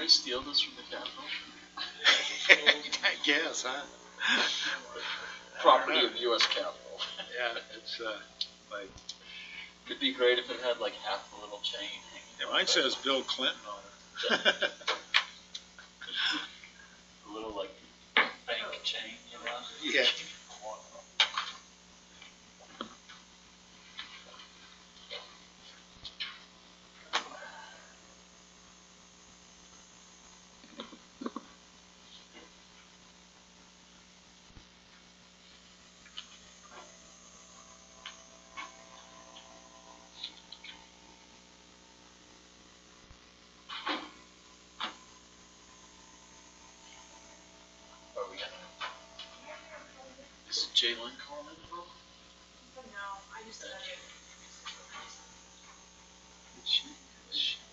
they steal this from the Capitol? I guess, huh? Property of U.S. Capitol. Yeah, it's like. It'd be great if it had like half the little chain hanging. Yeah, mine says Bill Clinton on it. A little like bank chain, you know? Yeah. Is it Jalen calling in? No, I just said it.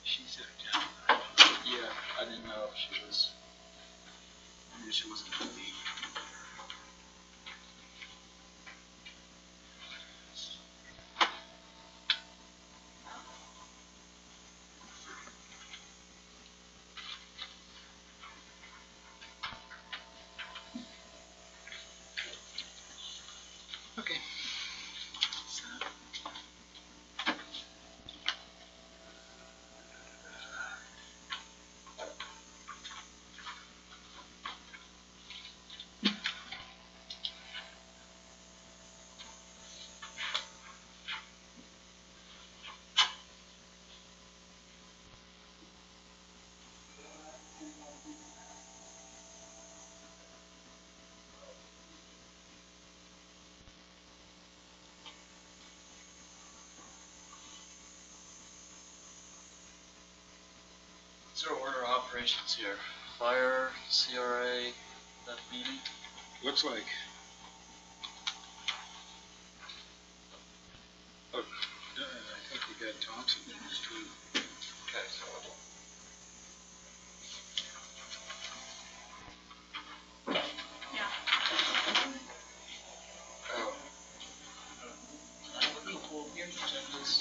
She's out of town. Yeah, I didn't know if she was. Maybe she wasn't going to be. Okay. What's our order of operations here? Fire, CRA, that meeting? Looks like. Oh, I think we got Thompson next too. Okay, so. Yeah. Oh. I'm looking for agendas.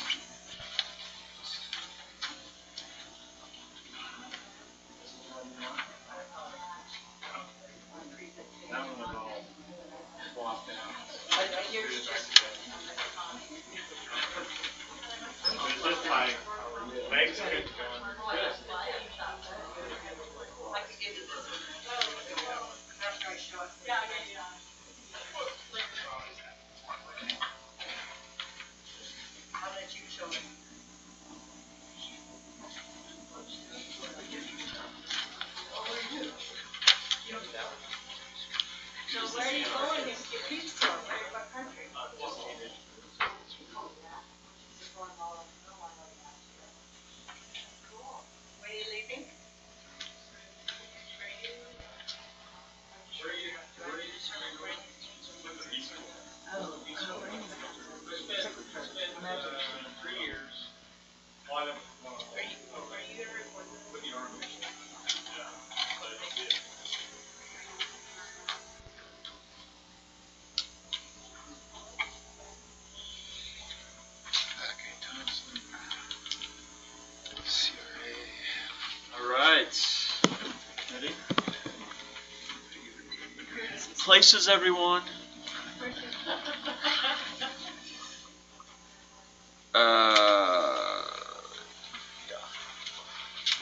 Now I'm gonna go walk down. Just my legs are going. I'll let you show me. So where are you going if you keep going? What country? Cool. Where are you leaving? Oh. 3 years. One of Are you gonna report this? with the Army. Okay, Thompson. CRA. All right. Ready? Places, everyone.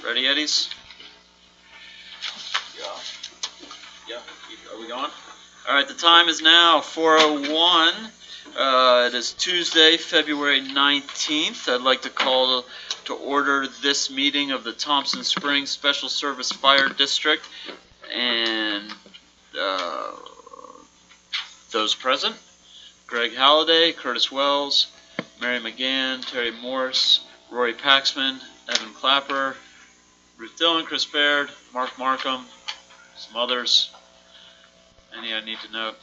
Ready, Eddies? Yeah. Yeah. Are we going? All right. The time is now 4:01. It is Tuesday, February 19th. I'd like to call to order this meeting of the Thompson Springs Special Service Fire District and those present: Greg Halliday, Curtis Wells, Mary McGann, Terry Morse, Rory Paxman, Evan Clapper, Ruth Dillon, Chris Baird, Mark Markham, some others. Any I need to note?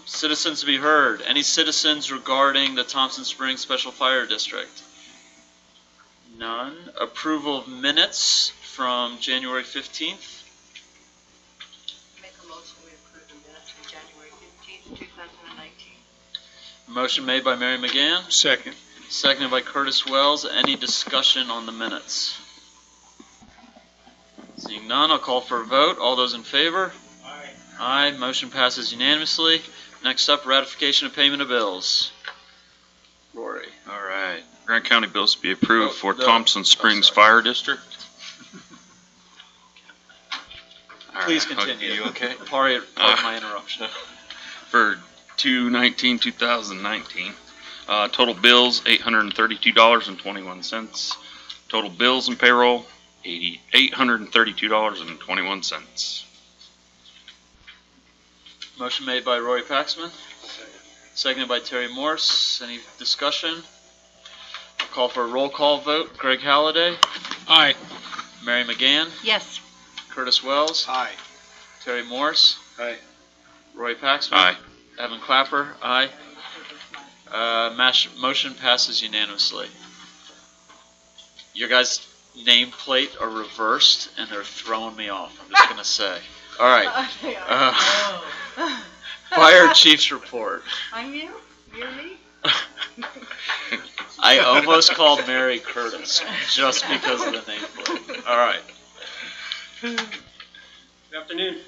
Citizens to be heard. Any citizens regarding the Thompson Springs Special Fire District? None. Approval of minutes from January 15th. Make a motion, we approve the minutes from January 15th, 2019. Motion made by Mary McGann, Second. seconded by Curtis Wells. Any discussion on the minutes? Seeing none, I'll call for a vote. All those in favor? Aye. Aye. Motion passes unanimously. Next up, ratification of payment of bills. Rory. All right. Grant County bills to be approved for No. Thompson Springs sorry. Fire District. All Please right. continue. You okay? Pardon my interruption. For 2/19/2019, total bills $832.21. Total bills and payroll $832.21. Motion made by Rory Paxman, seconded by Terry Morse. Any discussion? I'll call for a roll call vote. Greg Halliday, Aye. Mary McGann, Yes. Curtis Wells, Aye. Terry Morse, Aye. Roy Paxman, Aye. Evan Clapper, aye. Motion passes unanimously. Your guys' nameplate are reversed, and they're throwing me off. I'm just gonna say. All right. Fire chief's report. I'm you? You're me? I almost called Mary Curtis just because of the nameplate. All right. Good afternoon.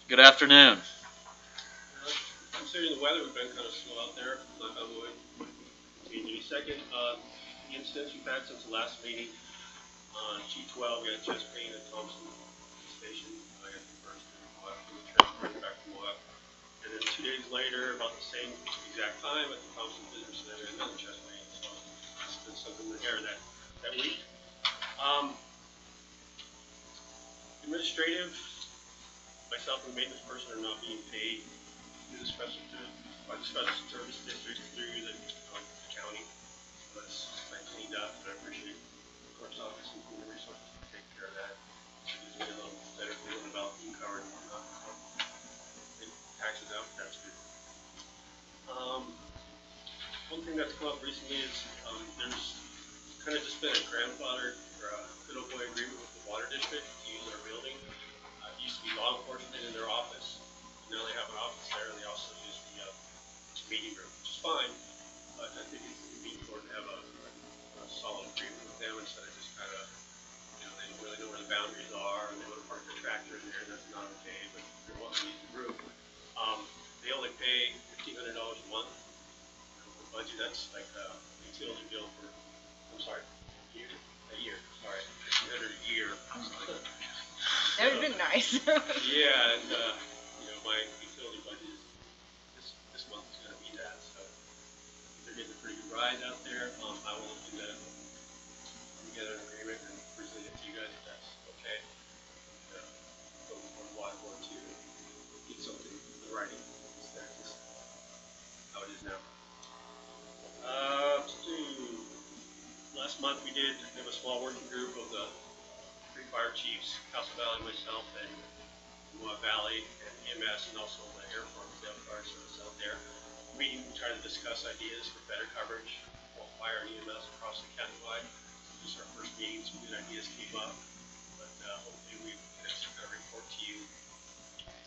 Good afternoon. Considering the weather, we've been kind of slow out there. Knock on wood. Any second, incidents we've had since the last meeting on G12, we had chest pain at Thompson Station. I got the first transferred back to Moab. And then 2 days later, about the same exact time at the Thompson Visitor Center, another chest pain. So it's been something in the air that week. Administrative, myself and the maintenance person are not being paid through the special service district through the county. That's been cleaned up, and I appreciate the clerk's office and human resources to take care of that. It gives me a little better feeling about being covered and not paying taxes out. That's good. One thing that's come up recently is there's kind of just been a grandfather or a good old boy agreement with the water district to use our building. It used to be law enforcement in their office. Now they have an office there, and they also use the meeting room, which is fine. But I think it's important to have a solid agreement with them instead of just kind of, they don't really know where the boundaries are, and they want to park their tractor in there, and that's not okay. But if they want to use the room, they only pay $1,500 a month. The budget, that's like a utility bill for, a year. Sorry, $1,500 a year. That would have been nice. Yeah, and my utility budget is this month is going to be that. So they're getting a pretty good ride out there. I will do that. Get an agreement and present it to you guys if that's okay. Go before the water board to get something in writing. That's just how it is now. Last month we have a small working group of the three fire chiefs, Castle Valley, myself, and Moab Valley, and EMS, and also the airport, the fire service out there. Meeting to try to discuss ideas for better coverage, both fire and EMS across the countywide. This is our first meeting, some good ideas came up, but hopefully we can have some kind of report to you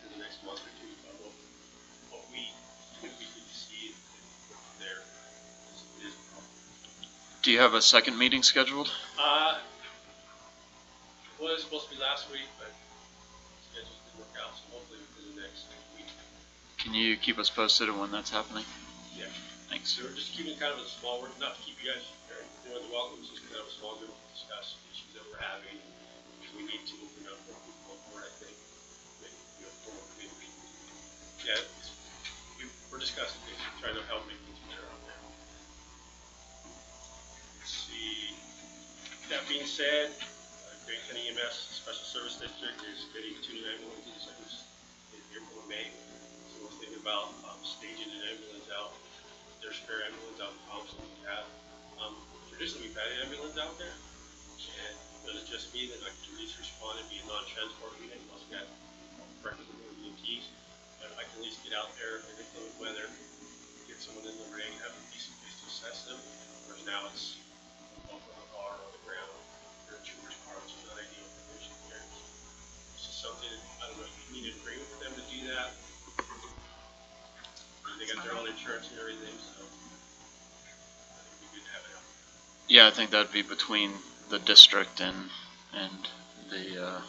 in the next month or two about what we think we need to see there. It is a problem. Do you have a second meeting scheduled? It was supposed to be last week, but schedules didn't work out, so hopefully within the next week. Can you keep us posted on when that's happening? Yeah. Thanks. So we're just keeping kind of a small work, not to keep you guys very welcome, it's just kind of a small group to discuss issues that we're having. We need to open up more people on board, I think. Maybe, formal community. Yeah, we're discussing things, trying to help make things better out there. Let's see. That being said, Grant County EMS Special Service District is getting 2 new ambulances in April and May. So we're thinking about staging an ambulance out. There's spare ambulance out in Thompson we have. Traditionally we've had an ambulance out there, and it was just me that I could at least respond and be a non-transport unit. We also got breakfast with EMTs, but I can at least get out there in the cold weather, get someone in the ring, have a decent place to assess them. Whereas now it's on the car or the ground. Or a trooper's car, which is not ideal condition here. This is something that, I don't know if you need an agreement with them to do that. They got their own insurance and everything, so I think it'd be good to have it out. Yeah, I think that'd be between the district and the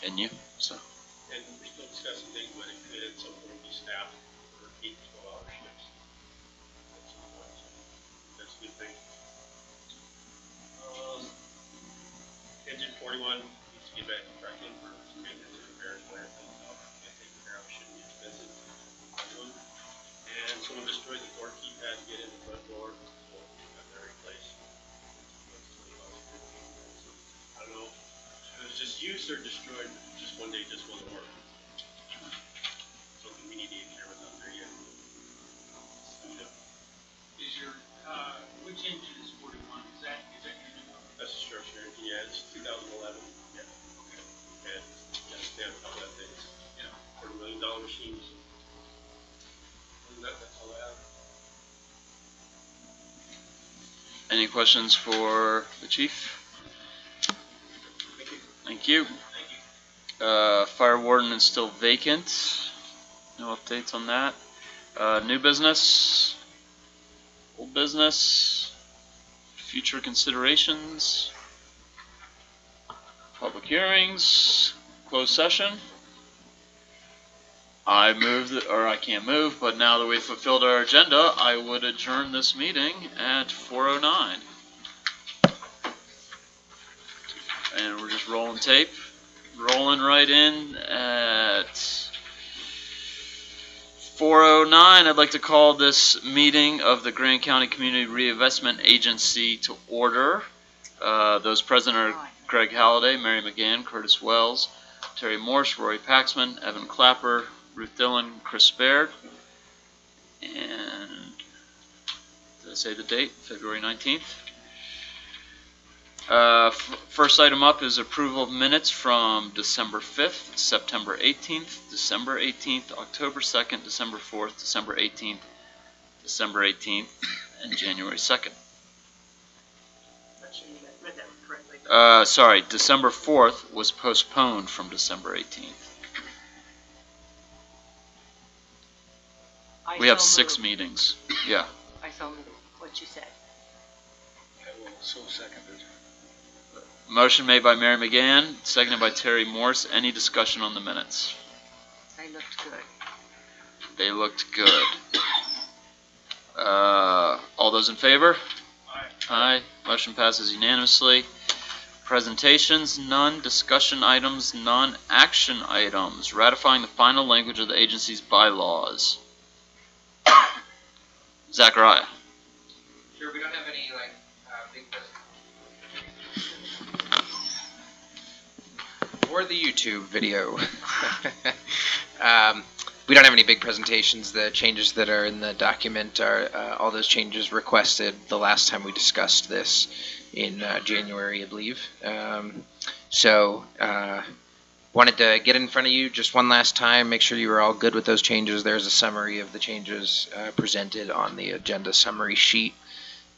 and you, so. And we're still discussing things, but it could at some point be staffed for 8 to 12 hour shifts. At some point, so that's a good thing. Engine 41 needs to get back to tracking for some maintenance and repairs, wear things out. Can't take care of, shouldn't be expensive. And someone destroyed the door keypad to get in the front door, so we got that replaced. I don't know if it was just used or destroyed, just one day just wasn't working. Something we need to get care of out there yet. Is your, which engine is 41? Is that your new one? That's a structure engine, yeah, it's 2011. Yeah. Okay. And you gotta stay on top of that thing. Yeah. $40 million machine, so. That's all I have. Any questions for the chief? Thank you. Fire warden is still vacant. No updates on that. New business, old business, future considerations, public hearings, closed session. I can't move, but now that we've fulfilled our agenda, I would adjourn this meeting at 4:09. And we're just rolling tape. Rolling right in at 4:09. I'd like to call this meeting of the Grand County Community Reinvestment Agency to order. Those present are Greg Halliday, Mary McGann, Curtis Wells, Terry Morse, Rory Paxman, Evan Clapper, Ruth Dillon, Chris Baird. And did I say the date? February 19th. First item up is approval of minutes from December 5th, September 18th, December 18th, October 2nd, December 4th, December 18th, December 18th, and January 2nd. Not sure you read that correctly. Sorry, December 4th was postponed from December 18th. We have 6 meetings. Yeah. I so moved what you said. I will so second it. Motion made by Mary McGann, seconded by Terry Morse. Any discussion on the minutes? They looked good. They looked good. All those in favor? Aye. Motion passes unanimously. Presentations, none. Discussion items, none. Action items. Ratifying the final language of the agency's bylaws. Zachariah. Sure, we don't have any, like, big for the YouTube video. We don't have any big presentations. The changes that are in the document are all those changes requested the last time we discussed this in January, I believe. Wanted to get in front of you just one last time, make sure you were all good with those changes. There's a summary of the changes presented on the agenda summary sheet.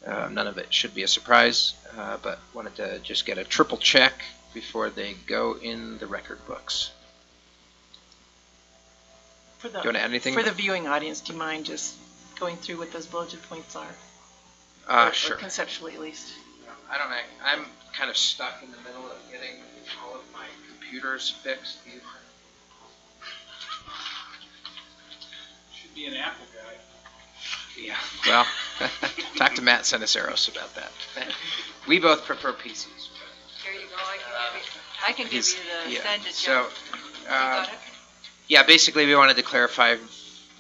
None of it should be a surprise, but wanted to just get a triple check before they go in the record books. For Do you want to add anything? the viewing audience, do you mind just going through what those bulleted points are? Sure. Or conceptually, at least. I'm kind of stuck in the middle of getting all of my computers fixed. Should be an Apple guy. Yeah, well, talk to Matt Senaceros about that. We both prefer PCs. Here you go, I can give you the send it. So, You got it? yeah, basically we wanted to clarify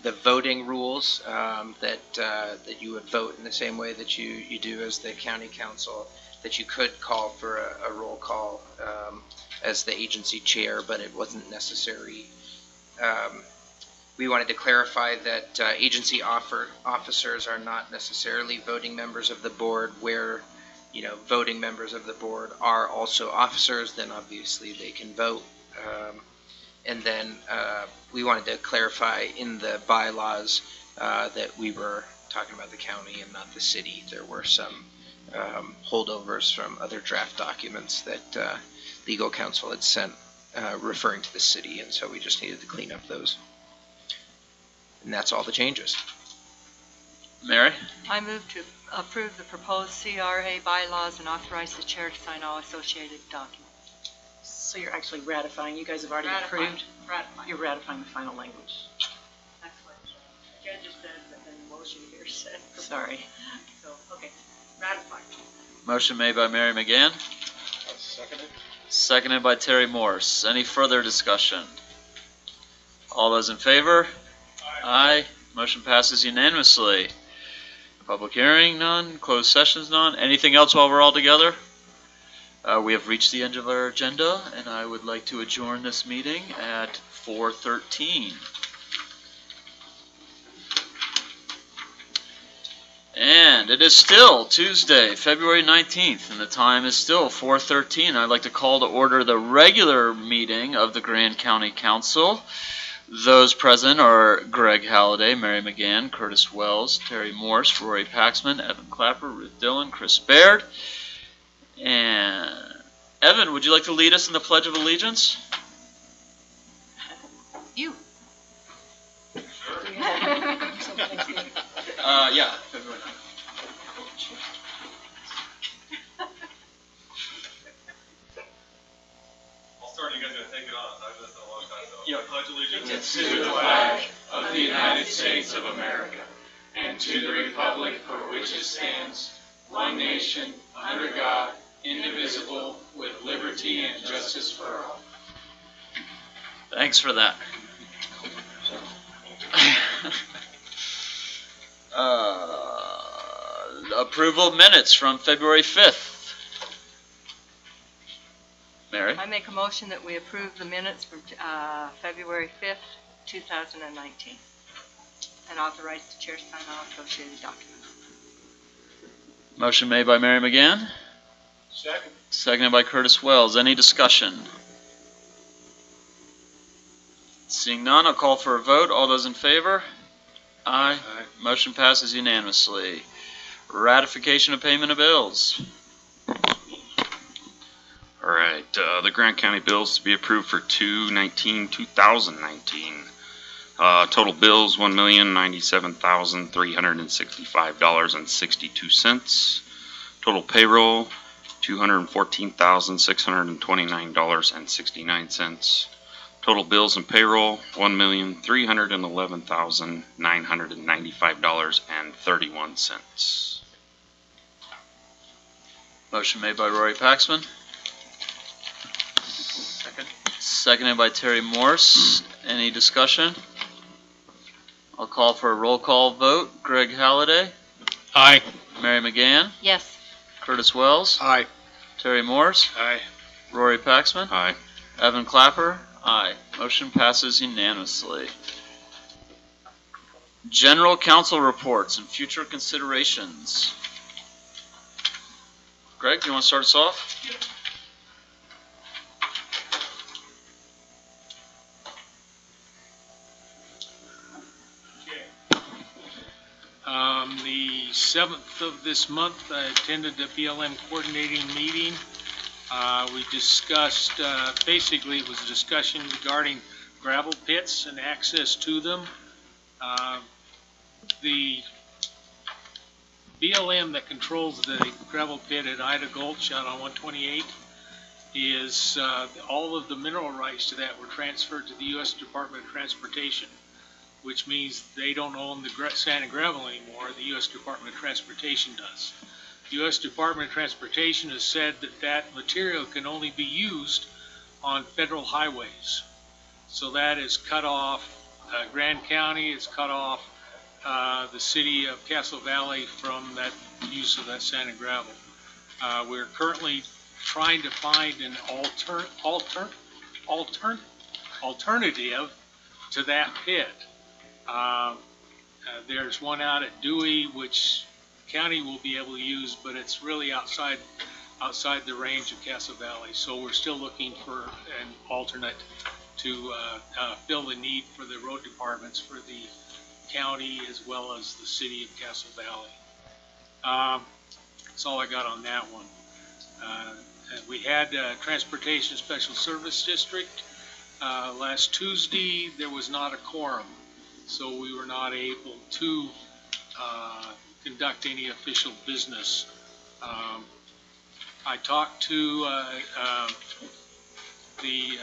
the voting rules, that you would vote in the same way that you do as the county council, that you could call for a roll call as the agency chair, but it wasn't necessary. We wanted to clarify that agency officers are not necessarily voting members of the board. Where, voting members of the board are also officers, then obviously they can vote. And then we wanted to clarify in the bylaws that we were talking about the county and not the city. There were some holdovers from other draft documents that legal counsel had sent referring to the city, and so we just needed to clean up those. And that's all the changes. Mary? I move to approve the proposed CRA bylaws and authorize the chair to sign all associated documents. So you're actually ratifying, you guys have already Ratifying. approved, Ratifying. you're ratifying the final language. That's what Jen just said, but then the motion here said. Sorry. So, okay, ratifying. Motion made by Mary McGann, I'll second it. seconded by Terry Morse. Any further discussion? All those in favor? Aye. Motion passes unanimously. Public hearing, none. Closed sessions, none. Anything else while we're all together? We have reached the end of our agenda, and I would like to adjourn this meeting at 4:13. And it is still Tuesday, February 19th, and the time is still 4:13. I'd like to call to order the regular meeting of the Grand County Council. Those present are Greg Halliday, Mary McGann, Curtis Wells, Terry Morse, Rory Paxman, Evan Clapper, Ruth Dillon, Chris Baird. And Evan, would you like to lead us in the Pledge of Allegiance? You. Yeah, February 9th. I'll start, you guys are gonna take it on, I've done this a long time, so. Yeah. Pledge allegiance To the flag of the United States of America, and to the republic for which it stands, one nation, under God, indivisible, with liberty and justice for all. Thanks for that. Approval of minutes from February 5th. Mary? I make a motion that we approve the minutes from February 5th, 2019, and authorize the chair to sign all associated documents. Motion made by Mary McGann, Second. seconded by Curtis Wells. Any discussion? Seeing none, I'll call for a vote. All those in favor? Aye. Motion passes unanimously. Ratification of payment of bills. All right, the Grant County bills to be approved for 2019. Total bills, $1,097,365.62. Total payroll, $214,629.69. Total bills and payroll, $1,311,995.31. Motion made by Rory Paxman. Second. Seconded by Terry Morse. Any discussion? I'll call for a roll call vote. Greg Halliday, Aye. Mary McGann, Yes. Curtis Wells, Aye. Terry Morse, Aye. Rory Paxman, Aye. Evan Clapper, aye. Motion passes unanimously. General Council reports and future considerations. Greg, do you want to start us off? The 7th of this month, I attended the BLM coordinating meeting. We discussed, basically it was a discussion regarding gravel pits and access to them. The BLM that controls the gravel pit at Ida Gulch out on 128 is, all of the mineral rights to that were transferred to the U.S. Department of Transportation, which means they don't own the sand and gravel anymore. The U.S. Department of Transportation does. The U.S. Department of Transportation has said that that material can only be used on federal highways. So that is cut off Grand County, it's cut off the city of Castle Valley from that use of that sand and gravel. We're currently trying to find an alternative to that pit. There's one out at Dewey, which the county will be able to use, but it's really outside the range of Castle Valley. So we're still looking for an alternate to fill the need for the road departments for the county as well as the city of Castle Valley. That's all I got on that one. We had Transportation Special Service District. Last Tuesday, there was not a quorum, so we were not able to conduct any official business. I talked to the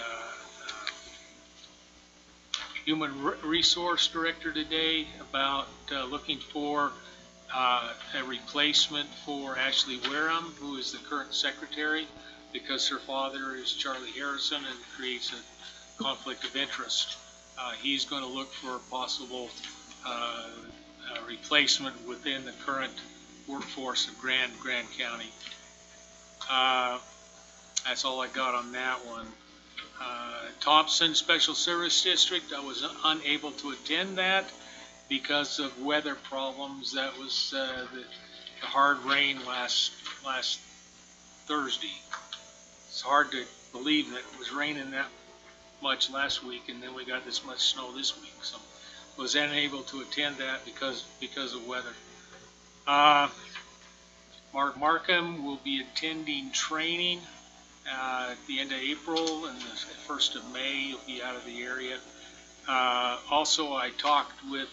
Human Resource Director today about looking for a replacement for Ashley Wareham, who is the current secretary, because her father is Charlie Harrison and creates a conflict of interest. He's going to look for a possible replacement within the current workforce of Grand County. That's all I got on that one. Thompson Special Service District, I was unable to attend that because of weather problems. That was the hard rain last Thursday. It's hard to believe that it was raining that much last week, and then we got this much snow this week. So I was unable to attend that because of weather. Mark Markham will be attending training at the end of April, and the 1st of May he'll be out of the area. Also, I talked with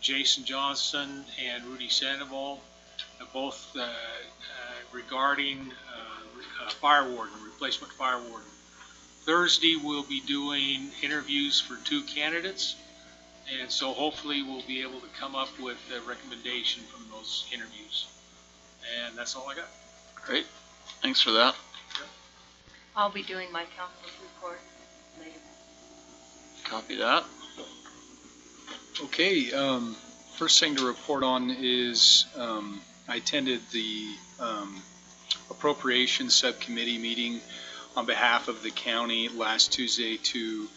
Jason Johnson and Rudy Sandoval, both regarding fire warden, replacement fire warden. Thursday we'll be doing interviews for 2 candidates, and so hopefully we'll be able to come up with a recommendation from those interviews. And that's all I got. Great. Thanks for that. I'll be doing my council's report later. Copy that. Okay, first thing to report on is I attended the Appropriations Subcommittee meeting on behalf of the county last Tuesday to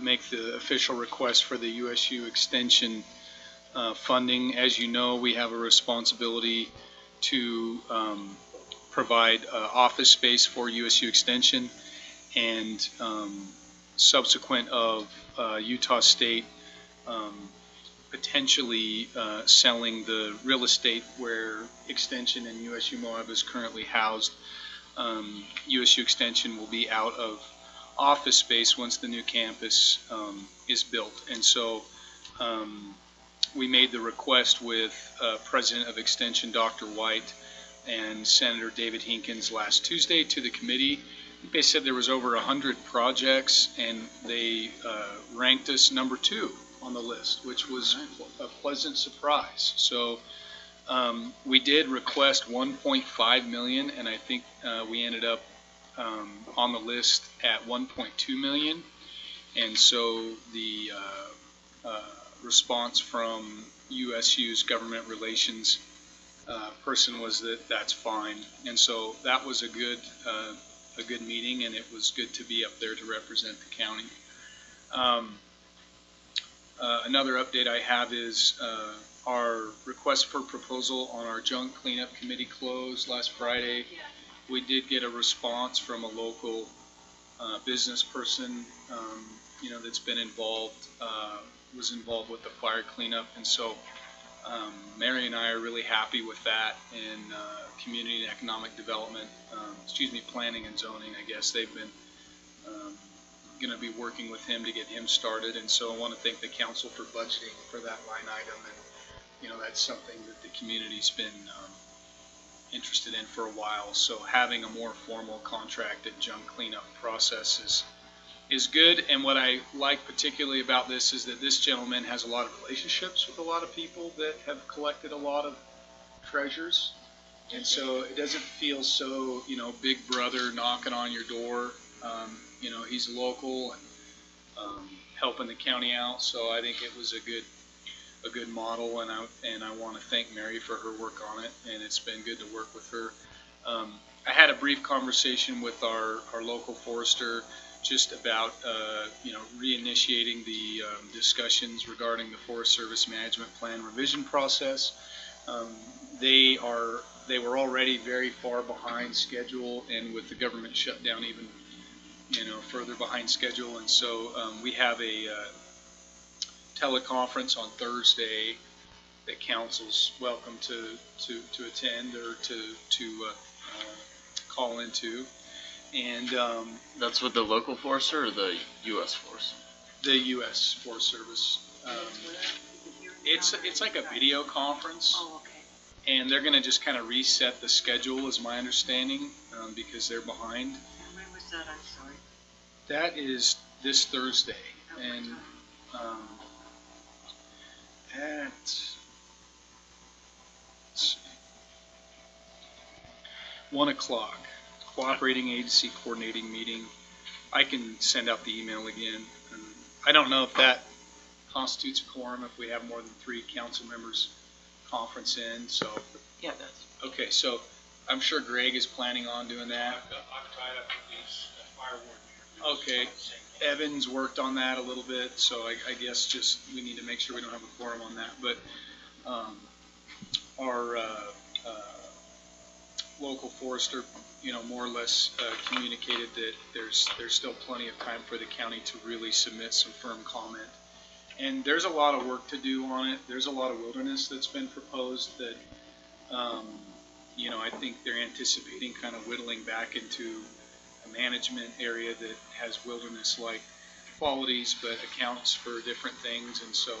make the official request for the USU extension funding. As you know, we have a responsibility to provide office space for USU extension, and subsequent of Utah State potentially selling the real estate where extension and USU Moab is currently housed. USU extension will be out of office space once the new campus is built, and so we made the request with President of Extension Dr. White and Senator David Hinkins last Tuesday to the committee. They said there was over 100 projects, and they ranked us number 2 on the list, which was a pleasant surprise. So we did request 1.5 million, and I think we ended up on the list at 1.2 million. And so the response from USU's government relations person was that that's fine. And so that was a good meeting, and it was good to be up there to represent the county. Another update I have is our request for proposal on our junk cleanup committee closed last Friday. We did get a response from a local business person, that's been involved, was involved with the fire cleanup, and so Mary and I are really happy with that. And community and economic development, planning and zoning, I guess they've been going to be working with him to get him started. And so I want to thank the council for budgeting for that line item. And that's something that the community's been interested in for a while. So having a more formal contracted junk cleanup process is good. And what I like particularly about this is that this gentleman has a lot of relationships with a lot of people that have collected a lot of treasures. And so it doesn't feel so, big brother knocking on your door. He's local and helping the county out. So I think it was a good model, and I want to thank Mary for her work on it, and it's been good to work with her. I had a brief conversation with our local forester just about reinitiating the discussions regarding the Forest Service Management Plan revision process. They were already very far behind schedule, and with the government shutdown even further behind schedule. And so we have a teleconference on Thursday that council's welcome to attend or to call into. And that's with the local forester or the U.S. Force? The U.S. Forest Service. It's like a video conference. Oh, okay. And they're going to just kind of reset the schedule, is my understanding, because they're behind. And when was is that, I'm sorry? That is this Thursday, At what and time? let's see, 1 o'clock, cooperating agency coordinating meeting. I can send out the email again. I don't know if that constitutes a quorum if we have more than 3 council members conference in, so, Yeah, it does. okay, so I'm sure Greg is planning on doing that. I'm tied up with these fire warden. Okay. Evan's worked on that a little bit, so I guess just, we need to make sure we don't have a quorum on that, but, our, local forester, more or less, communicated that there's still plenty of time for the county to really submit some firm comment. And there's a lot of work to do on it. There's a lot of wilderness that's been proposed that, I think they're anticipating kind of whittling back into a management area that has wilderness-like qualities, but accounts for different things. And so,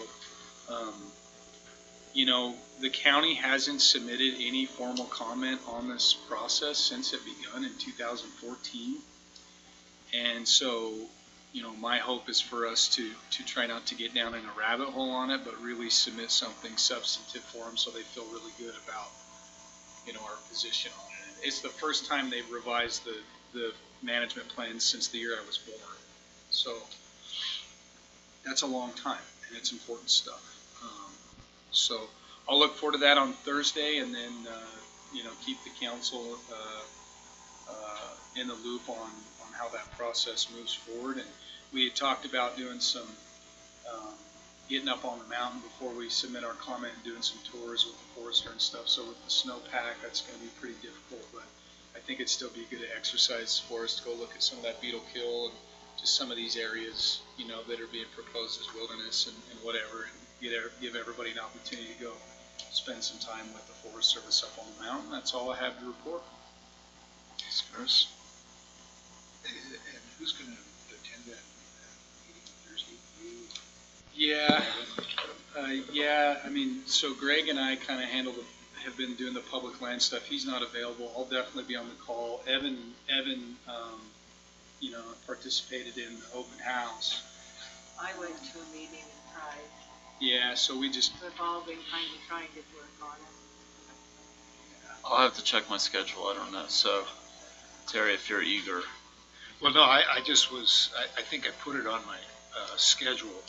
the county hasn't submitted any formal comment on this process since it begun in 2014. And so, my hope is for us to try not to get down in a rabbit hole on it, but really submit something substantive for them so they feel really good about, our position on it. It's the first time they've revised the management plan since the year I was born. So that's a long time, and it's important stuff. So I'll look forward to that on Thursday, and then, keep the council in the loop on how that process moves forward. And we had talked about doing some getting up on the mountain before we submit our comment and doing some tours with the forester and stuff. So with the snowpack, that's going to be pretty difficult, but I think it'd still be a good exercise for us to go look at some of that beetle kill and just some of these areas, that are being proposed as wilderness and whatever, and give everybody an opportunity to go spend some time with the Forest Service up on the mountain. That's all I have to report. Spurs. And who's going to attend that meeting on Thursday? Yeah. So Greg and I kind of have been doing the public land stuff. He's not available. I'll definitely be on the call. Evan, participated in the open house. I went to a meeting in Pride. Yeah, so we just, We've all been kind of trying to work on it. I'll have to check my schedule. I don't know. So, Terry, if you're eager. Well, no, I I think I put it on my schedule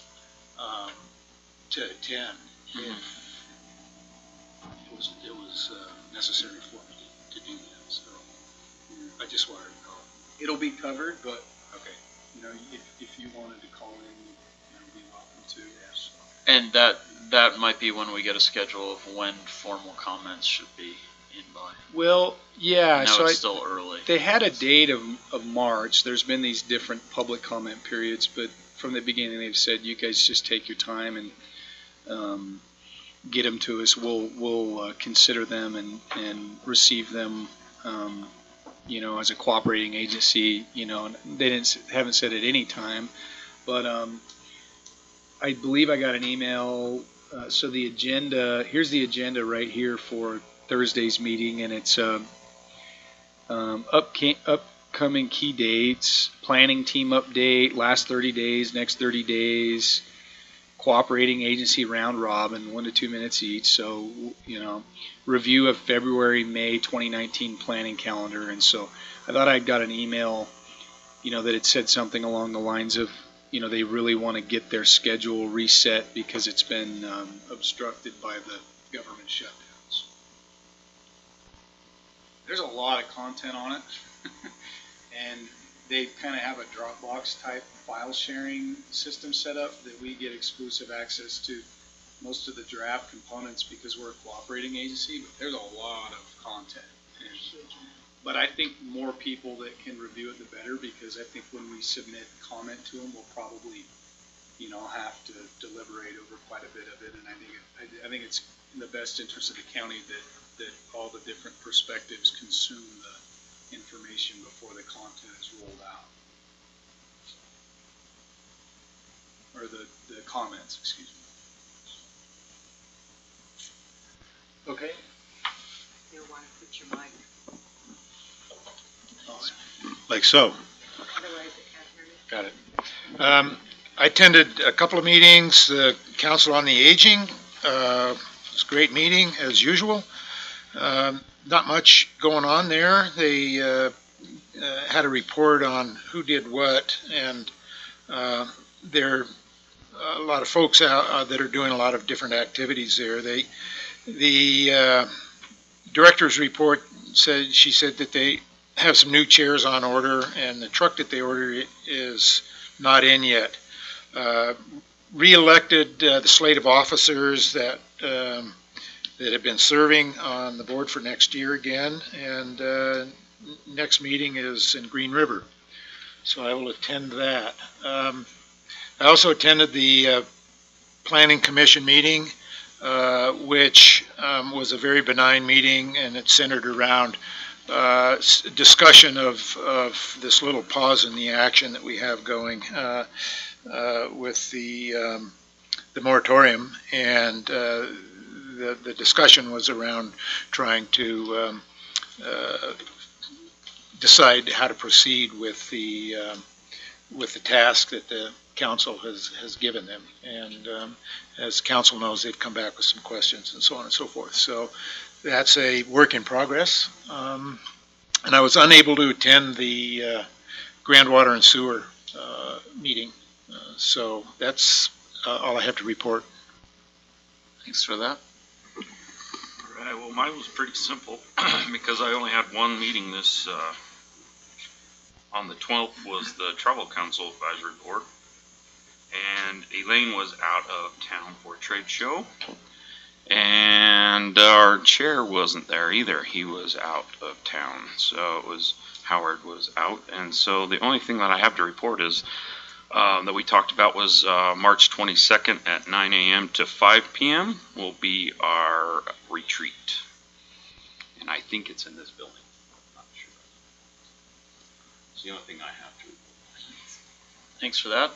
to attend if it was necessary for me to do that. So I just wanted to know. it'll be covered, but, Okay. if you wanted to call in, you'd be welcome to. Yes. And that might be when we get a schedule of when formal comments should be in by. Well, yeah, I know it's still early. they had a date of March. There's been these different public comment periods, but from the beginning they've said, you guys just take your time and get them to us. We'll consider them and receive them, as a cooperating agency. And they haven't said at any time, but I believe I got an email. So the agenda, here's the agenda right here for Thursday's meeting, and it's upcoming key dates, planning team update, last 30 days, next 30 days, cooperating agency round robin, 1 to 2 minutes each. So, review of February, May 2019 planning calendar. And so I thought I'd got an email, that it said something along the lines of, they really want to get their schedule reset because it's been obstructed by the government shutdowns. There's a lot of content on it, and they kind of have a Dropbox type file sharing system set up that we get exclusive access to most of the draft components because we're a cooperating agency, but there's a lot of content. But I think more people that can review it, the better, because I think when we submit comment to them, we'll probably, have to deliberate over quite a bit of it. And I think it's in the best interest of the county that all the different perspectives consume the information before the content is rolled out. Or the comments, excuse me. Okay. You'll want to put your mic. Like so. Otherwise, I can't hear you. Got it. I attended a couple of meetings, the Council on the Aging. It was a great meeting, as usual. Not much going on there. They had a report on who did what, and there are a lot of folks out that are doing a lot of different activities there. The director's report said, she said that they have some new chairs on order, and the truck that they ordered is not in yet. Re-elected the slate of officers that have been serving on the board for next year again, and next meeting is in Green River, so I will attend that. I also attended the Planning Commission meeting, which was a very benign meeting, and it centered around discussion of this little pause in the action that we have going with the moratorium, and the discussion was around trying to decide how to proceed with the task that the council has given them. And as council knows, they've come back with some questions and so on and so forth. So that's a work in progress. And I was unable to attend the Grand Water and Sewer meeting. So that's all I have to report. Thanks for that. All right, well, mine was pretty simple because I only had one meeting this, on the 12th was the Travel Council Advisory Board, and Elaine was out of town for a trade show, and our chair wasn't there either. He was out of town, so it was Howard was out, and so the only thing that I have to report is that we talked about was March 22nd at 9 a.m. to 5 p.m. will be our retreat, and I think it's in this building. I'm not sure. It's the only thing I have to report. Thanks for that.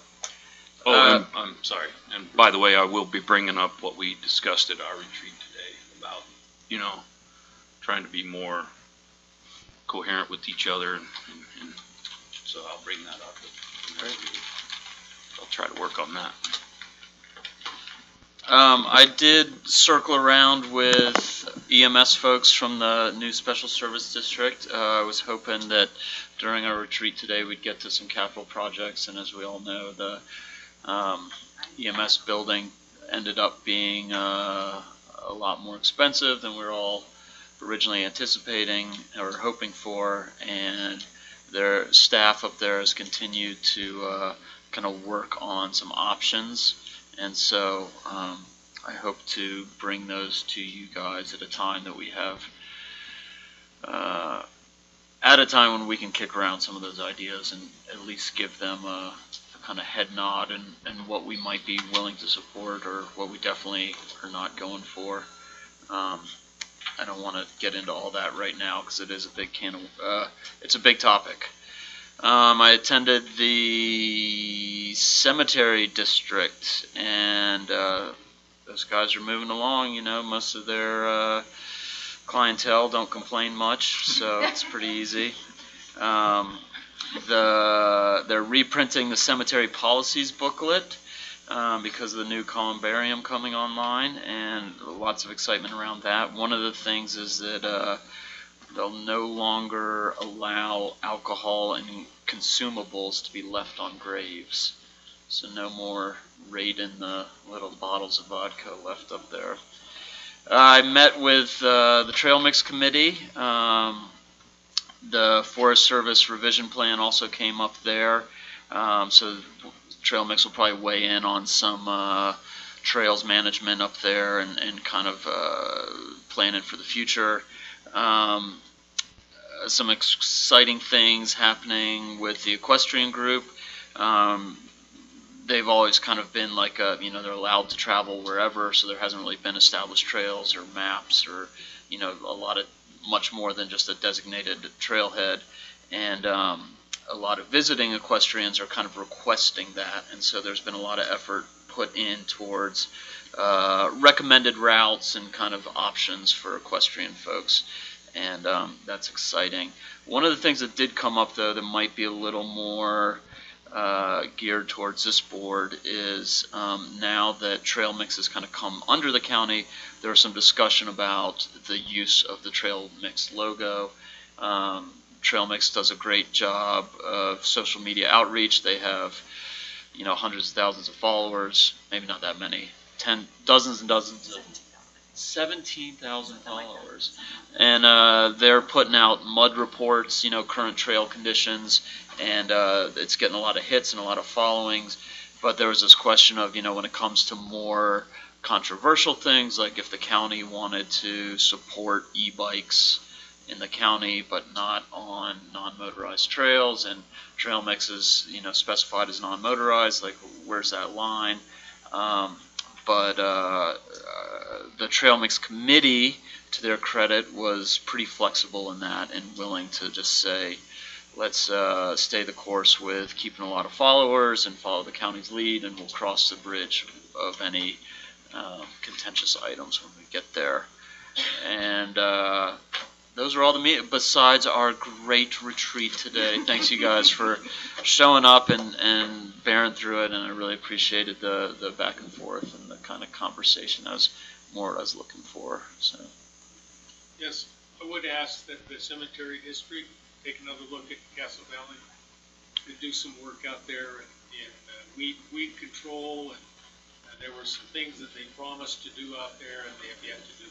Oh, and I'm sorry. And by the way, I will be bringing up what we discussed at our retreat today about, you know, trying to be more coherent with each other, and so I'll bring that up. I'll try to work on that. I did circle around with EMS folks from the new Special Service District. I was hoping that during our retreat today we'd get to some capital projects, and as we all know, the EMS building ended up being a lot more expensive than we were all originally anticipating or hoping for, and their staff up there has continued to kind of work on some options, and so I hope to bring those to you guys at a time that we have at a time when we can kick around some of those ideas and at least give them a kind of head nod and what we might be willing to support or what we definitely are not going for. I don't want to get into all that right now because it is a big it's a big topic. I attended the cemetery district, and those guys are moving along. You know, most of their clientele don't complain much, so it's pretty easy. They're reprinting the cemetery policies booklet because of the new columbarium coming online, and lots of excitement around that. One of the things is that they'll no longer allow alcohol and consumables to be left on graves. So no more raiding the little bottles of vodka left up there. I met with the Trail Mix Committee. The Forest Service revision plan also came up there. So Trail Mix will probably weigh in on some trails management up there and kind of planning for the future. Some exciting things happening with the equestrian group. They've always kind of been like they're allowed to travel wherever, so there hasn't really been established trails or maps or, much more than just a designated trailhead. And a lot of visiting equestrians are kind of requesting that, and so there's been a lot of effort put in towards recommended routes and kind of options for equestrian folks. And that's exciting. One of the things that did come up, though, that might be a little more geared towards this board is now that trail mix has kind of come under the county, there was some discussion about the use of the trail mix logo. Trail mix does a great job of social media outreach. They have, hundreds of thousands of followers, maybe not that many, dozens and dozens of 17,000 followers, and they're putting out mud reports, current trail conditions, and it's getting a lot of hits and a lot of followings. But there was this question of, when it comes to more controversial things, like if the county wanted to support e-bikes in the county, but not on non-motorized trails, and trail mix is, specified as non-motorized, like where's that line? But the Trail Mix Committee, to their credit, was pretty flexible in that and willing to just say, let's stay the course with keeping a lot of followers and follow the county's lead, and we'll cross the bridge of any contentious items when we get there. And those are all the besides our great retreat today. Thanks, you guys, for showing up and bearing through it, and I really appreciated the back and forth and the kind of conversation. That was more what I was looking for. So, Yes, I would ask that the cemetery district take another look at Castle Valley and do some work out there in weed control, and there were some things that they promised to do out there and they have yet to do.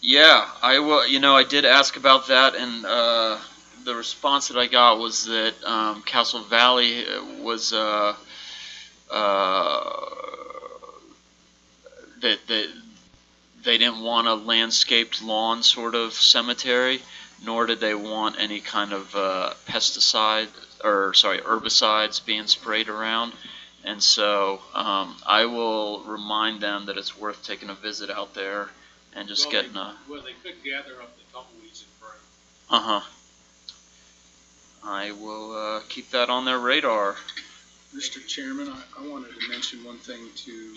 yeah, I will. I did ask about that, and the response that I got was that Castle Valley was that they didn't want a landscaped lawn sort of cemetery, nor did they want any kind of herbicides being sprayed around. And so I will remind them that it's worth taking a visit out there and just getting a... Well, they could gather up the tumbleweeds and burn. I will keep that on their radar. Mr. Chairman, I wanted to mention one thing to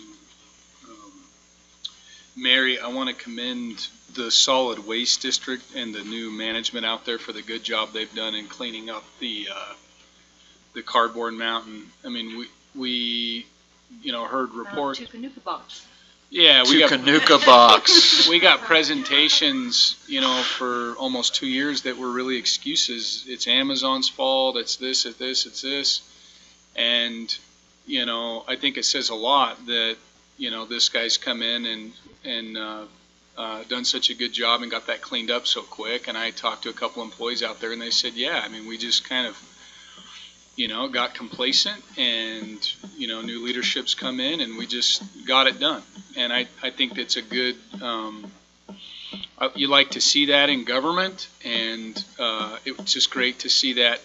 Mary. I want to commend the Solid Waste District and the new management out there for the good job they've done in cleaning up the cardboard mountain. I mean, we heard reports. Tucanuka box. Yeah, we got Tucanuka box. We got presentations, for almost 2 years that were really excuses. It's Amazon's fault. It's this. It's this. It's this. And I think it says a lot that this guy's come in and done such a good job and got that cleaned up so quick. And I talked to a couple employees out there, and they said, yeah, I mean, we just kind of got complacent, and new leadership's come in, and we just got it done. And I think that's a good. You like to see that in government, and it's just great to see that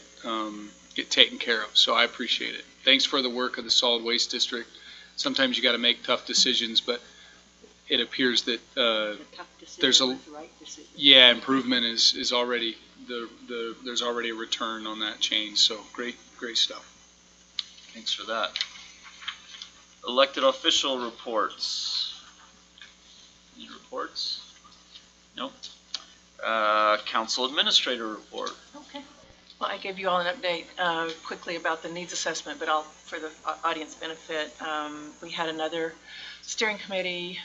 get taken care of. So I appreciate it. Thanks for the work of the Solid Waste District. Sometimes you got to make tough decisions, but it appears that there's improvement is already there's already a return on that change. So great stuff. Thanks for that. Elected official reports. Any reports? Nope. Council administrator report. Okay. Well, I gave you all an update quickly about the needs assessment, but for the audience benefit, we had another steering committee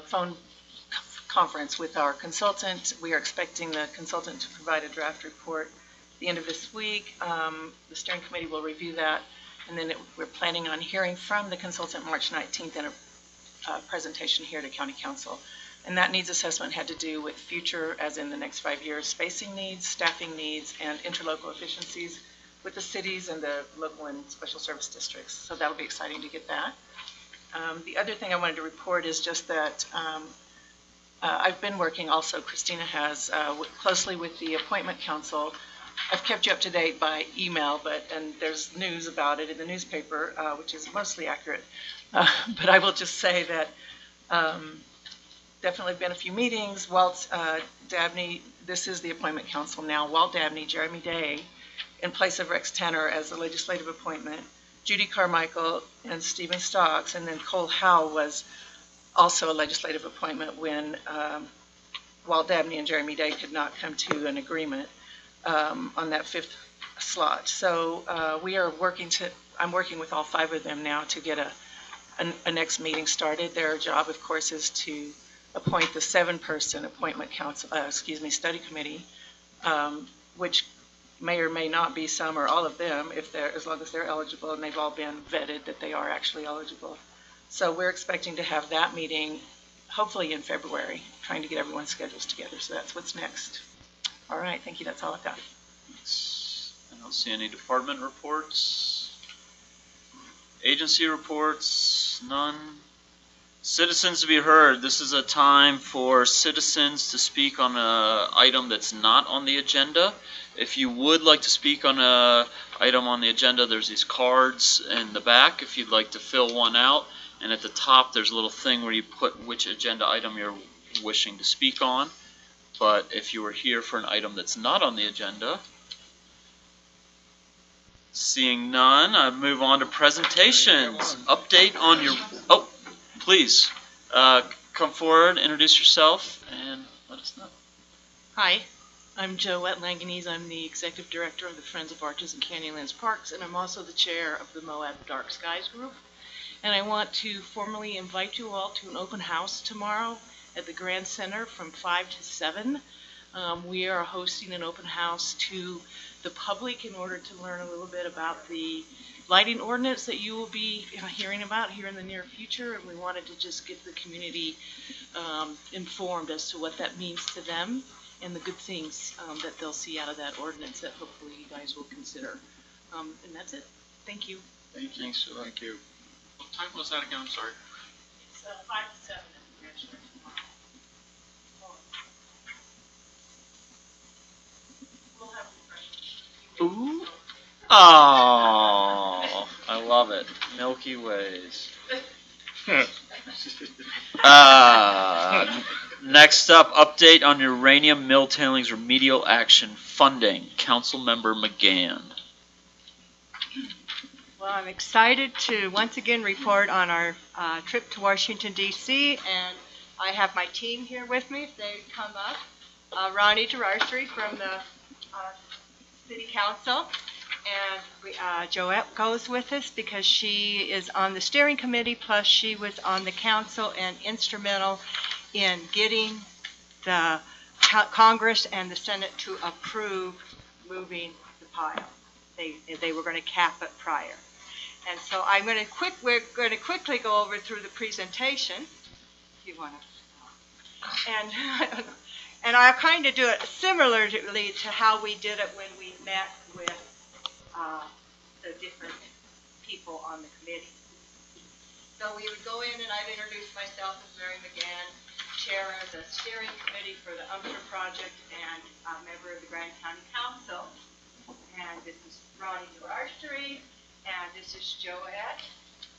phone conference with our consultant. We are expecting the consultant to provide a draft report at the end of this week. The steering committee will review that, and then we're planning on hearing from the consultant March 19th in a presentation here to County Council. And that needs assessment had to do with future, as in the next 5 years, spacing needs, staffing needs, and interlocal efficiencies with the cities and the local and special service districts. So that'll be exciting to get that. The other thing I wanted to report is just that I've been working also, Christina has, closely with the appointment council. I've kept you up to date by email, and there's news about it in the newspaper, which is mostly accurate. But I will just say that definitely been a few meetings. Walt Dabney, this is the appointment council now. Walt Dabney, Jeremy Day, in place of Rex Tanner as the legislative appointment. Judy Carmichael and Stephen Stocks, and then Cole Howe was also a legislative appointment when Walt Dabney and Jeremy Day could not come to an agreement. on that fifth slot. So I'm working with all 5 of them now to get a next meeting started. Their job, of course, is to appoint the 7-person appointment council, study committee, which may or may not be some or all of them, as long as they're eligible and they've all been vetted that they are actually eligible. So we're expecting to have that meeting hopefully in February, trying to get everyone's schedules together. So that's what's next. All right, thank you. That's all I've got. I don't see any department reports. Agency reports, none. Citizens to be heard. This is a time for citizens to speak on an item that's not on the agenda. If you would like to speak on an item on the agenda, there's these cards in the back if you'd like to fill one out. And at the top, there's a little thing where you put which agenda item you're wishing to speak on. But if you were here for an item that's not on the agenda, seeing none, I move on to presentations. Update on your... Oh, please, come forward, introduce yourself, and let us know. Hi, I'm Joette Langanese. I'm the Executive Director of the Friends of Arches and Canyonlands Parks, and I'm also the Chair of the Moab Dark Skies Group. And I want to formally invite you all to an open house tomorrow at the Grand Center from 5 to 7. We are hosting an open house to the public in order to learn a little bit about the lighting ordinance that you will be hearing about here in the near future, and we wanted to just get the community informed as to what that means to them and the good things that they'll see out of that ordinance that hopefully you guys will consider. And that's it. Thank you. Thank you. Thank you. What time was that again? I'm sorry. It's 5 to 7 at the Grand Center tomorrow. We'll have refreshments. Ooh. Oh, I love it. Milky Ways. Next up, update on uranium mill tailings remedial action funding. Councilmember McGann. Well, I'm excited to once again report on our trip to Washington, D.C., and I have my team here with me if they come up. Ronnie Gerarstri from the City Council, and Joette goes with us because she is on the steering committee, plus she was on the council and instrumental in getting the Congress and the Senate to approve moving the pile. They were going to cap it prior. And so we're going to quickly go over through the presentation, if you want to. And I'll kind of do it similarly to how we did it when we met with the different people on the committee. So we would go in, and I'd introduce myself as Mary McGann, chair of the steering committee for the UMTRA project and a member of the Grand County Council. And this is Ronnie Gerarstri, and this is Joette.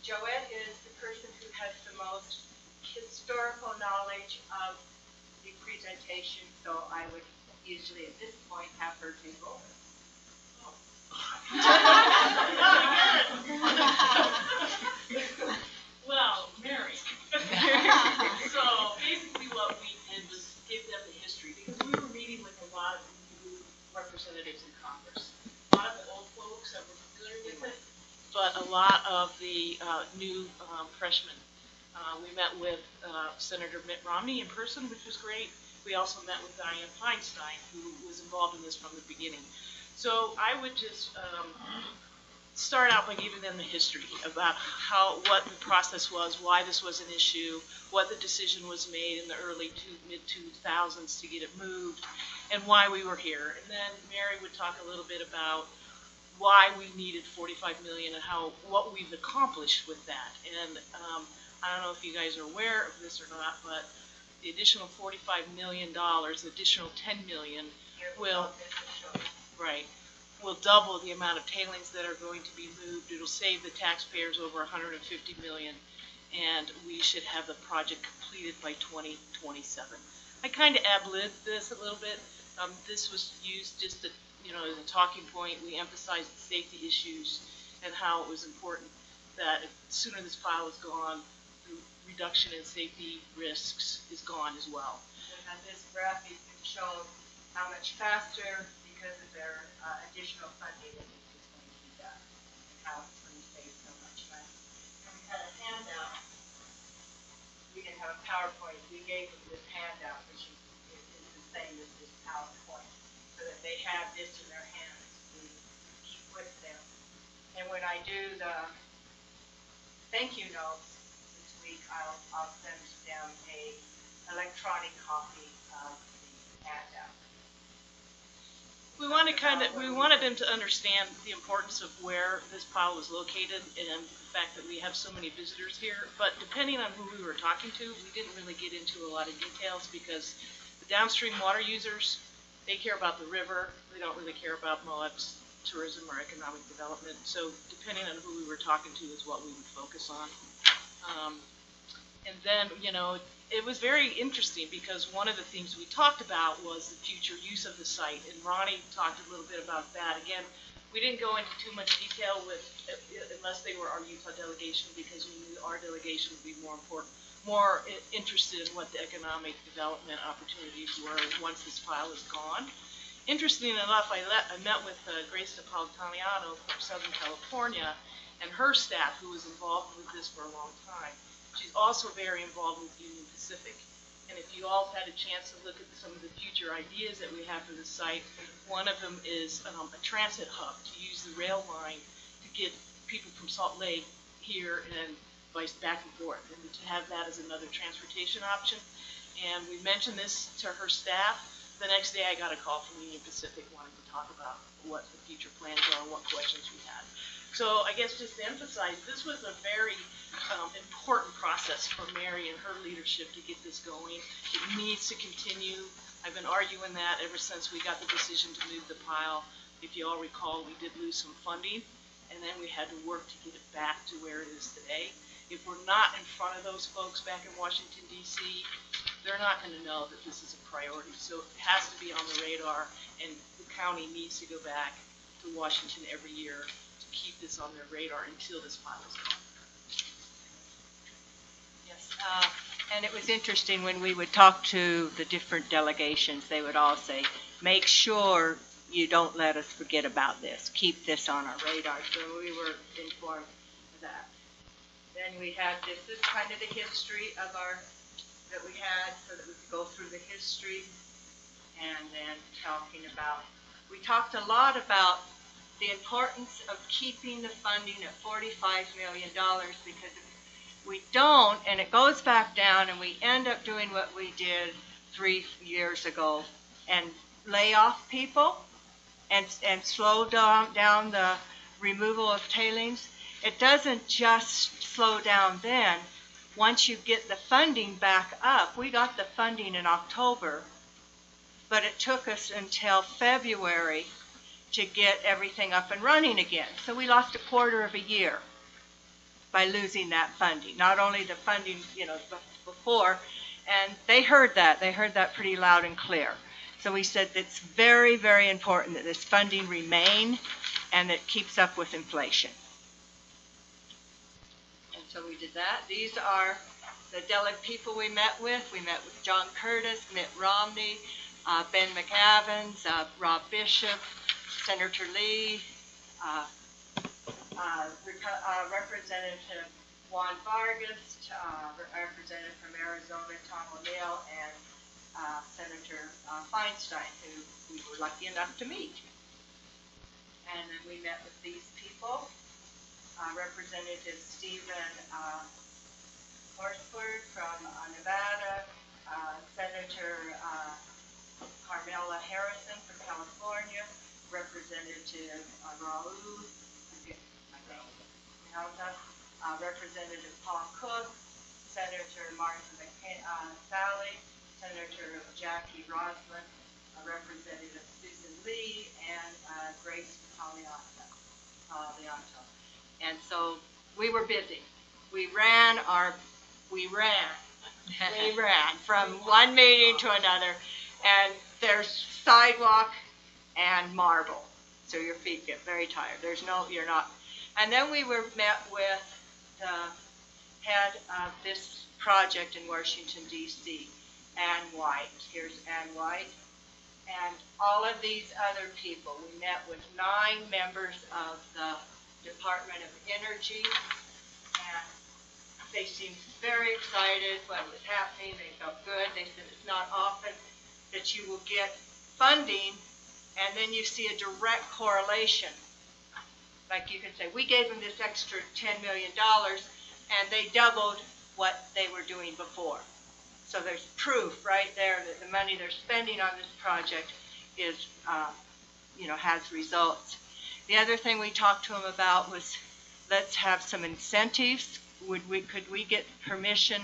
Joette is the person who has the most historical knowledge of the presentation, so I would usually at this point have her take over. Well, Mary. So basically what we did was give them the history, because we were meeting with a lot of new representatives in Congress. A lot of the old folks that were familiar with it, but a lot of the new freshmen. We met with Senator Mitt Romney in person, which was great. We also met with Dianne Feinstein, who was involved in this from the beginning. So I would just start out by giving them the history about what the process was, why this was an issue, what the decision was made in the early mid-2000s to get it moved, and why we were here. And then Mary would talk a little bit about why we needed $45 million and what we've accomplished with that. And I don't know if you guys are aware of this or not, but the additional $45 million, the additional $10 million will double the amount of tailings that are going to be moved. It'll save the taxpayers over $150 million, and we should have the project completed by 2027. I kind of ad-libbed this a little bit. This was used just to, as a talking point. We emphasized the safety issues and how it was important that the sooner this pile is gone, the reduction in safety risks is gone as well. And this graph you can show how much faster, because because of their additional funding that is going to be done, and how it's going to save so much money. And we had a handout. We didn't have a PowerPoint. We gave them this handout, which is the same as this PowerPoint, so that they have this in their hands to keep with them. And when I do the thank you notes this week, I'll send them a electronic copy of the handout. We wanted them to understand the importance of where this pile was located and the fact that we have so many visitors here. But depending on who we were talking to, we didn't really get into a lot of details because the downstream water users, they care about the river. They don't really care about Moab's tourism or economic development. So depending on who we were talking to is what we would focus on. And then, you know, it was very interesting because one of the things we talked about was the future use of the site, and Ronnie talked a little bit about that. Again, we didn't go into too much detail with, unless they were our Utah delegation, because we knew our delegation would be more interested in what the economic development opportunities were once this pile is gone. Interesting enough, I met with Grace Napolitano from Southern California and her staff, who was involved with this for a long time. She's also very involved with Union Pacific. And if you all had a chance to look at some of the future ideas that we have for the site, one of them is a transit hub to use the rail line to get people from Salt Lake here and vice back and forth, and to have that as another transportation option. And we mentioned this to her staff. The next day I got a call from Union Pacific wanting to talk about what the future plans are and what questions we had. So I guess just to emphasize, this was a very important process for Mary and her leadership to get this going. It needs to continue. I've been arguing that ever since we got the decision to move the pile. If you all recall, we did lose some funding, and then we had to work to get it back to where it is today. If we're not in front of those folks back in Washington, D.C., they're not going to know that this is a priority. So it has to be on the radar, and the county needs to go back to Washington every year to keep this on their radar until this pile is gone. Yes, and it was interesting when we would talk to the different delegations, they would all say, make sure you don't let us forget about this. Keep this on our radar. So we were informed of that. Then we had this is kind of the history of our, that we had, so that we could go through the history, and then talking about, we talked a lot about the importance of keeping the funding at $45 million, because if we don't, and it goes back down, and we end up doing what we did 3 years ago, and lay off people, and slow down the removal of tailings, it doesn't just slow down then. Once you get the funding back up, we got the funding in October, but it took us until February to get everything up and running again. So we lost a quarter of a year by losing that funding. Not only the funding, you know, before, and they heard that pretty loud and clear. So we said it's very, very important that this funding remain and that keeps up with inflation. And so we did that. These are the people we met with. We met with John Curtis, Mitt Romney, Ben McAvins, Rob Bishop, Senator Lee, Representative Juan Vargas, Representative from Arizona, Tom O'Neill, and Senator Feinstein, who we were lucky enough to meet. And then we met with these people, Representative Stephen Horsford from Nevada, Senator Carmela Harrison from California, Representative Raul Representative Paul Cook, Senator Martha Sally, Senator Jackie Roslin, Representative Susan Lee, and Grace Napolitano. And so we were busy. We ran from one meeting to another, and there's sidewalk and marble, so your feet get very tired. You're not. And then we were met with the head of this project in Washington, D.C., Ann White. Here's Ann White. and all of these other people. We met with 9 members of the Department of Energy, and they seemed very excited what was happening. They felt good. They said it's not often that you will get funding and then you see a direct correlation. Like you can say, we gave them this extra $10 million and they doubled what they were doing before. So there's proof right there that the money they're spending on this project is, has results. The other thing we talked to them about was, let's have some incentives. Could we get permission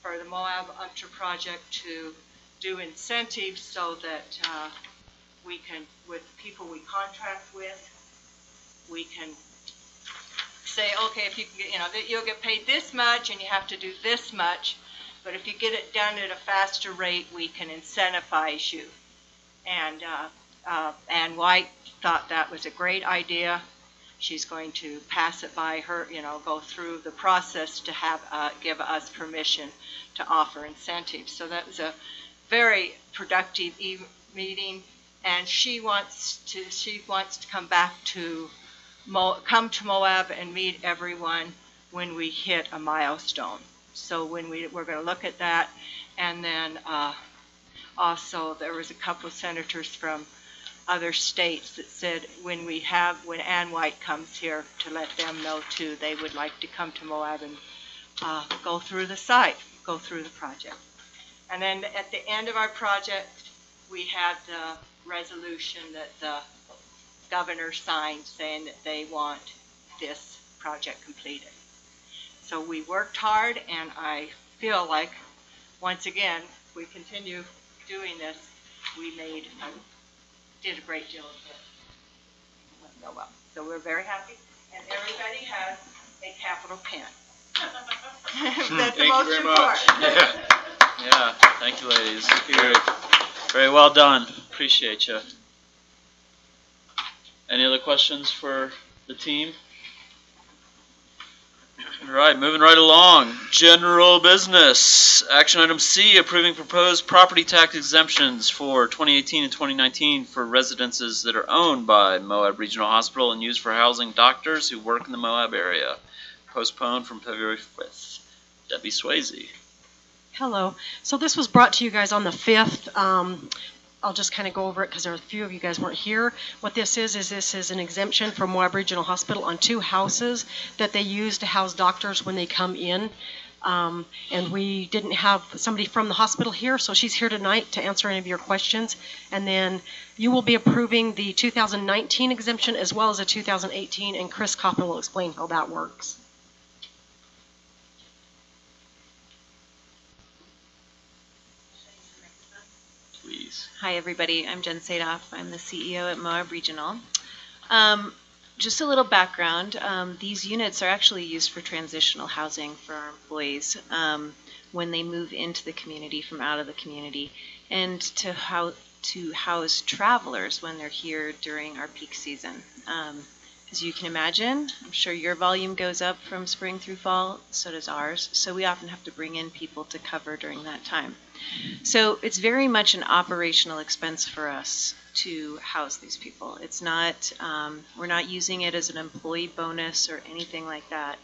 for the Moab UNTRA project to do incentives so that we can, with people we contract with, we can say, okay, if you can get, that you'll get paid this much and you have to do this much, but if you get it done at a faster rate, we can incentivize you. And Ann White thought that was a great idea. She's going to pass it by her, go through the process to have give us permission to offer incentives. So that was a very productive meeting, and she wants to come back to come to Moab and meet everyone when we hit a milestone. So when we're going to look at that, and then also there was a couple of senators from other states that said when Ann White comes here, to let them know too, they would like to come to Moab and go through the site, go through the project. And then at the end of our project, we had the resolution that the governor signed saying that they want this project completed. So we worked hard, and I feel like, once again, if we continue doing this, we did a great deal of it. So well. So we're very happy, and everybody has a capital pen. That's the most important. Yeah, thank you, ladies. Very, very well done. Appreciate you. Any other questions for the team? All right, moving right along. General business. Action item C, approving proposed property tax exemptions for 2018 and 2019 for residences that are owned by Moab Regional Hospital and used for housing doctors who work in the Moab area. Postponed from February 5th. Debbie Swayze. Hello. So this was brought to you guys on the 5th. I'll just kind of go over it because there are a few of you guys weren't here. What this is an exemption from Moab Regional Hospital on 2 houses that they use to house doctors when they come in. And we didn't have somebody from the hospital here, so she's here tonight to answer any of your questions. And then you will be approving the 2019 exemption as well as the 2018, and Chris Coppin will explain how that works. Hi everybody, I'm Jen Sadoff. I'm the CEO at Moab Regional. Just a little background, these units are actually used for transitional housing for our employees when they move into the community from out of the community, and to house travelers when they're here during our peak season. As you can imagine, I'm sure your volume goes up from spring through fall, so does ours, so we often have to bring in people to cover during that time. So it's very much an operational expense for us to house these people. It's not, we're not using it as an employee bonus or anything like that.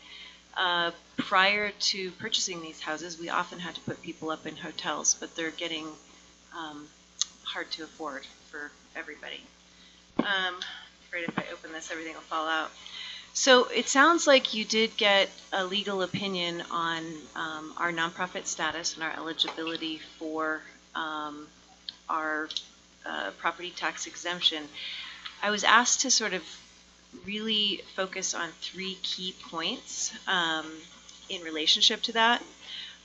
Prior to purchasing these houses, we often had to put people up in hotels, but they're getting hard to afford for everybody. Afraid if I open this, everything will fall out. So it sounds like you did get a legal opinion on our nonprofit status and our eligibility for our property tax exemption. I was asked to sort of really focus on 3 key points in relationship to that.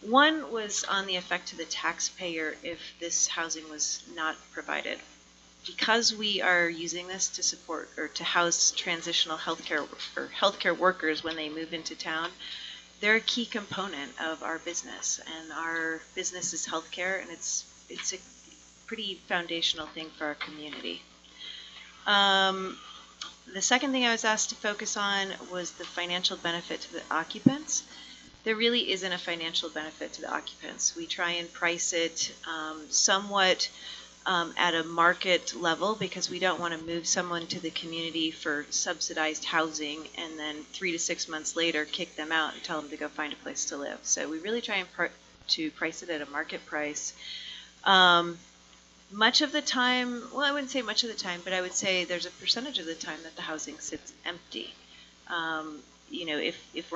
One was on the effect to the taxpayer if this housing was not provided. Because we are using this to support or to house transitional healthcare workers when they move into town, they're a key component of our business, and our business is healthcare, and it's a pretty foundational thing for our community. The second thing I was asked to focus on was the financial benefit to the occupants. There really isn't a financial benefit to the occupants. We try and price it somewhat at a market level, because we don't want to move someone to the community for subsidized housing and then 3 to 6 months later kick them out and tell them to go find a place to live. So we really try and to price it at a market price. Much of the time, well, I wouldn't say much of the time, but I would say there's a percentage of the time that the housing sits empty. You know, if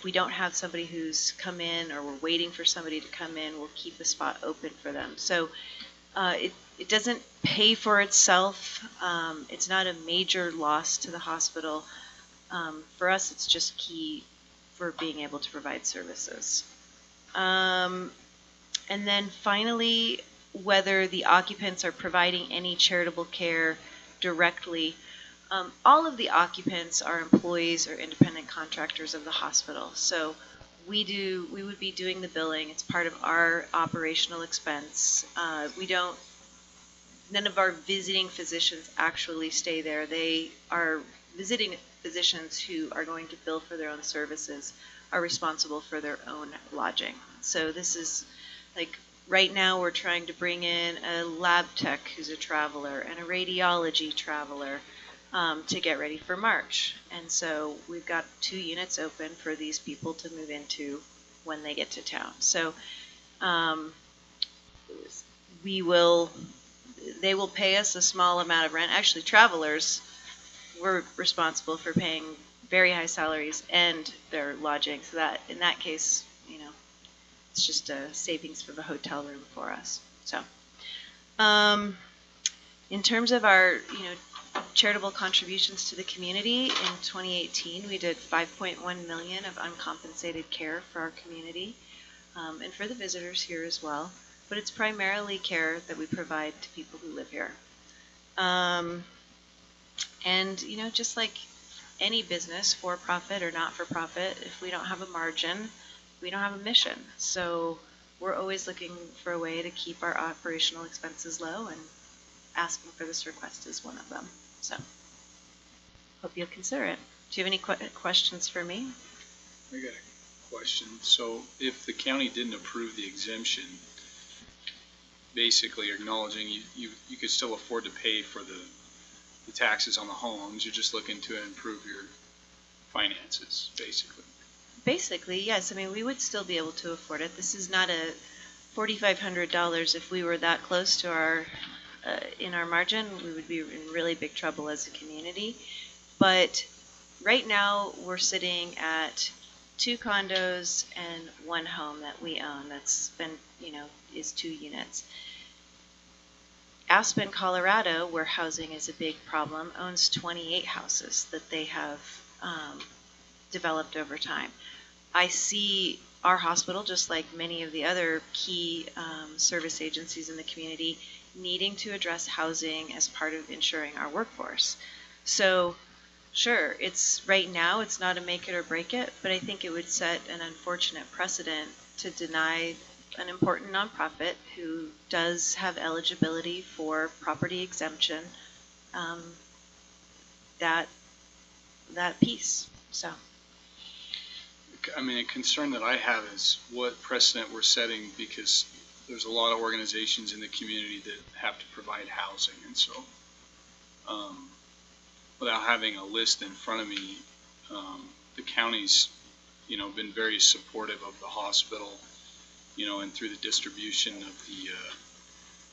we don't have somebody who's come in, or we're waiting for somebody to come in, we'll keep a spot open for them. So it doesn't pay for itself. It's not a major loss to the hospital. For us, it's just key for being able to provide services. And then finally, whether the occupants are providing any charitable care directly. All of the occupants are employees or independent contractors of the hospital. So we would be doing the billing. It's part of our operational expense. None of our visiting physicians actually stay there. They are visiting physicians who are going to bill for their own services, are responsible for their own lodging. So this is like, right now we're trying to bring in a lab tech who's a traveler and a radiology traveler to get ready for March. And so we've got 2 units open for these people to move into when they get to town. So they will pay us a small amount of rent. Actually, travelers, we're responsible for paying very high salaries and their lodging. So that, in that case, you know, it's just a savings for the hotel room for us. So, in terms of our, you know, charitable contributions to the community, in 2018, we did $5.1 million of uncompensated care for our community, and for the visitors here as well. But it's primarily care that we provide to people who live here. And, you know, just like any business, for profit or not for profit, if we don't have a margin, we don't have a mission. So we're always looking for a way to keep our operational expenses low, and asking for this request is one of them. So hope you'll consider it. Do you have any questions for me? I got a question. So if the county didn't approve the exemption, basically you're acknowledging you could still afford to pay for the taxes on the homes. You're just looking to improve your finances, basically. Basically, yes. I mean, we would still be able to afford it. This is not a $4,500. If we were that close to our in our margin, we would be in really big trouble as a community. But right now, we're sitting at 2 condos and 1 home that we own. That's been, you know, is 2 units. Aspen, Colorado, where housing is a big problem, owns 28 houses that they have developed over time. I see our hospital, just like many of the other key service agencies in the community, needing to address housing as part of ensuring our workforce. So sure, it's right now, it's not a make it or break it, but I think it would set an unfortunate precedent to deny an important nonprofit who does have eligibility for property exemption, that piece. So, I mean, a concern that I have is what precedent we're setting, because there's a lot of organizations in the community that have to provide housing, and so without having a list in front of me, the county's, you know, been very supportive of the hospital, you know, and through the distribution of the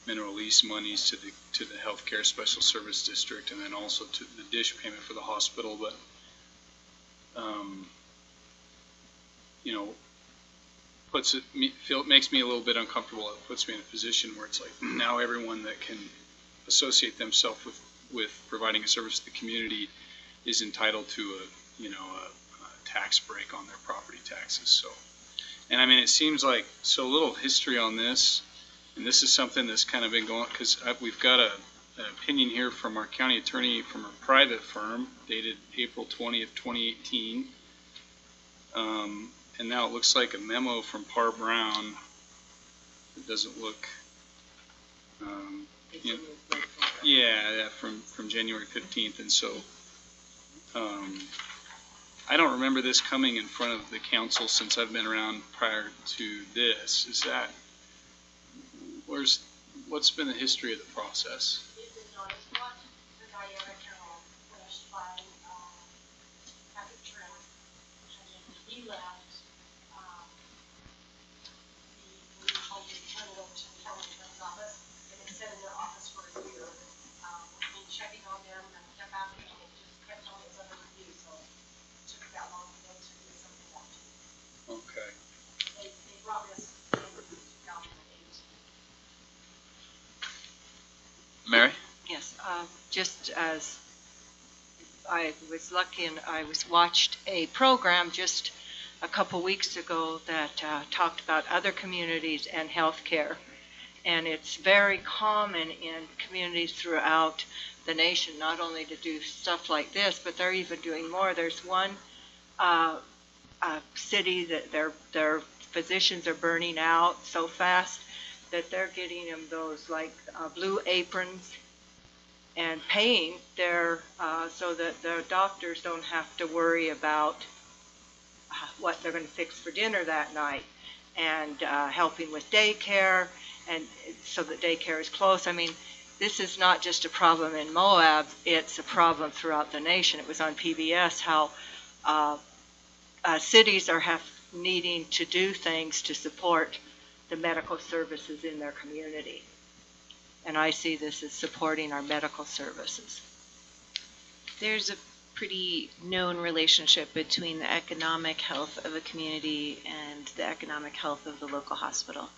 mineral lease monies to the healthcare special service district, and then also to the dish payment for the hospital. But you know, makes me a little bit uncomfortable. It puts me in a position where it's like now everyone that can associate themselves with providing a service to the community is entitled to a tax break on their property taxes. So, and I mean, it seems like so little history on this, and this is something that's kind of been going, because we've got an opinion here from our county attorney from a private firm dated April 20th, 2018. And now it looks like a memo from Par Brown. It doesn't look, from January 15th. And so I don't remember this coming in front of the council since I've been around prior to this. Is that, What's been the history of the process? It's been noticed what the Diana General finished by, Patrick Trim, and then he left, we were told to turn it over to the county attorney's office, and it sat in their office for a year. We've been checking on them and kept asking, and it just kept on its under review, so it took that long for them to do something about it. Okay. They brought this in 2008. Mary? Yes, just as I was lucky and I watched a program just a couple weeks ago that talked about other communities and healthcare. And it's very common in communities throughout the nation, not only to do stuff like this, but they're even doing more. There's one city that their physicians are burning out so fast that they're getting them those like blue aprons and paying their, so that the doctors don't have to worry about what they're going to fix for dinner that night, and helping with daycare, and so that daycare is close. I mean, this is not just a problem in Moab, it's a problem throughout the nation. It was on PBS how cities are needing to do things to support the medical services in their community. And I see this as supporting our medical services. There's a pretty known relationship between the economic health of a community and the economic health of the local hospital.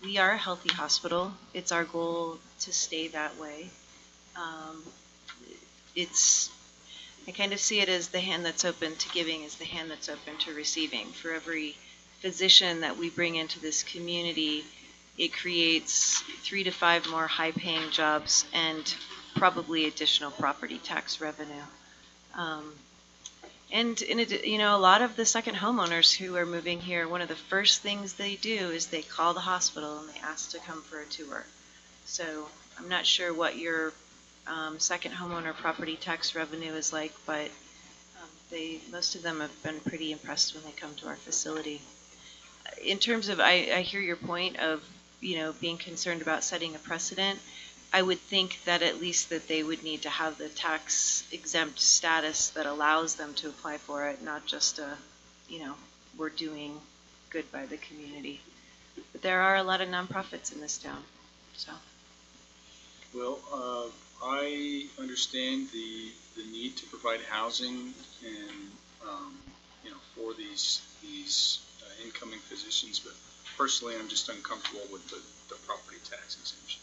We are a healthy hospital. It's our goal to stay that way. I kind of see it as the hand that's open to giving is the hand that's open to receiving. For every physician that we bring into this community, it creates 3 to 5 more high-paying jobs and probably additional property tax revenue. And a lot of the second homeowners who are moving here, one of the first things they do is they call the hospital and they ask to come for a tour. So I'm not sure what your second homeowner property tax revenue is like, but most of them have been pretty impressed when they come to our facility. In terms of, I hear your point of, being concerned about setting a precedent. I would think that at least that they would need to have the tax exempt status that allows them to apply for it, not just we're doing good by the community. But there are a lot of nonprofits in this town, so. Well, I understand the need to provide housing and, for these incoming physicians, but personally, I'm just uncomfortable with the property tax exemption.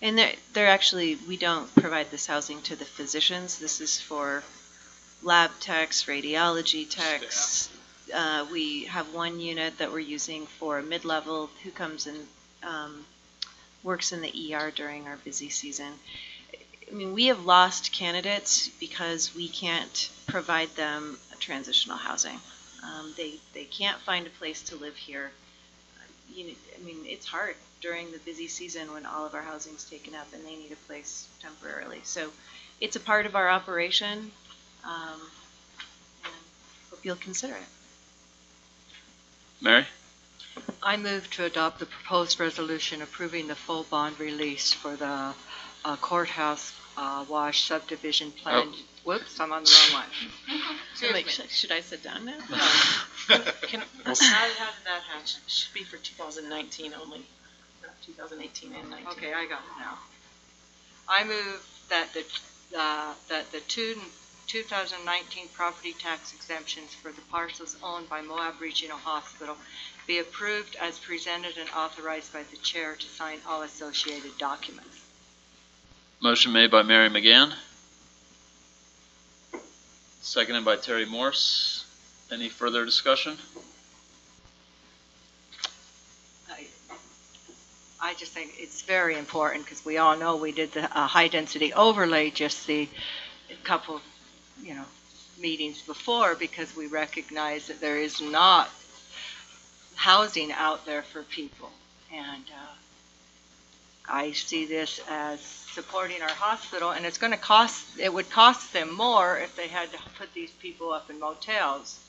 And they're actually, we don't provide this housing to the physicians. This is for lab techs, radiology techs. We have one unit that we're using for a mid-level who comes and works in the ER during our busy season. I mean, we have lost candidates because we can't provide them transitional housing. They can't find a place to live here. It's hard during the busy season when all of our housing's taken up and they need a place temporarily. So it's a part of our operation, and hope you'll consider it. Mary? I move to adopt the proposed resolution approving the full bond release for the courthouse wash subdivision plan. Oh. Whoops, I'm on the wrong one. Should I sit down now? No. How did that happen? Should be for 2019 only, not 2018 and 19. Okay, I got it now. I move that the 2019 property tax exemptions for the parcels owned by Moab Regional Hospital be approved as presented and authorized by the chair to sign all associated documents. Motion made by Mary McGann. Seconded by Terry Morse. Any further discussion? I just think it's very important because we all know we did the high density overlay just the couple, meetings before, because we recognize that there is not housing out there for people. And I see this as supporting our hospital, and it would cost them more if they had to put these people up in motels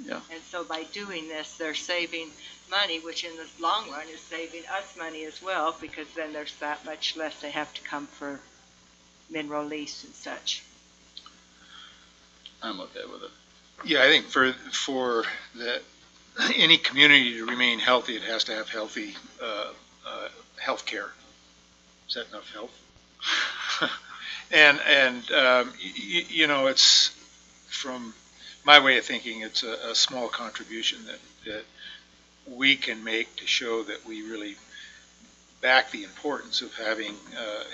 Yeah. And so by doing this, they're saving money, which in the long run is saving us money as well, because then there's that much less they have to come for mineral lease and such. I'm okay with it. Yeah, I think for any community to remain healthy, it has to have healthy health care. Is that enough health? and you know, it's, from my way of thinking, it's a small contribution that we can make to show that we really back the importance of having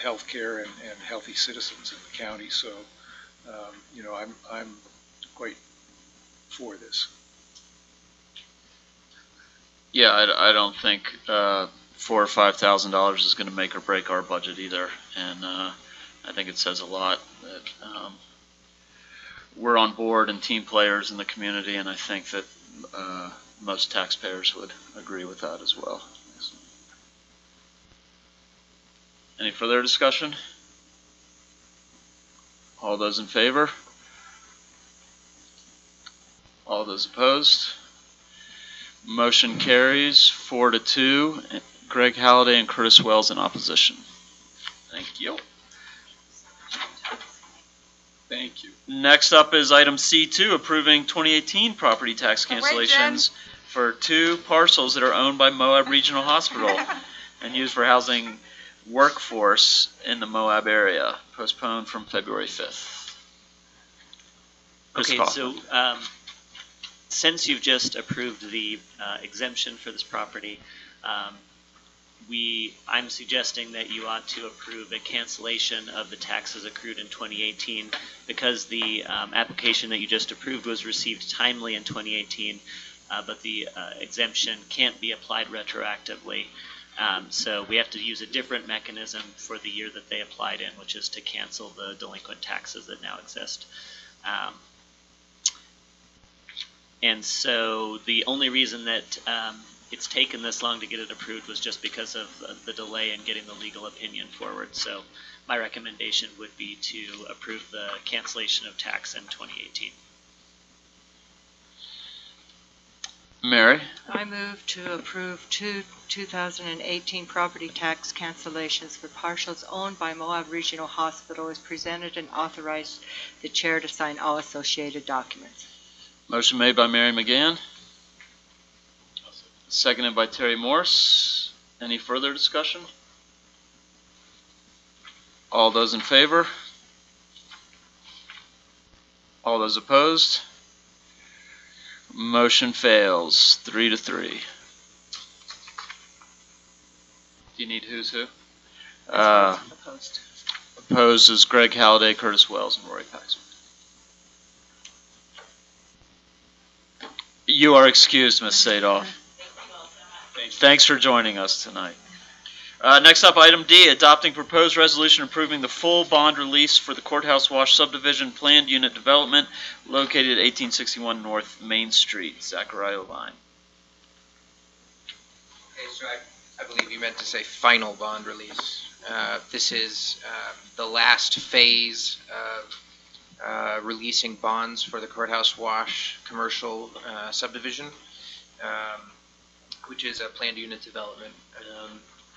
health care and healthy citizens in the county. So, you know, I'm quite for this. Yeah, I don't think $4,000 or $5,000 is going to make or break our budget either, and I think it says a lot that we're on board and team players in the community, and I think that most taxpayers would agree with that as well. Any further discussion? All those in favor? All those opposed? Motion carries 4-2. Greg Halliday and Curtis Wells in opposition. Thank you. Thank you. Next up is item C2, approving 2018 property tax cancellations for 2 parcels that are owned by Moab Regional Hospital and used for housing workforce in the Moab area, postponed from February 5th. Okay, so since you've just approved the exemption for this property, I'm suggesting that you ought to approve a cancellation of the taxes accrued in 2018 because the application that you just approved was received timely in 2018, but the exemption can't be applied retroactively. So we have to use a different mechanism for the year that they applied in, which is to cancel the delinquent taxes that now exist. And so the only reason that it's taken this long to get it approved was just because of the delay in getting the legal opinion forward. So my recommendation would be to approve the cancellation of tax in 2018. Mary? I move to approve 2018 property tax cancellations for parcels owned by Moab Regional Hospital as presented, and authorize the chair to sign all associated documents. Motion made by Mary McGann. Seconded by Terry Morse. Any further discussion? All those in favor? All those opposed? Motion fails 3-3. Do you need who's who? Opposed. Opposed is Greg Halliday, Curtis Wells, and Rory Paxman. You are excused, Ms. Sadoff. Thanks for joining us tonight. Next up, item D, adopting proposed resolution approving the full bond release for the Courthouse Wash subdivision planned unit development located at 1861 North Main Street. Zachariah Levine. Okay, so I believe you meant to say final bond release. This is the last phase of releasing bonds for the Courthouse Wash commercial subdivision, which is a planned unit development,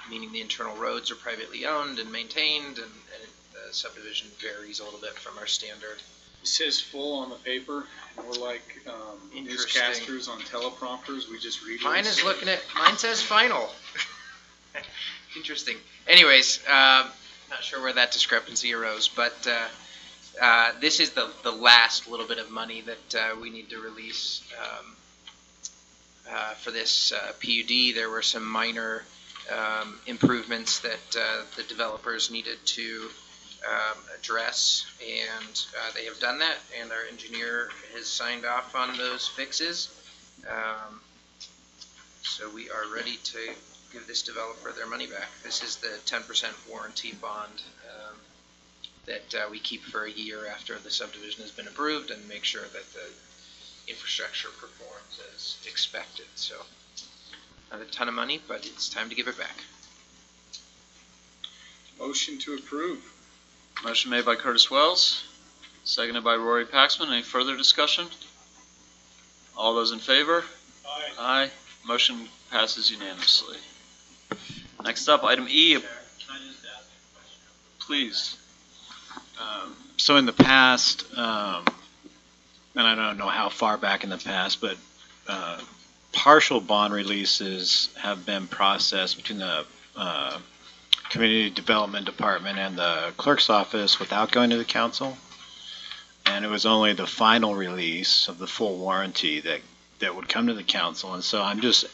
meaning the internal roads are privately owned and maintained, and the subdivision varies a little bit from our standard. It says full on the paper, and we're like newscasters on teleprompters. We just read. Mine says final. Interesting. Anyways, not sure where that discrepancy arose, but this is the last little bit of money that we need to release for this PUD. There were some minor improvements that the developers needed to address, and they have done that, and our engineer has signed off on those fixes. So we are ready to give this developer their money back. This is the 10% warranty bond that we keep for a year after the subdivision has been approved, and make sure that the infrastructure performs as expected. So not a ton of money, but it's time to give it back. Motion to approve. Motion made by Curtis Wells, seconded by Rory Paxman. Any further discussion? All those in favor? Aye. Aye. Motion passes unanimously. Next up, item E. Can I just ask a question? Please. So in the past, and I don't know how far back in the past, but partial bond releases have been processed between the Community Development Department and the clerk's office without going to the council. And it was only the final release of the full warranty that would come to the council. And so I'm just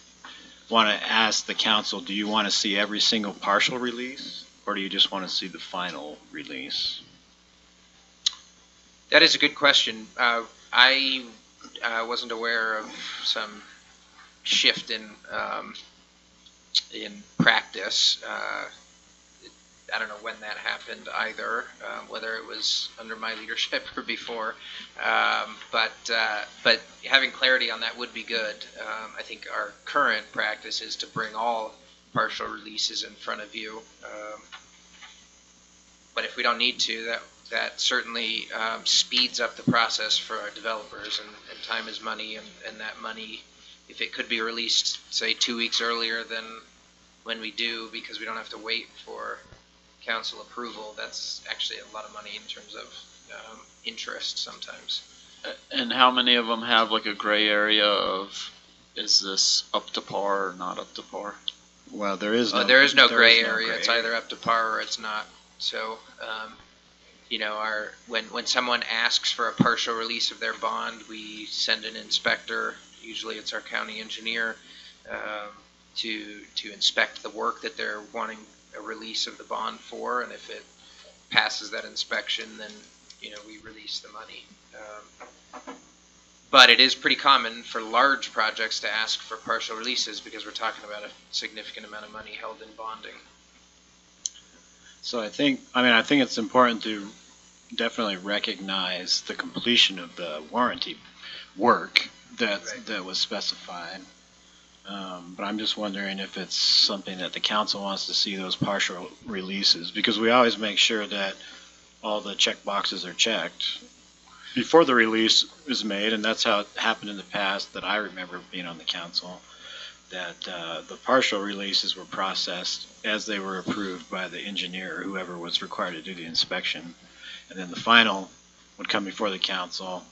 want to ask the council, do you want to see every single partial release, or do you just want to see the final release? That is a good question. I wasn't aware of some shift in practice. I don't know when that happened either, whether it was under my leadership or before. But having clarity on that would be good. I think our current practice is to bring all partial releases in front of you. But if we don't need to, that certainly speeds up the process for our developers, and time is money, and that money, if it could be released, say, 2 weeks earlier than when we do, because we don't have to wait for council approval, that's actually a lot of money in terms of interest sometimes. And how many of them have like a gray area of, is this up to par or not up to par? Well, there is no gray area. It's either up to par or it's not. So, when someone asks for a partial release of their bond, we send an inspector, usually it's our county engineer, to inspect the work that they're wanting a release of the bond for, and if it passes that inspection, then we release the money. But it is pretty common for large projects to ask for partial releases because we're talking about a significant amount of money held in bonding. So I think it's important to definitely recognize the completion of the warranty work that was specified. But I'm just wondering if it's something that the council wants to see, those partial releases, because we always make sure that all the check boxes are checked before the release is made, and that's how it happened in the past that I remember being on the council, that the partial releases were processed as they were approved by the engineer or whoever was required to do the inspection, and then the final would come before the council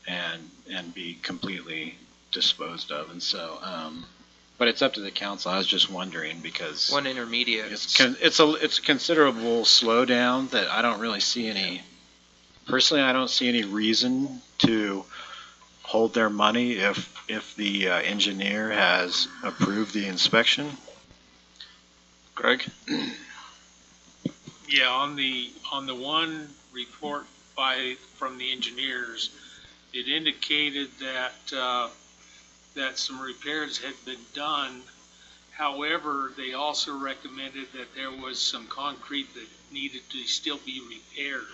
and be completely disposed of. And so but it's up to the council. I was just wondering, because one intermediate, it's a considerable slowdown that I don't really see any, personally I don't see any reason to hold their money if the engineer has approved the inspection. Greg? Yeah, on the one report from the engineers, it indicated that some repairs had been done. However, they also recommended that there was some concrete that needed to still be repaired.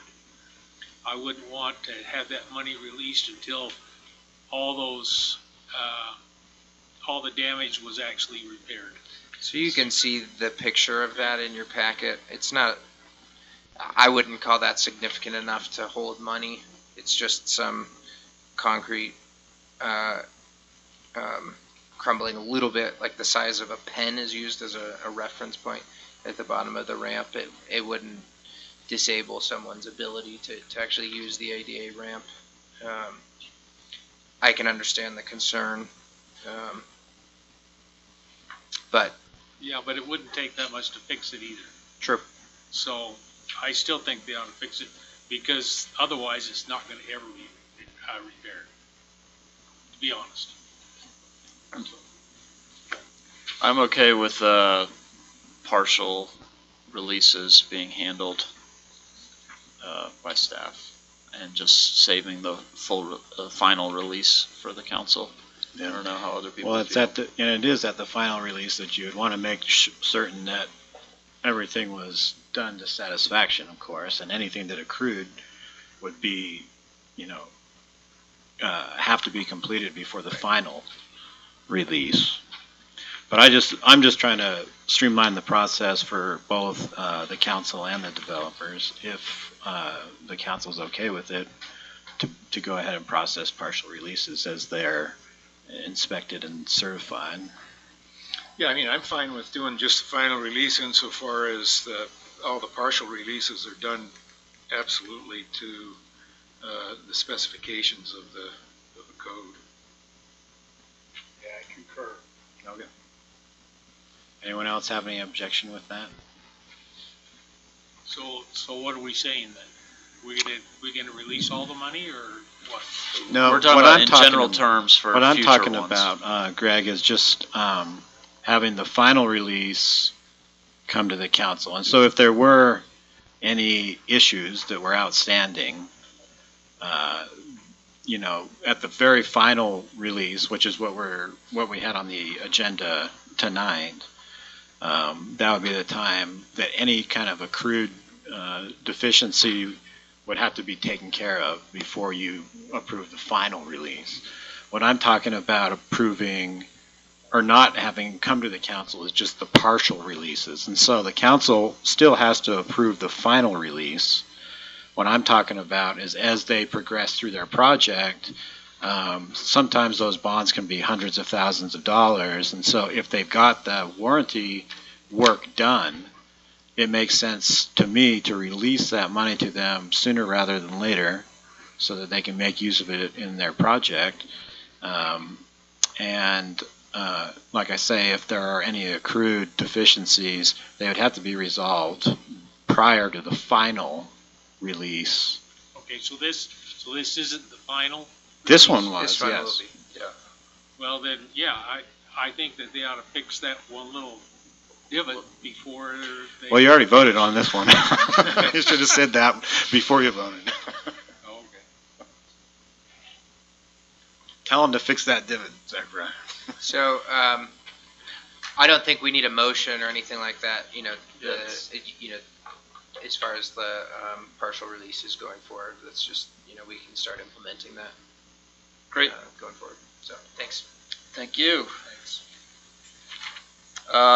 I wouldn't want to have that money released until all the damage was actually repaired. So you can see the picture of that in your packet. It's not, I wouldn't call that significant enough to hold money. It's just some concrete crumbling a little bit, like the size of a pen is used as a reference point at the bottom of the ramp. It wouldn't disable someone's ability to actually use the ADA ramp. I can understand the concern, but yeah, but it wouldn't take that much to fix it either. True. So I still think they ought to fix it, because otherwise it's not going to ever be repaired, to be honest. I'm okay with partial releases being handled by staff and just saving the full final release for the council. I don't know how other people Well, it's feel. it is at the final release that you would want to make certain that everything was done to satisfaction, of course, and anything that accrued would be, have to be completed before the final release. But I'm just trying to streamline the process for both the council and the developers. If the council's okay with it, to go ahead and process partial releases as they're inspected and certified. Yeah, I mean, I'm fine with doing just the final release insofar as all the partial releases are done absolutely to the specifications of the code. Yeah, I concur. Okay. Anyone else have any objection with that? So what are we saying then? We gonna release all the money or what? No, we're talking what about I'm in talking general about- terms for What I'm future talking ones. about, Greg, is just having the final release come to the council. And so if there were any issues that were outstanding, you know, at the very final release, which is what we had on the agenda tonight, that would be the time that any kind of accrued deficiency would have to be taken care of before you approve the final release. What I'm talking about approving or not having come to the council is just the partial releases. And so the council still has to approve the final release. What I'm talking about is as they progress through their project, sometimes those bonds can be hundreds of thousands of dollars. And so if they've got the warranty work done, it makes sense to me to release that money to them sooner rather than later so that they can make use of it in their project. Like I say, if there are any accrued deficiencies, they would have to be resolved prior to the final release. Okay, so this isn't the final? This one was, This one will yes. be, yeah. Well then, yeah, I think that they ought to fix that one little divot before they. Well, you already voted on this one. You should have said that before you voted. Okay. Tell them to fix that divot, Zachariah. So, I don't think we need a motion or anything like that, you know, as far as the partial releases going forward. That's just, you know, we can start implementing that. Great. Going forward. So, thanks. Thank you.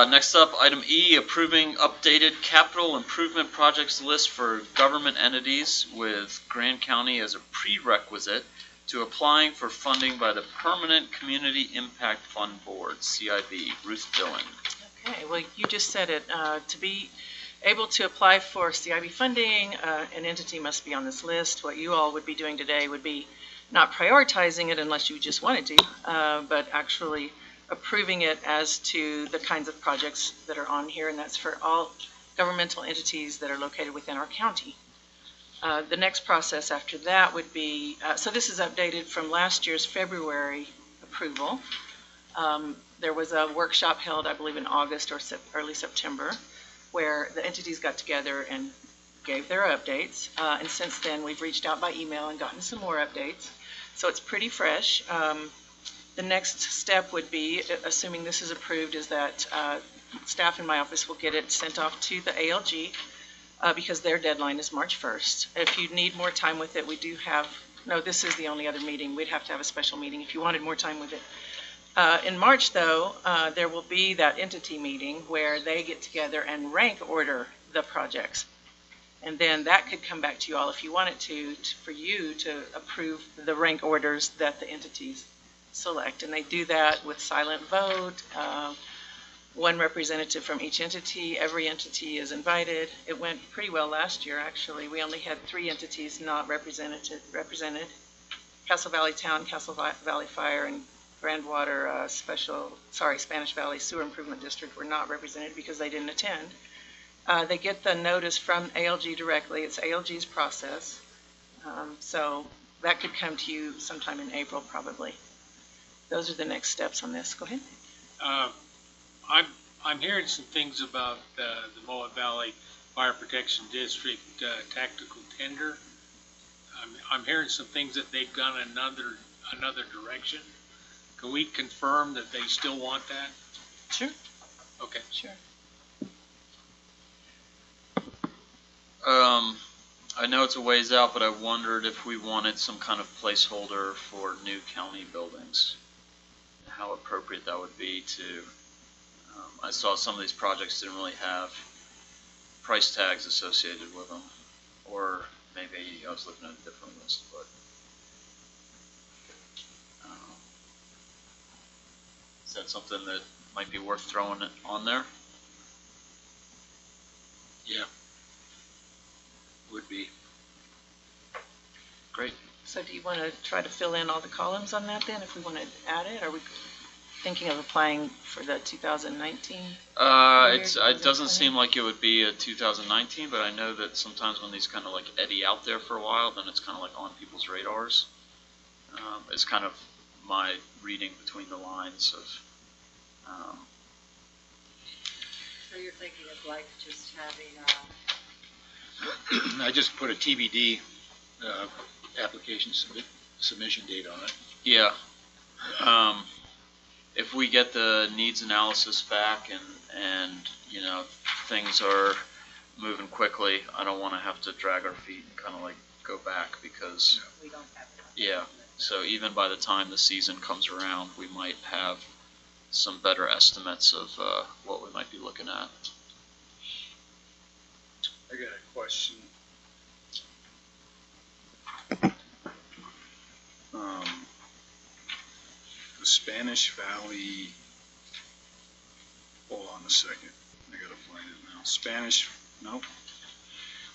Next up, item E, approving updated capital improvement projects list for government entities with Grand County as a prerequisite to applying for funding by the Permanent Community Impact Fund Board, CIB. Ruth Dillon. Okay, well, you just said it. To be able to apply for CIB funding, an entity must be on this list. What you all would be doing today would be not prioritizing it unless you just wanted to, but actually approving it as to the kinds of projects that are on here, and that's for all governmental entities that are located within our county. The next process after that would be, so this is updated from last year's February approval. There was a workshop held, I believe, in August or early September, where the entities got together and gave their updates. And since then, we've reached out by email and gotten some more updates. So it's pretty fresh. The next step would be, assuming this is approved, is that staff in my office will get it sent off to the ALG because their deadline is March 1st. If you need more time with it, we do have, no, this is the only other meeting. We'd have to have a special meeting if you wanted more time with it. In March, though, there will be that entity meeting where they get together and rank order the projects. And then that could come back to you all if you wanted to for you to approve the rank orders that the entities select. And they do that with silent vote, one representative from each entity. Every entity is invited. It went pretty well last year, actually. We only had 3 entities not represented. Castle Valley Town, Castle Valley Fire, and Grand Water Spanish Valley Sewer Improvement District were not represented because they didn't attend. They get the notice from ALG directly. It's ALG's process. So that could come to you sometime in April, probably. Those are the next steps on this. Go ahead. I'm hearing some things about the Moab Valley Fire Protection District tactical tender. I'm hearing some things that they've gone another direction. Can we confirm that they still want that? Sure. Okay. Sure. I know it's a ways out, but I wondered if we wanted some kind of placeholder for new county buildings. How appropriate that would be to, I saw some of these projects didn't really have price tags associated with them, or maybe I was looking at a different list, but that something that might be worth throwing on there? Yeah. Would be. Great. So do you want to try to fill in all the columns on that then, if we want to add it? Are we thinking of applying for the 2019? It doesn't seem like it would be a 2019, but I know that sometimes when these kind of like eddy out there for a while, then it's kind of like on people's radars. It's kind of my reading between the lines of. So you're thinking of like just having, I just put a TBD application submission date on it. Yeah. If we get the needs analysis back and you know things are moving quickly, I don't want to have to drag our feet and kind of like go back because we don't have it. yeah. So even by the time the season comes around, we might have some better estimates of what we might be looking at. I got a question. The Spanish Valley, hold on a second, I gotta find it now.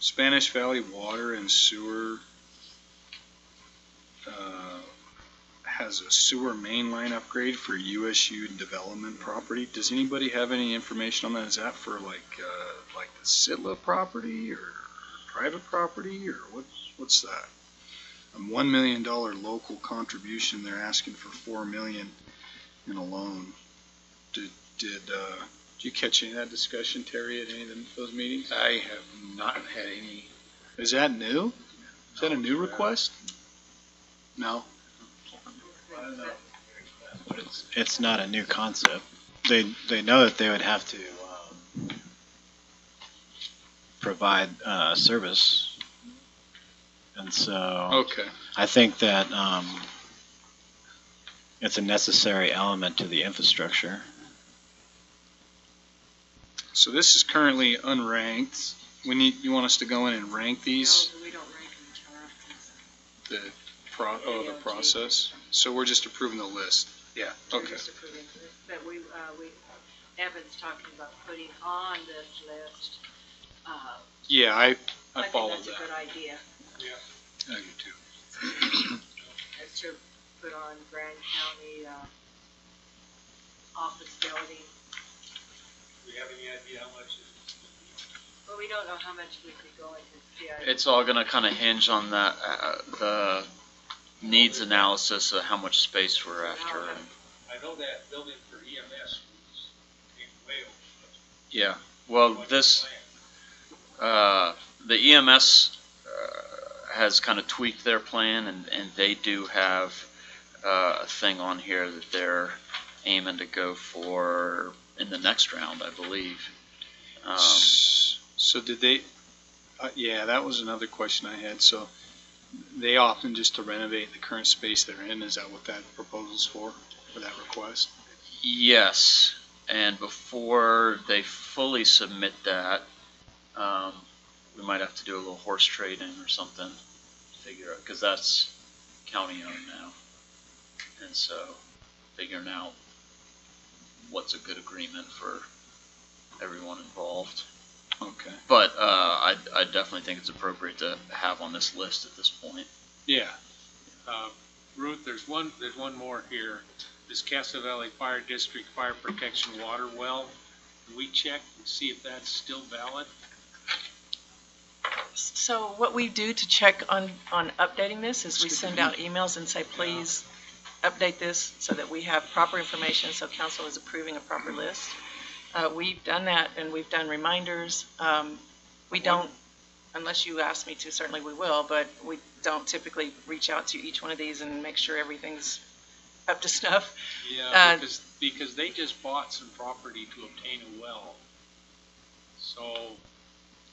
Spanish Valley Water and Sewer has a sewer main line upgrade for USU development property. Does anybody have any information on that? Is that for like the Sitla property or private property or what's that? A $1 million local contribution. They're asking for $4 million in a loan. Did you catch any of that discussion, Terry, at any of those meetings? I have not had any. Is that new? Is that a new request? No. It's not a new concept. They know that they would have to provide service, and so okay. I think that it's a necessary element to the infrastructure. So this is currently unranked. You want us to go in and rank these? No, we don't rank them until after The process. So we're just approving the list. Yeah. we're Okay. just approving this. But Evan's talking about putting on this list. Yeah, I I follow think that's that. a good idea. I do too. Is to put on Grand County office building. Do we have any idea how much? Well, we don't know how much we could go into CIP. It's all going to kind of hinge on that the needs analysis of how much space we're after. And, I know that building for EMS was in Wales. yeah. Well, this the EMS has kind of tweaked their plan, and they do have a thing on here that they're aiming to go for in the next round, I believe. So did they? Yeah, that was another question I had. So they often just to renovate the current space they're in. Is that what that proposal's for that request? Yes, and before they fully submit that, we might have to do a little horse trading or something to figure out, because that's county owned now, and so figuring out what's a good agreement for everyone involved. Okay. But I definitely think it's appropriate to have on this list at this point. Yeah. Ruth, there's one more here. This Casa Valley Fire District Fire Protection Water Well. Can we check and see if that's still valid? So what we do to check on updating this is we send out emails and say, please update this so that we have proper information, so council is approving a proper list. We've done that, and we've done reminders. We don't, unless you ask me to, certainly we will, but we don't typically reach out to each one of these and make sure everything's up to snuff. Yeah, because they just bought some property to obtain a well. So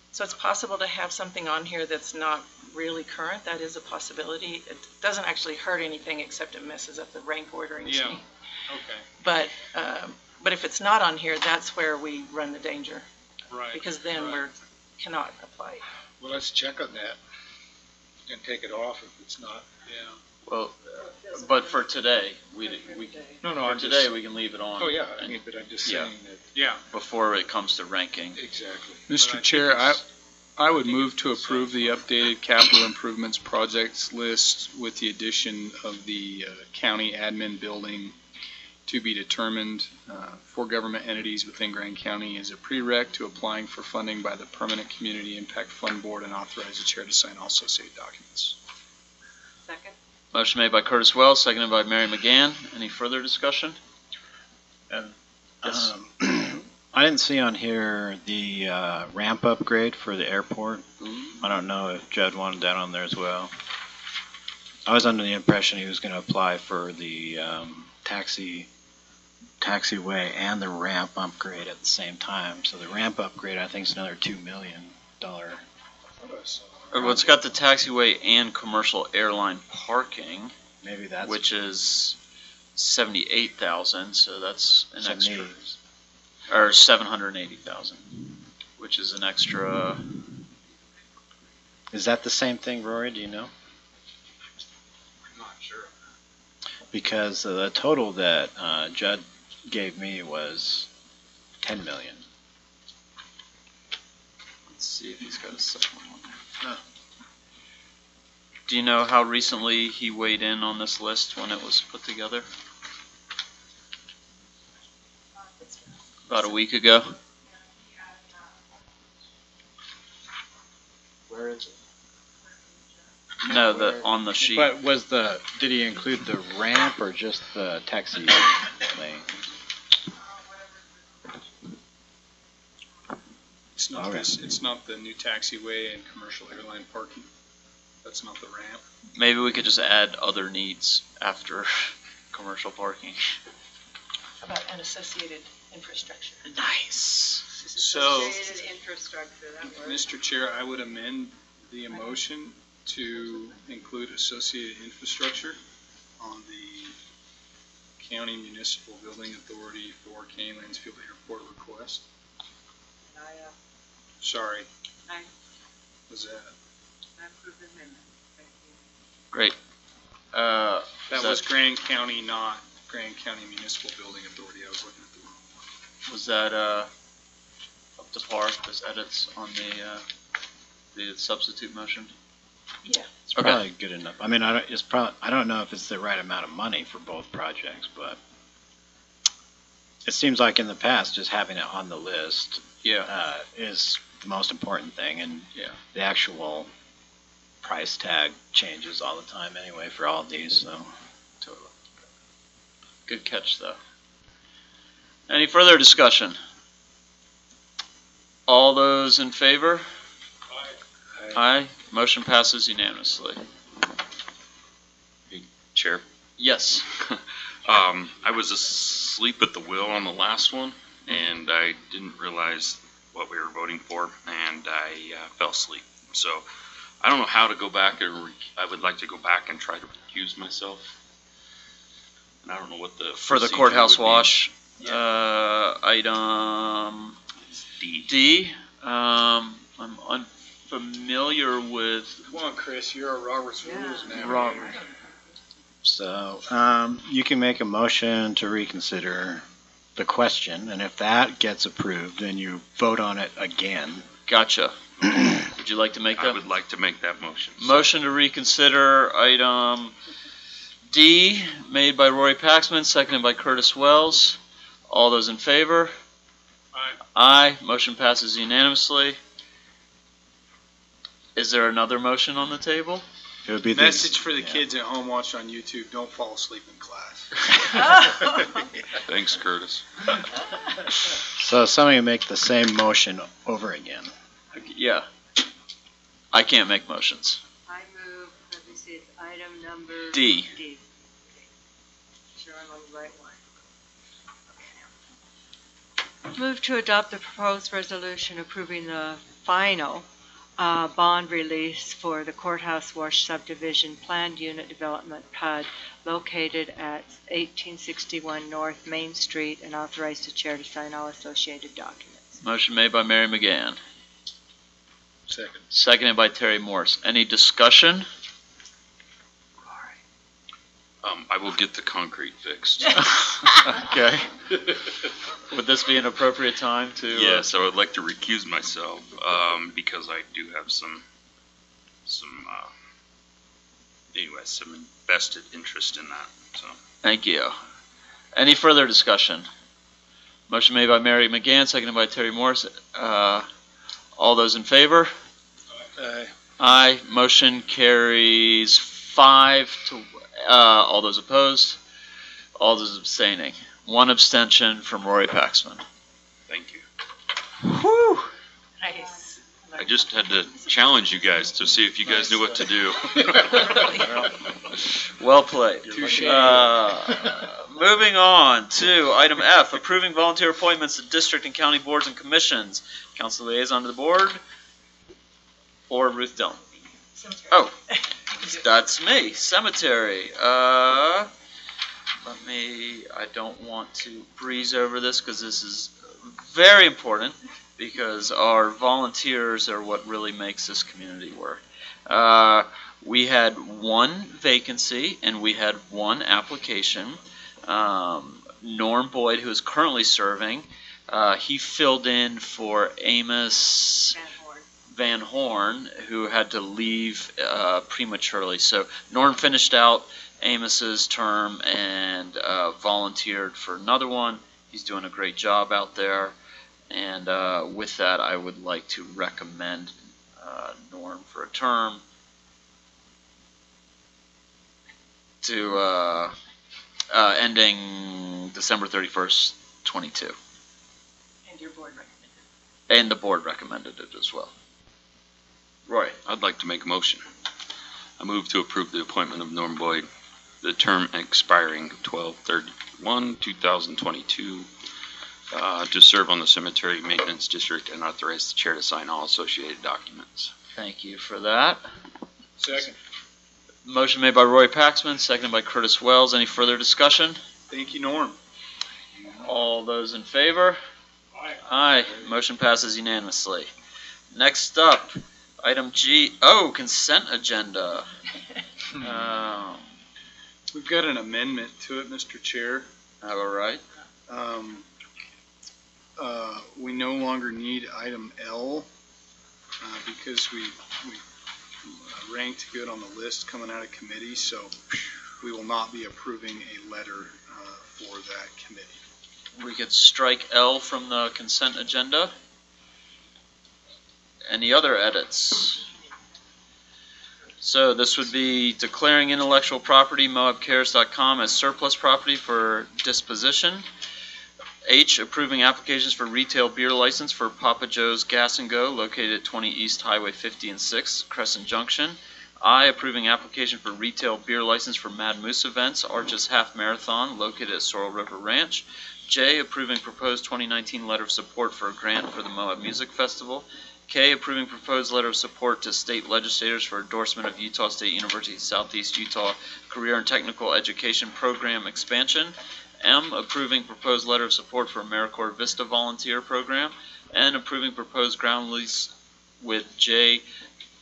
it's possible to have something on here that's not really current. That is a possibility. It doesn't actually hurt anything except it messes up the rank ordering Yeah. scheme. Okay. But if it's not on here, that's where we run the danger. Right. Because then we cannot apply. Well, let's check on that and take it off if it's not. Yeah. Well, but for today, No, for I'm today, just, we can leave it on. oh, yeah, I mean, but I'm just Yeah. saying that, Yeah. Before it comes to ranking. exactly. Mr. Chair, I would move to approve the updated capital improvements projects list with the addition of the county admin building to be determined for government entities within Grand County as a prereq to applying for funding by the Permanent Community Impact Fund Board and authorize the chair to sign all associated documents. Second? Motion made by Curtis Wells, seconded by Mary McGann. Any further discussion? Yes. I didn't see on here the ramp upgrade for the airport. I don't know if Judd wanted that on there as well. I was under the impression he was going to apply for the taxiway and the ramp upgrade at the same time. So the ramp upgrade, I think, is another $2 million. Well, it's got the taxiway and commercial airline parking, Maybe that's which is 78,000. So that's an extra, 78. or 780,000, which is an extra. Is that the same thing, Rory? Do you know? I'm not sure. Because the total that Judd gave me was 10 million. Let's see if he's got a second one. Do you know how recently he weighed in on this list when it was put together? About a week ago. Where is it? No, on the sheet. But did he include the ramp or just the taxi lane? It's not Okay. it's not the new taxiway and commercial airline parking. That's not the ramp. Maybe we could just add other needs after commercial parking. How about unassociated infrastructure? Nice. So, Associated infrastructure, that works. Mr. Chair, I would amend the motion to include associated infrastructure on the County Municipal Building Authority for Kenny Lansfield Airport request. Sorry. Aye. Was that? I approve the amendment. Thank you. Great. That was Grand County, not Grand County Municipal Building Authority. I was looking at the wrong one. Was that up to par? Those edits on the substitute motion? Yeah. It's probably good enough. I mean, I don't know if it's the right amount of money for both projects, but it seems like in the past, just having it on the list is the most important thing, and the actual price tag changes all the time anyway for all of these. So, totally. Good catch, though. Any further discussion? All those in favor? Aye. Aye. Motion passes unanimously. Chair. Yes. I was asleep at the wheel on the last one, and I didn't realize what we were voting for, and I fell asleep. So I don't know how to go back, I would like to go back and try to recuse myself. And I don't know what the For the procedure courthouse would be. wash, item D. I'm unfamiliar with. Come on, Chris, you're a Robert's Rules man. Robert. So you can make a motion to reconsider the question, and if that gets approved, then you vote on it again. Gotcha. Would you like to make that? I would like to make that motion. Motion to reconsider item D, made by Rory Paxman, seconded by Curtis Wells. All those in favor? Aye. Aye. Motion passes unanimously. Is there another motion on the table? It would be Message for the kids at home watching on YouTube: don't fall asleep in class. Thanks, Curtis. So somebody make the same motion over again. Yeah. I can't make motions. I move, let me see, it's item number D. D. Sure I'm on the right one. Move to adopt the proposed resolution approving the final bond release for the Courthouse Wash Subdivision Planned Unit Development PUD located at 1861 North Main Street, and authorize the chair to sign all associated documents. Motion made by Mary McGann. Second. Seconded by Terry Morse. Any discussion? I will get the concrete fixed. Okay. Would this be an appropriate time to? Yes, I would like to recuse myself, because I do have some invested interest in that, so. Thank you. Any further discussion? Motion made by Mary McGann, seconded by Terry Morris. All those in favor? Aye. Aye. Motion carries 5 to, all those opposed? All those abstaining. 1 abstention from Rory Paxman. Thank you. Whew. Nice. I just had to challenge you guys to see if you guys knew what to do. Well played. Touche. Moving on to item F, approving volunteer appointments to district and county boards and commissions. Council liaison to the board, or Ruth Dillon? Oh, that's me, cemetery. I don't want to breeze over this because this is very important, because our volunteers are what really makes this community work. We had 1 vacancy and we had 1 application. Norm Boyd, who is currently serving, he filled in for Amos Van Horn, who had to leave prematurely. So Norm finished out Amos's term and volunteered for another one. He's doing a great job out there. And with that, I would like to recommend Norm for a term to ending December 31st, 22. And your board recommended. And the board recommended it as well. Roy. I'd like to make a motion. I move to approve the appointment of Norm Boyd, the term expiring 12/31/2022, to serve on the Cemetery Maintenance District, and authorize the chair to sign all associated documents. Thank you for that. Second. Motion made by Roy Paxman, seconded by Curtis Wells. Any further discussion? Thank you, Norm. All those in favor? Aye. Aye. Motion passes unanimously. Next up, item G. Oh, consent agenda. We've got an amendment to it, Mr. Chair. All right. We no longer need item L because we ranked good on the list coming out of committee, so we will not be approving a letter for that committee. We could strike L from the consent agenda. Any other edits? So this would be declaring intellectual property moabcares.com as surplus property for disposition. H, approving applications for retail beer license for Papa Joe's Gas and Go, located at 20 East Highway 50 and 6, Crescent Junction. I, approving application for retail beer license for Mad Moose Events, Arches Half Marathon, located at Sorrel River Ranch. J, approving proposed 2019 letter of support for a grant for the Moab Music Festival. K, approving proposed letter of support to state legislators for endorsement of Utah State University Southeast Utah Career and Technical Education Program expansion. M, approving proposed letter of support for AmeriCorps Vista Volunteer Program. N, approving proposed ground lease with J.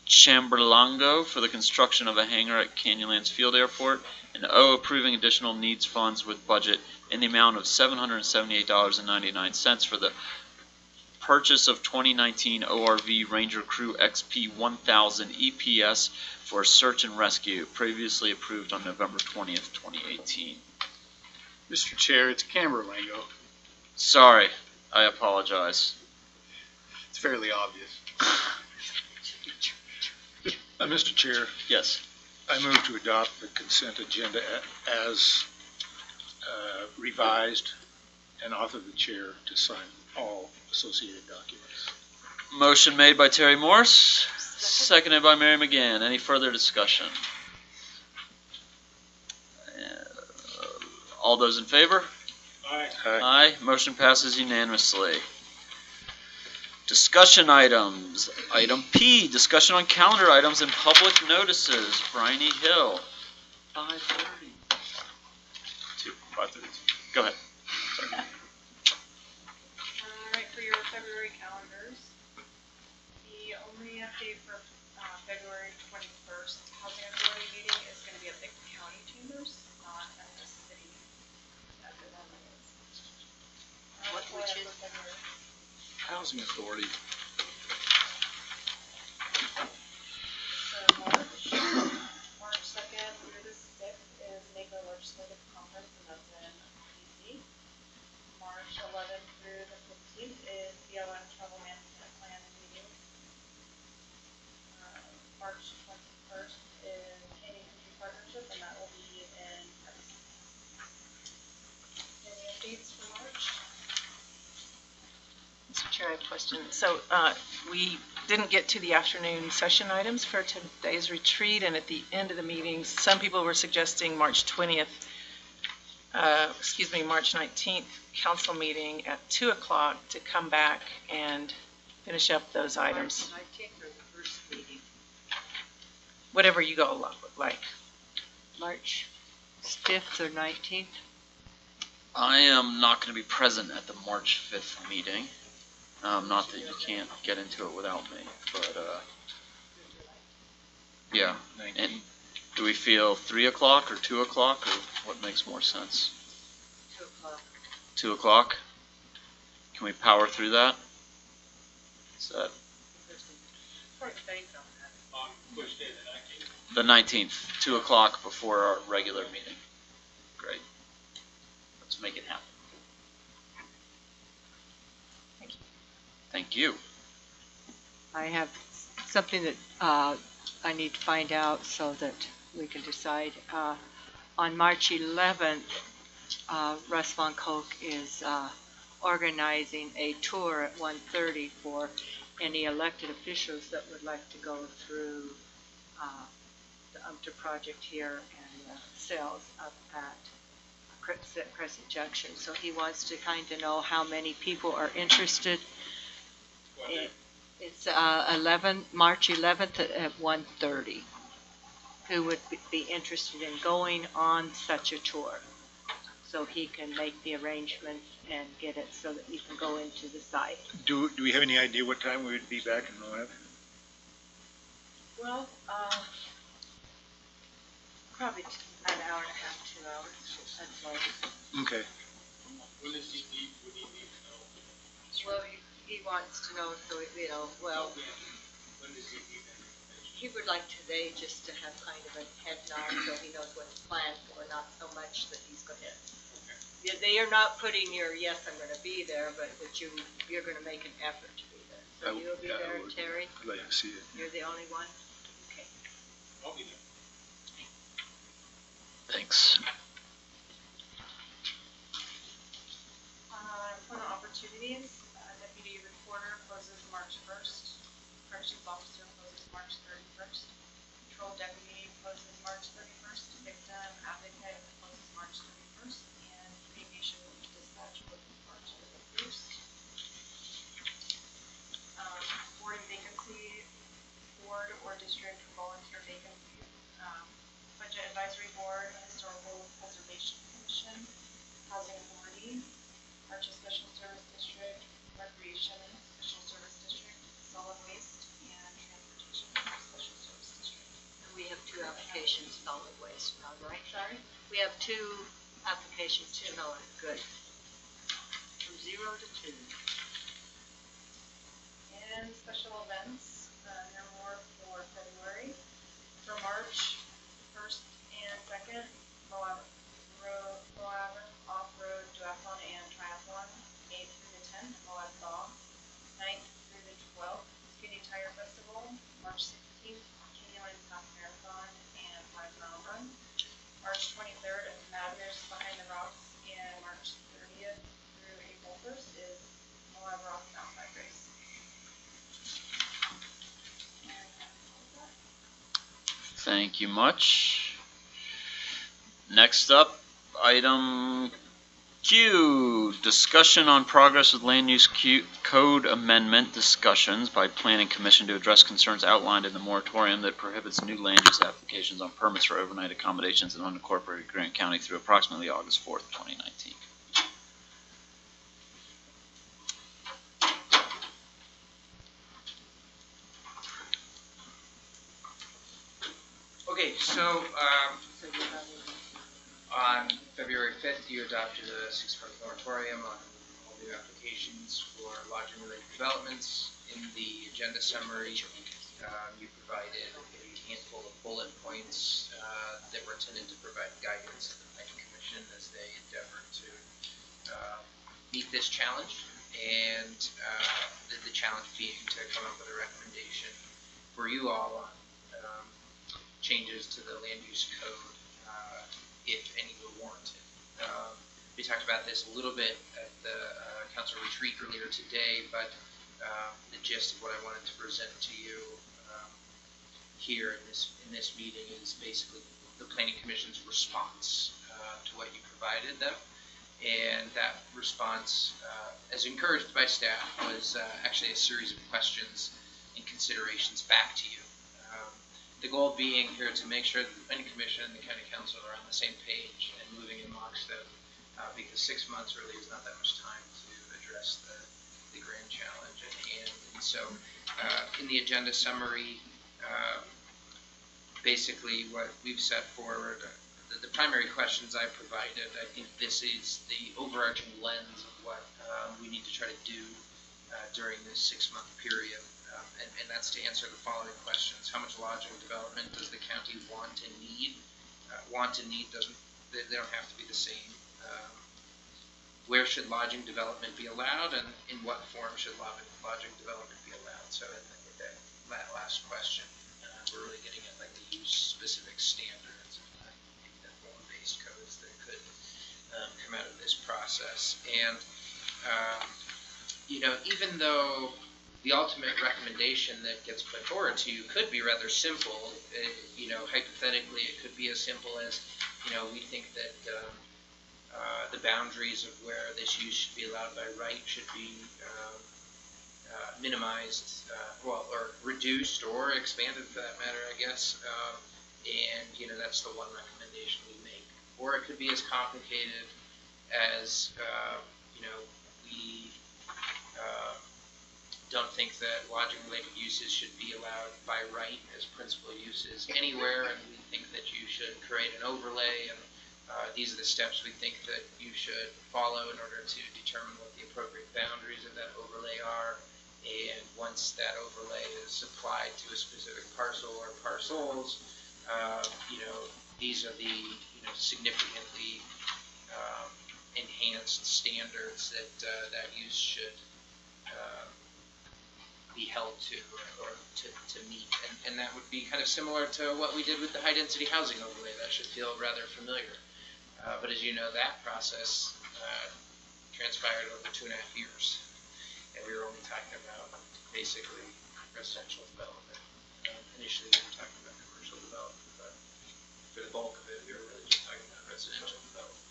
Chamberlongo for the construction of a hangar at Canyonlands Field Airport. And O, approving additional needs funds with budget in the amount of $778.99 for the purchase of 2019 ORV Ranger Crew XP 1000 EPS for search and rescue, previously approved on November 20th, 2018. Mr. Chair, it's Camberlango. Sorry, I apologize. It's fairly obvious. Mr. Chair, Yes. I move to adopt the consent agenda as revised and author the chair to sign all associated documents. Motion made by Terry Morse, seconded by Mary McGann. Any further discussion? All those in favor? Aye. Aye. Motion passes unanimously. Discussion items. Item P, discussion on calendar items and public notices. Bryony Hill. 5:30. 5:30. Go ahead. Right, for your February calendars, the only update for February 21st Housing Authority meeting is going to be at the county chambers, not at the city, at the residence. Which is? Housing Authority. So March 2nd through the 6th is NACO Legislative Conference, and that's in DC. March 11th through the 15th is BLM Travel Management Plan meeting. March 21st is Canadian Country Partnership, and that will be in Paris. Any updates for March? Mr. Chair, I have a question. So we didn't get to the afternoon session items for today's retreat, and at the end of the meeting, some people were suggesting March 20th, March 19th council meeting at 2 o'clock to come back and finish up those items. March 19th or the first meeting? Whatever you go like. March 5th or 19th? I am not going to be present at the March 5th meeting. Not that you can't get into it without me, but yeah. And do we feel 3 o'clock or 2 o'clock, or what makes more sense? 2 o'clock. 2 o'clock? Can we power through that? Is that the 19th, 2 o'clock before our regular meeting? Great. Let's make it happen. Thank you. I have something that I need to find out so that we can decide. On March 11th, Russ Von Koch is organizing a tour at 1:30 for any elected officials that would like to go through the UMTA project here and the sales up at Crescent Junction. So he wants to kind of know how many people are interested. It's March 11th at 1:30. Who would be interested in going on such a tour? So he can make the arrangements and get it so that you can go into the site. Do we have any idea what time we would be back in Moab? Well, probably an hour and a half, 2 hours. That's all. Okay. When does he need to know? Well, he wants to know, so, well, When does he need that? he would like today just to have kind of a head nod so he knows what to plan for, not so much that he's going to. Yeah, they are not putting your, yes, I'm going to be there, but that you're going to make an effort to be there. So you'll be there, Terry? I'd like to see it. You're the only one? Okay. I'll be there. Thanks. Employment opportunities, deputy reporter closes March 1st. Corrections officer closes March 31st. Patrol deputy closes March 31st. Victim advocate closes March 31st. And communication dispatch closes March 31st. Board vacancy, board or district volunteer vacancy. Budget advisory board, historical preservation commission, housing authority, Arches Special Service District, Recreation Special Service District, Solid Waste, and Transportation Special Service District. And we have 2 applications, solid waste, all right? Sorry? We have 2 applications, solid, good. From 0 to 2. And special events, no more for February. For March 1st and 2nd, Moab Off-Road Duathlon and Triathlon, 8th through the 10th, Moab Thaw, 9th through the 12th, Skinny Tire Festival, March 16th, Canyon Half Marathon and 5-mile run, March 23rd, Madness Behind the Rocks, and March 30th through April 1st is Moab Rock Mountain Bike Race. Thank you much. Next up, item Q, discussion on progress with land use code amendment discussions by Planning Commission to address concerns outlined in the moratorium that prohibits new land use applications on permits for overnight accommodations in unincorporated Grant County through approximately August 4th, 2019. Okay, so On February 5th, you adopted a 6-month moratorium on all new applications for lodging-related developments. In the agenda summary, you provided a handful of bullet points that were intended to provide guidance to the Planning Commission as they endeavor to meet this challenge, and the challenge being to come up with a recommendation for you all on changes to the land use code, if any were warranted. We talked about this a little bit at the council retreat earlier today, but the gist of what I wanted to present to you here in this meeting is basically the Planning Commission's response to what you provided them. And that response, as encouraged by staff, was actually a series of questions and considerations back to you. The goal being here to make sure that the Planning Commission and the County Council are on the same page and moving in lockstep, because 6 months really is not that much time to address the grand challenge at hand. And so in the agenda summary, basically what we've set forward, the primary questions I provided, I think this is the overarching lens of what we need to try to do during this 6-month period. And that's to answer the following questions. How much lodging development does the county want and need? Want and need they don't have to be the same. Where should lodging development be allowed, and in what form should lodging development be allowed? So I think that last question, we're really getting at like the use-specific standards and maybe the form-based codes that could come out of this process. And even though the ultimate recommendation that gets put forward to you could be rather simple, hypothetically it could be as simple as, we think that the boundaries of where this use should be allowed by right should be minimized, or reduced or expanded for that matter, I guess. And that's the one recommendation we make. Or it could be as complicated as, we don't think that lodging-related uses should be allowed by right as principal uses anywhere, and we think that you should create an overlay, and these are the steps we think that you should follow in order to determine what the appropriate boundaries of that overlay are. And once that overlay is applied to a specific parcel or parcels, these are the significantly enhanced standards that that use should be held to or to meet. And that would be kind of similar to what we did with the high density housing overlay. That should feel rather familiar. But as you know, that process transpired over 2.5 years. And we were only talking about basically residential development. Initially we were talking about commercial development, but for the bulk of it, we were really just talking about residential development.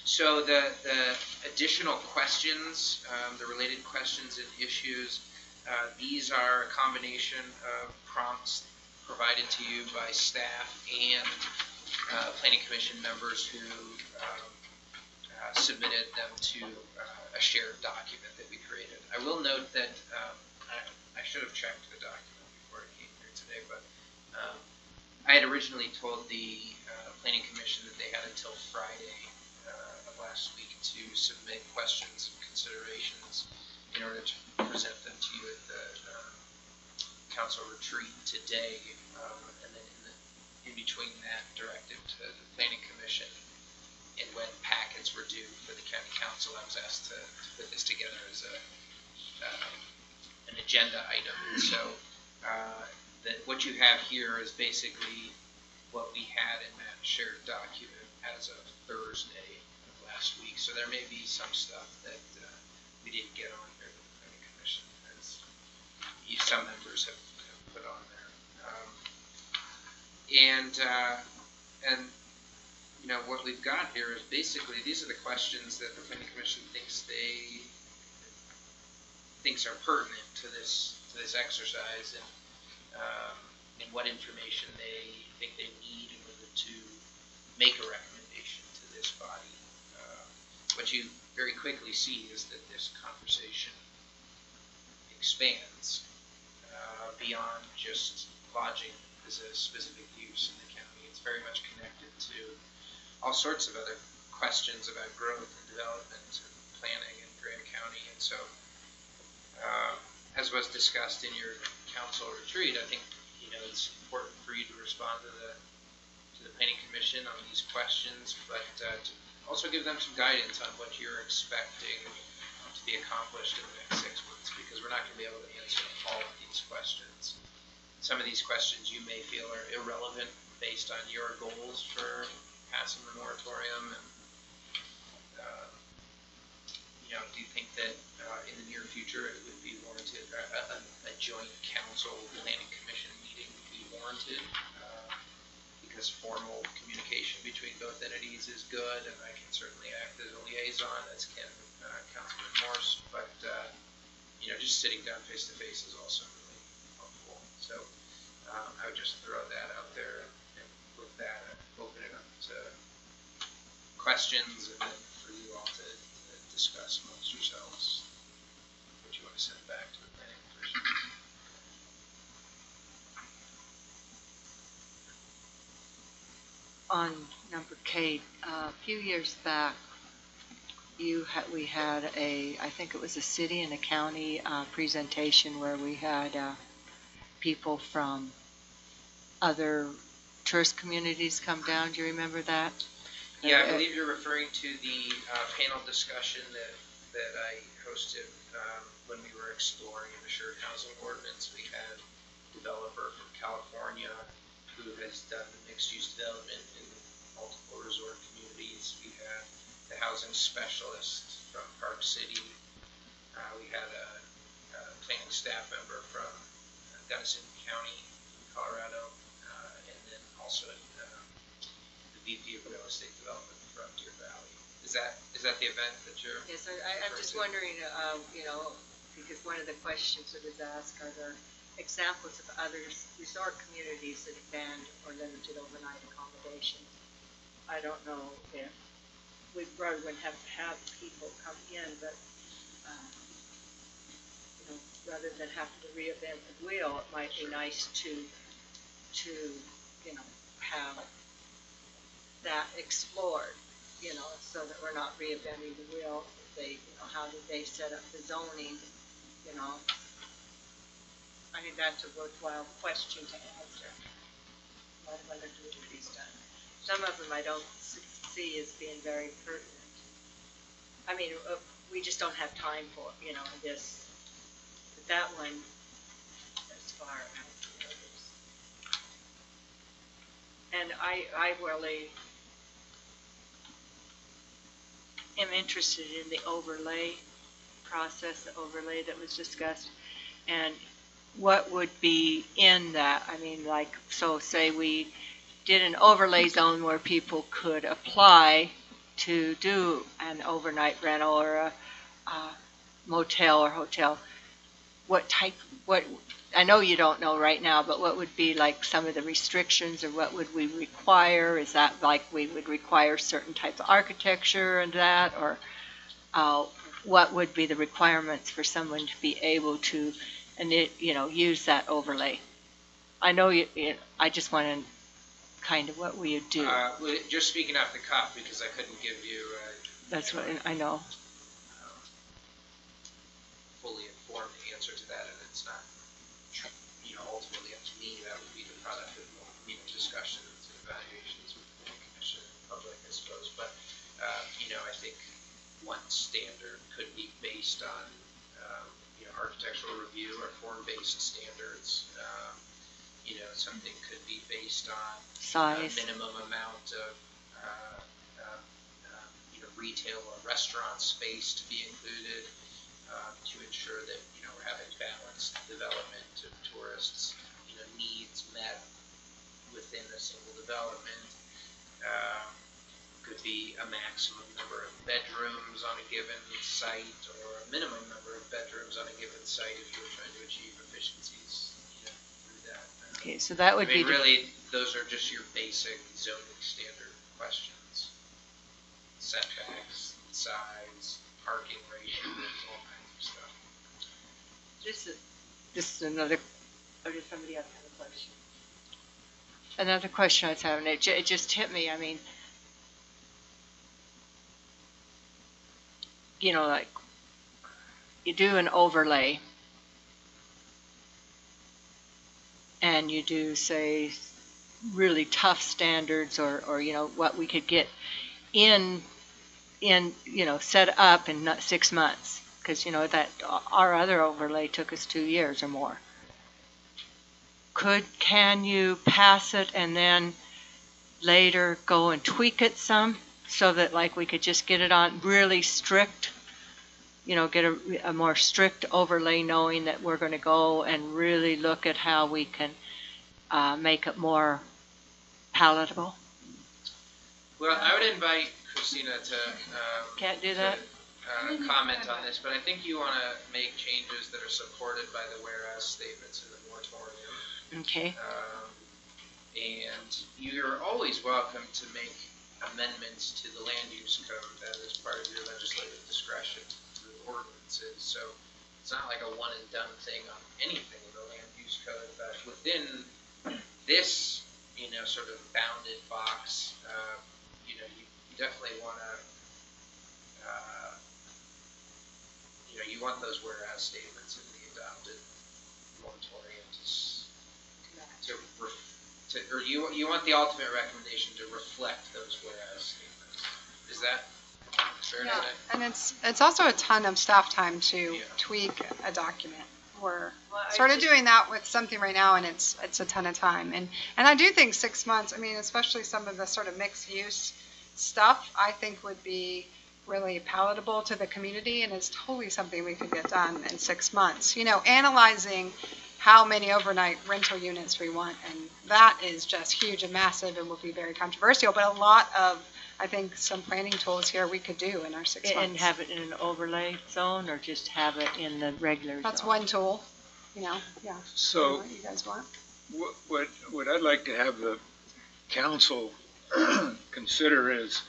So the additional questions, the related questions and issues, these are a combination of prompts provided to you by staff and Planning Commission members who submitted them to a shared document that we created. I will note that I should have checked the document before I came here today, but I had originally told the Planning Commission that they had until Friday of last week to submit questions and considerations in order to present them to you at the council retreat today, and then in between that, directive to the Planning Commission. And when packets were due for the county council, I was asked to put this together as an agenda item. And so what you have here is basically what we had in that shared document as of Thursday of last week. So there may be some stuff that we didn't get on here that the Planning Commission, as some members have put on there. What we've got here is basically these are the questions that the Planning Commission thinks are pertinent to this exercise, and what information they think they need in order to make a recommendation to this body. What you very quickly see is that this conversation expands beyond just lodging as a specific use in the county. It it's very much connected to all sorts of other questions about growth and development and planning in Grant County. And so, as was discussed in your council retreat, I think, it's important for you to respond to the Planning Commission on these questions, but to also give them some guidance on what you're expecting to be accomplished in the next 6 months, because we're not going to be able to answer all of these questions. Some of these questions you may feel are irrelevant based on your goals for passing the moratorium, and do you think that in the near future it would be warranted, a joint council planning commission meeting would be warranted? Because formal communication between both entities is good, and I can certainly act as a liaison, as can Councilman Morse, but just sitting down face to face is also really helpful. So I would just throw that out there, and with that, open it up to questions, and then for you all to discuss amongst yourselves what you want to send back to the planning commission. On number K, a few years back, we had I think it was a city and a county presentation where we had people from other tourist communities come down. Do you remember that? Yeah, I believe you're referring to the panel discussion that I hosted when we were exploring an assured housing ordinance. We had a developer from California who has done mixed-use development in multiple resort communities. We had the housing specialist from Park City. We had a planning staff member from Gunnison County, Colorado, and then also the VP of Real Estate Development from Deer Valley. Is that the event that you're? Yes, I'm just wondering, because one of the questions that is asked, are there examples of other resort communities that have banned or limited overnight accommodations? I don't know if we probably wouldn't have to have people come in, but rather than having to reinvent the wheel, it might be nice to have that explored, so that we're not reinventing the wheel. How did they set up the zoning? I think that's a worthwhile question to answer. Whether do these done? Some of them I don't see as being very pertinent. I mean, we just don't have time for this. But that one, as far as others. And I really am interested in the overlay process, the overlay that was discussed, and what would be in that. I mean, so say we did an overlay zone where people could apply to do an overnight rental or a motel or hotel. I know you don't know right now, but what would be some of the restrictions, or what would we require? Is that we would require certain type of architecture and that, or what would be the requirements for someone to be able to, use that overlay? I know I just want to kind of what we would do. Just speaking off the cuff, because I couldn't give you that's what I know. Fully informed answer to that, and it's not ultimately up to me. That would be the product of discussions and evaluations with the commission and the public, I suppose. But I think one standard could be based on architectural review or form-based standards. Something could be based on size, minimum amount of retail or restaurant space to be included, to ensure that we're having balanced development of tourists needs met within a single development. Could be a maximum number of bedrooms on a given site, or a minimum number of bedrooms on a given site if you were trying to achieve efficiencies through that. Okay, so that would be really, those are just your basic zoning standard questions: setbacks, size, parking ratios, all kinds of stuff. This is another. Or does somebody else have a question? another question I was having, it just hit me, I mean, you know, like, you do an overlay, and you do, say, really tough standards, or, you know, what we could get in, you know, set up in 6 months, because, you know, that our other overlay took us 2 years or more. Can you pass it and then later go and tweak it some, so that like we could just get it on really strict, you know, get a more strict overlay, knowing that we're going to go and really look at how we can make it more palatable? Well, I would invite Christina to Can't do that? comment on this, but I think you want to make changes that are supported by the whereas statements in the moratorium. Okay. And you're always welcome to make amendments to the land use code. That is part of your legislative discretion through ordinances. So it's not like a one and done thing on anything in the land use code, but within this, you know, sort of bounded box, you know, you definitely want to, you know, you want those whereas statements in the adopted moratorium or you want the ultimate recommendation to reflect those whereas statements. Is that fair to say? And it's also a ton of staff time to tweak a document. We're sort of doing that with something right now, and it's a ton of time. And I do think 6 months, I mean, especially some of the sort of mixed use stuff, I think would be really palatable to the community, and it's totally something we could get done in 6 months. You know, analyzing how many overnight rental units we want, and that is just huge and massive and will be very controversial, but a lot of, I think, some planning tools here we could do in our 6 months. And have it in an overlay zone, or just have it in the regular That's zone? one tool, you know, yeah. So What you guys want. what I'd like to have the council consider is,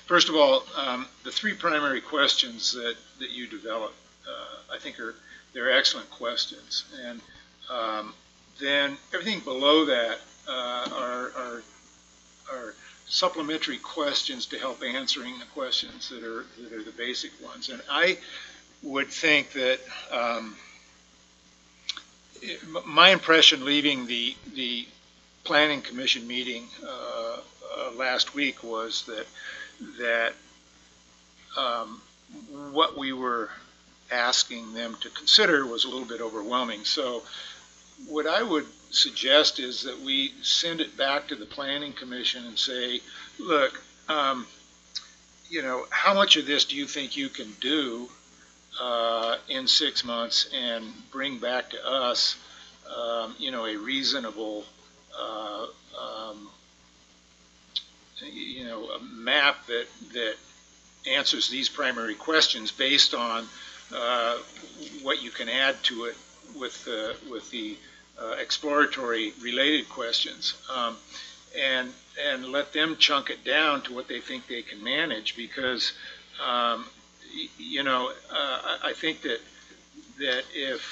first of all, the 3 primary questions that you developed, I think they're excellent questions. And then everything below that are supplementary questions to help answering the questions that are the basic ones. And I would think that my impression leaving the Planning Commission meeting last week was that what we were asking them to consider was a little bit overwhelming. So what I would suggest is that we send it back to the Planning Commission and say, look, you know, how much of this do you think you can do in 6 months, and bring back to us, you know, a reasonable, you know, a map that answers these primary questions based on what you can add to it with the exploratory related questions, and let them chunk it down to what they think they can manage, because you know, I think that if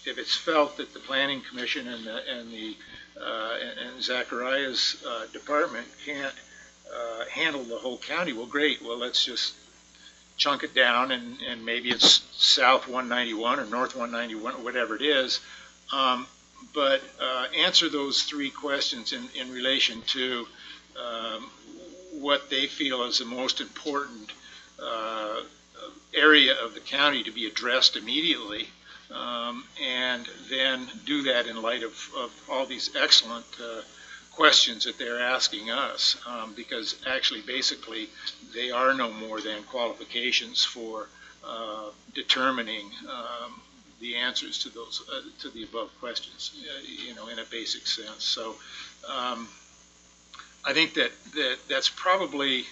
it's felt that the Planning Commission and Zachariah's department can't handle the whole county, well, great. Well, let's just chunk it down, and maybe it's South 191 or North 191 or whatever it is. But answer those 3 questions in relation to what they feel is the most important area of the county to be addressed immediately, and then do that in light of all these excellent questions that they're asking us, because actually basically they are no more than qualifications for determining the answers to those to the above questions, you know, in a basic sense. So I think that's probably,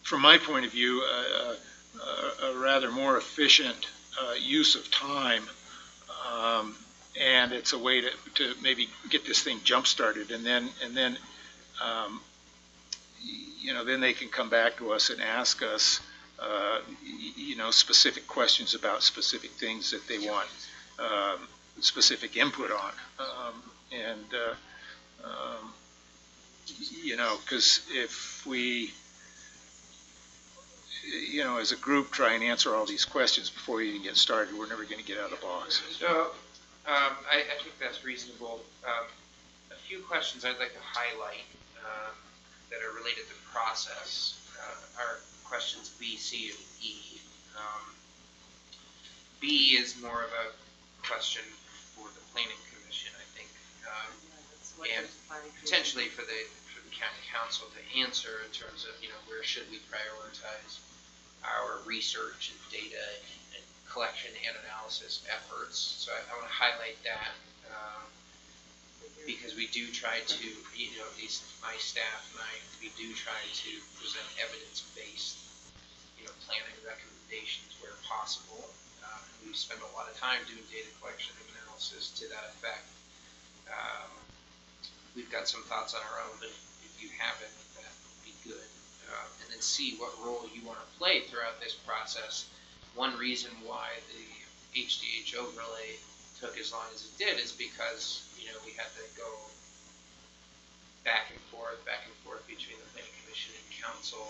from my point of view, a rather more efficient use of time, and it's a way to maybe get this thing jump started, and then you know, then they can come back to us and ask us, you know, specific questions about specific things that they want specific input on. And, you know, because if we, you know, as a group try and answer all these questions before we even get started, we're never going to get out of the box. So, I think that's reasonable. A few questions I'd like to highlight that are related to process are questions B, C, and E. B is more of a question for the Planning Commission, I think, and potentially for the County Council to answer in terms of, you know, where should we prioritize our research and data and collection and analysis efforts. So I want to highlight that because we do try to, you know, at least my staff and I, we do try to present evidence-based, you know, planning recommendations where possible. We spend a lot of time doing data collection and analysis to that effect. We've got some thoughts on our own, but if you haven't, that would be good. And then C, what role you want to play throughout this process. One reason why the HDH overlay took as long as it did is because, you know, we had to go back and forth between the Planning Commission and Council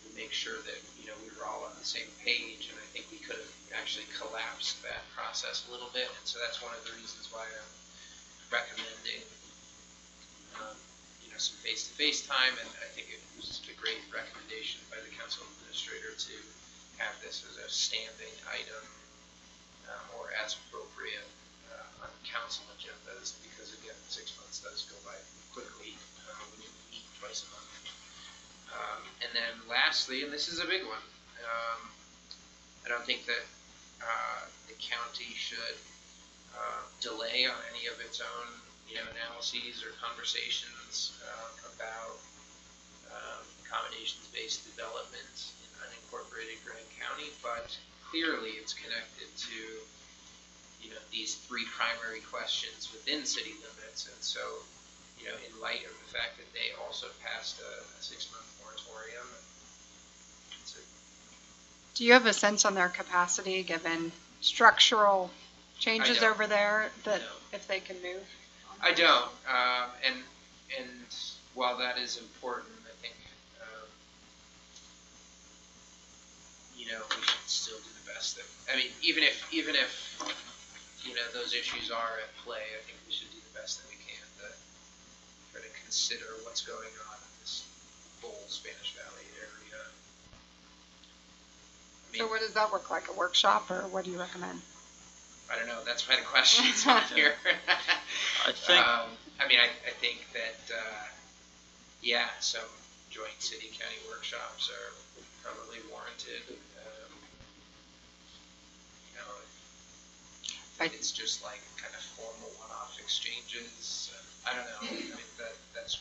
to make sure that, you know, we were all on the same page, and I think we could have actually collapsed that process a little bit, and so that's one of the reasons why I'm recommending you know, some face-to-face time, and I think it was just a great recommendation by the council administrator to have this as a standing item or as appropriate on council agendas, because again, 6 months does go by quickly when you meet twice a month. And then lastly, and this is a big one, I don't think that the county should delay on any of its own, you know, analyses or conversations about accommodations-based development in unincorporated Grand County, but clearly it's connected to, you know, these three primary questions within city limits, and so, you know, in light of the fact that they also passed a 6-month moratorium. Do you have a sense on their capacity, given structural changes over there, that if they can move? I don't, and while that is important, I think, you know, we should still do the best that, I mean, even if, you know, those issues are at play, I think we should do the best that we can to try to consider what's going on in this whole Spanish Valley area. I mean, So what does that look like, a workshop, or what do you recommend? I don't know, that's why the question's on here. I think, I mean, I think that, yeah, some joint city-county workshops are probably warranted. You know, it's just like kind of formal one-off exchanges. I don't know, I mean, that's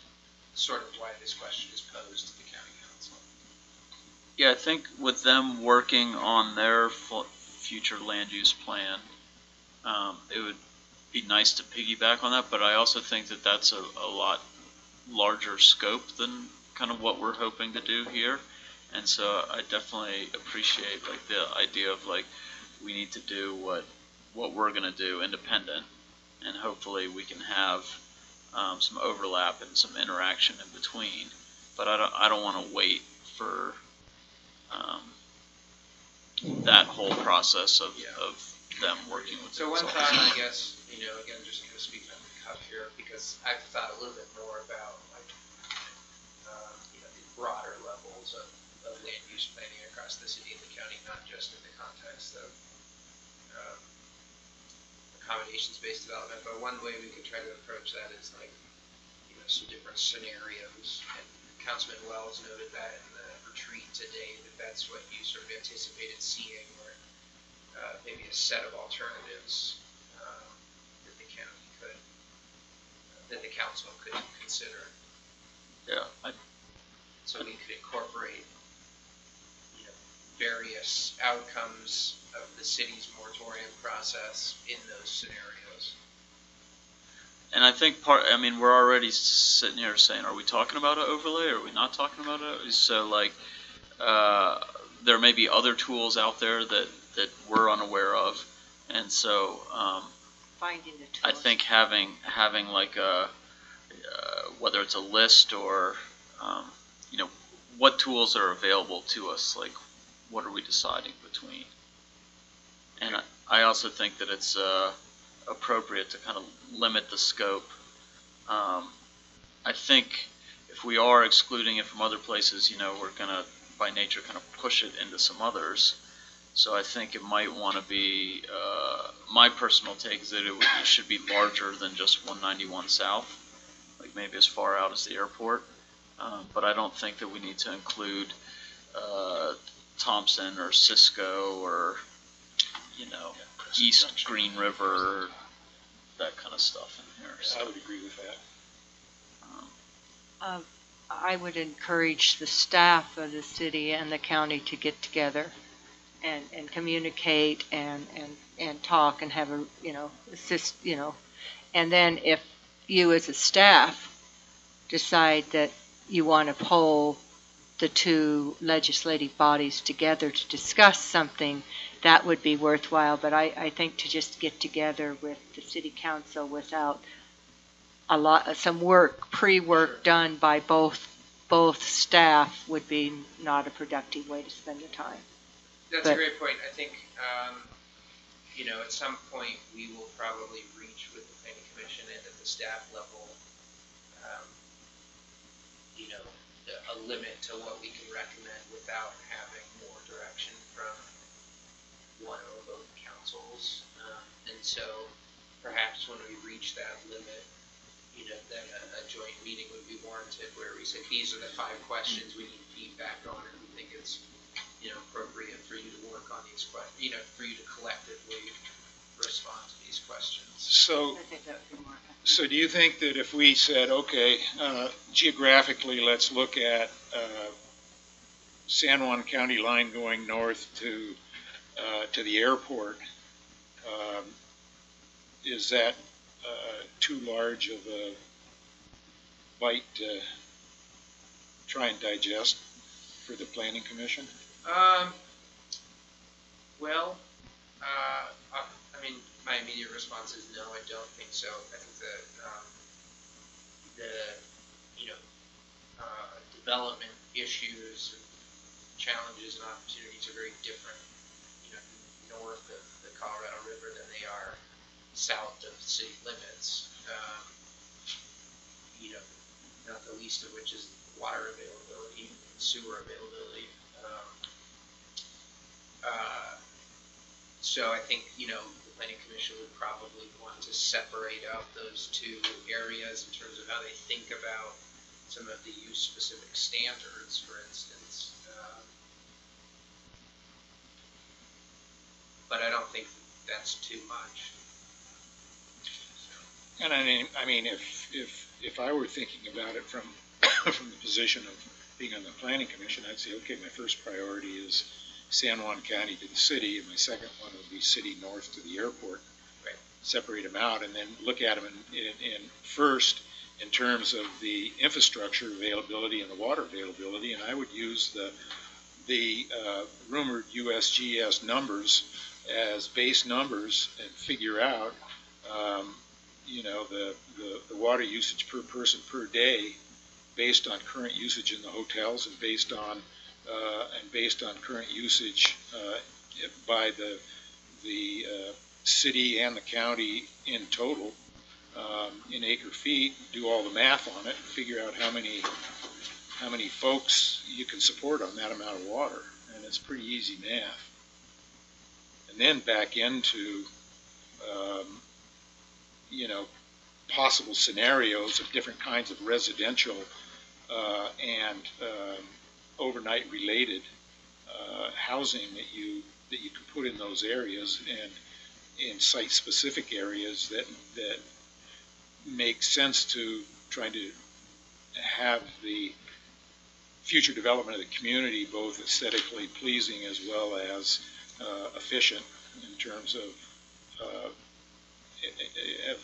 sort of why this question is posed to the county council. yeah, I think with them working on their future land use plan, it would be nice to piggyback on that, but I also think that that's a lot larger scope than kind of what we're hoping to do here. And so I definitely appreciate like the idea of like we need to do what we're going to do independent, and hopefully we can have some overlap and some interaction in between. But I don't want to wait for that whole process of them working with. So one thought, I guess, you know, again, just kind of speaking on the cuff here, because I've thought a little bit more about like, you know, the broader levels of land use planning across the city and the county, not just in the context of accommodations-based development, but one way we could try to approach that is like, you know, some different scenarios. And Councilman Wells noted that in the retreat today, that that's what you sort of anticipated seeing, where maybe a set of alternatives that the county could, that the council could consider. Yeah. So we could incorporate, you know, various outcomes of the city's moratorium process in those scenarios. And I think I mean, we're already sitting here saying, are we talking about an overlay or are we not talking about it? So like, there may be other tools out there that we're unaware of. And so, finding the tools. I think having like a, whether it's a list or, you know, what tools are available to us, like what are we deciding between? And I also think that it's appropriate to kind of limit the scope. I think if we are excluding it from other places, you know, we're going to, by nature, kind of push it into some others. So I think it might want to be, my personal take is that it should be larger than just 191 South, like maybe as far out as the airport. But I don't think that we need to include Thompson or Cisco or, you know, East Green River, that kind of stuff in here. So. I would agree with that. I would encourage the staff of the city and the county to get together and communicate and talk and have a, you know, assist, you know. And then if you as a staff decide that you want to poll the two legislative bodies together to discuss something, that would be worthwhile. But I think to just get together with the city council without some pre-work done by both staff would be not a productive way to spend the time. That's a great point. I think, you know, at some point we will probably reach with the planning commission and at the staff level, you know, a limit to what we can recommend without having more direction from one or both councils. And so perhaps when we reach that limit, you know, then a joint meeting would be warranted where we say, these are the 5 questions we need feedback on, and we think it's, you know, appropriate for you to work on these questions, you know, for you to collectively respond to these questions. So, I think that would be more effective. So do you think that if we said, okay, geographically, let's look at San Juan County line going north to the airport, is that too large of a bite to try and digest for the Planning Commission? Well, I mean, my immediate response is no, I don't think so. I think that the you know, development issues, challenges, and opportunities are very different, you know, north of the Colorado River than they are south of city limits. You know, not the least of which is water availability and sewer availability. So I think, you know, the Planning Commission would probably want to separate out those two areas in terms of how they think about some of the use-specific standards, for instance. But I don't think that's too much. And I mean, if I were thinking about it from from the position of being on the Planning Commission, I'd say, okay, my first priority is San Juan County to the city, and my second one would be city north to the airport. Right. Separate them out, and then look at them in first in terms of the infrastructure availability and the water availability, and I would use the rumored USGS numbers as base numbers and figure out, you know, the water usage per person per day based on current usage in the hotels and based on current usage by the city and the county in total in acre feet. Do all the math on it and figure out how many folks you can support on that amount of water, and it's pretty easy math. And then back into you know, possible scenarios of different kinds of residential and overnight related housing that you can put in those areas, and in site specific areas that make sense to trying to have the future development of the community both aesthetically pleasing as well as efficient in terms of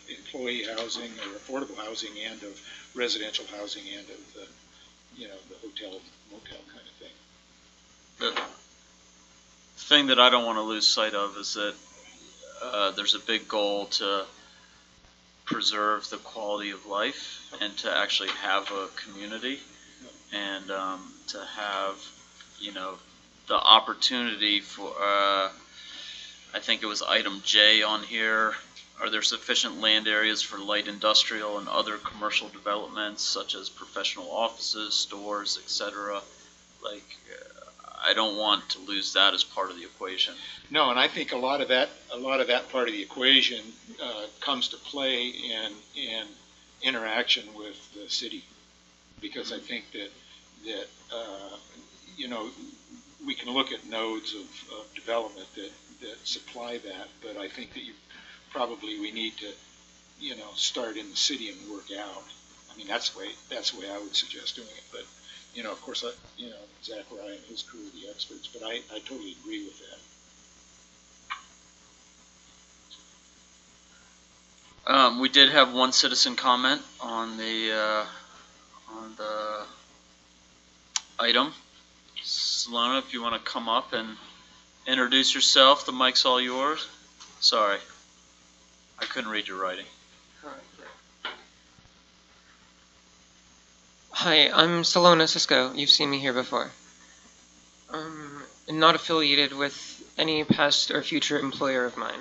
employee housing or affordable housing and of residential housing and of the, you know, the hotel, motel kind of thing. The thing that I don't want to lose sight of is that there's a big goal to preserve the quality of life and to actually have a community and to have, you know, the opportunity for, I think it was item J on here, are there sufficient land areas for light industrial and other commercial developments such as professional offices, stores, etc.? Like, I don't want to lose that as part of the equation. No, and I think a lot of that part of the equation comes to play in interaction with the city, because I think that you know, we can look at nodes of development that supply that, but I think that we need to, you know, start in the city and work out. I mean, that's the way I would suggest doing it. But you know, of course, you know, Zachariah and his crew are the experts, but I totally agree with that. We did have one citizen comment on the item. Salona, if you want to come up and introduce yourself, the mic's all yours. Sorry, I couldn't read your writing. Hi, I'm Salona Cisco. You've seen me here before. I'm not affiliated with any past or future employer of mine.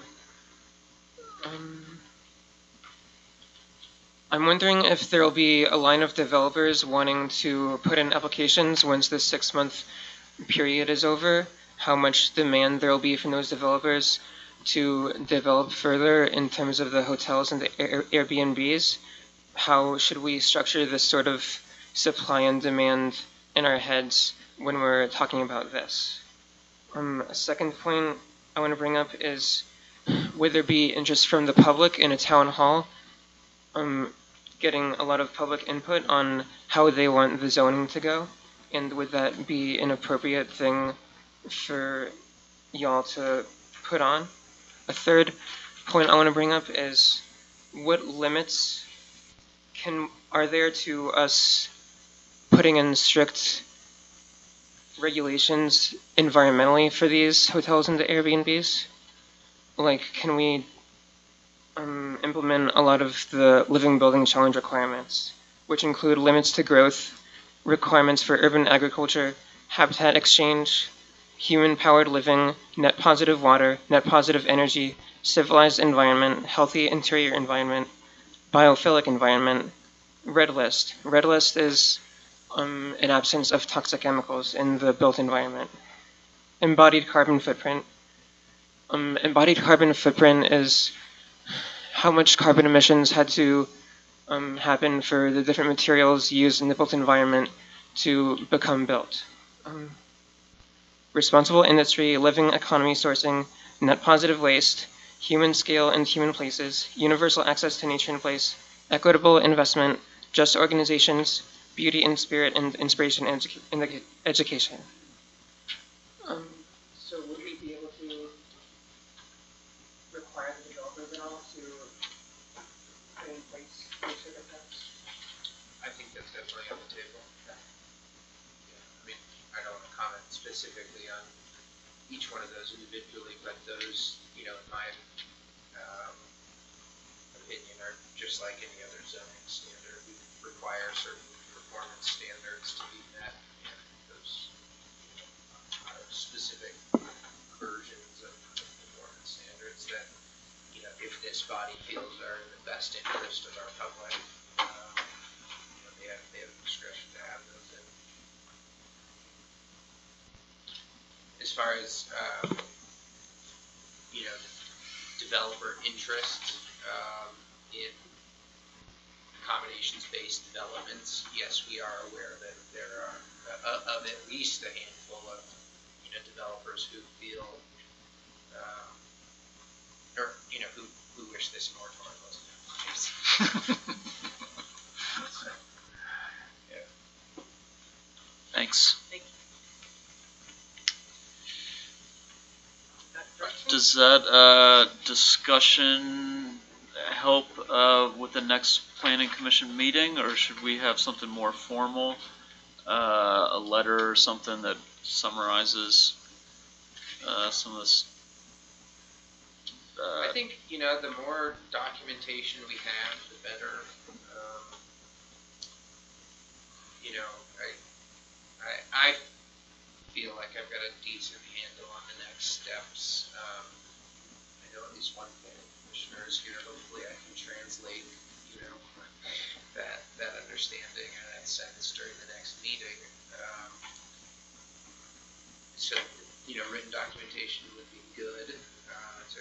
I'm wondering if there will be a line of developers wanting to put in applications once the 6-month period is over, how much demand there will be from those developers to develop further in terms of the hotels and the Airbnbs. How should we structure this sort of supply and demand in our heads when we're talking about this? A second point I want to bring up is, would there be interest from the public in a town hall getting a lot of public input on how they want the zoning to go? And would that be an appropriate thing for y'all to put on? A third point I want to bring up is, what limits are there to us putting in strict regulations environmentally for these hotels and the Airbnbs? Like, can we implement a lot of the living building challenge requirements, which include limits to growth, requirements for urban agriculture, habitat exchange, human-powered living, net positive water, net positive energy, civilized environment, healthy interior environment, biophilic environment, red list. Red list is an absence of toxic chemicals in the built environment. Embodied carbon footprint. Embodied carbon footprint is how much carbon emissions had to happen for the different materials used in the built environment to become built. Responsible industry, living economy sourcing, net positive waste, human scale and human places, universal access to nature and place, equitable investment, just organizations, beauty and spirit, and inspiration and education. So would we be able to require the developers at all to put in place those sort of things? I think that's definitely on the table. Yeah, I mean, I don't want to comment specifically on each one of those individually, but those, you know, in my opinion, are just like any other zoning standard. We require certain performance standards to be met, and those are specific versions of performance standards that, you know, if this body feels are in the best interest of our public, you know, they have discretion to have those in. As far as you know, developer interest in accommodations-based developments, yes, we are aware that there are of at least a handful of, you know, developers who feel or, you know, who wish this moratorium wasn't in place. Yeah. Thanks. Thank you. Does that discussion help with the next planning commission meeting, or should we have something more formal, a letter or something that summarizes some of this I think, you know, the more documentation we have, the better. You know, I feel like I've got a decent handle on the next steps. I know at least one thing, commissioners here, hopefully I can translate, you know, that understanding and that sense during the next meeting. So, you know, written documentation would be good to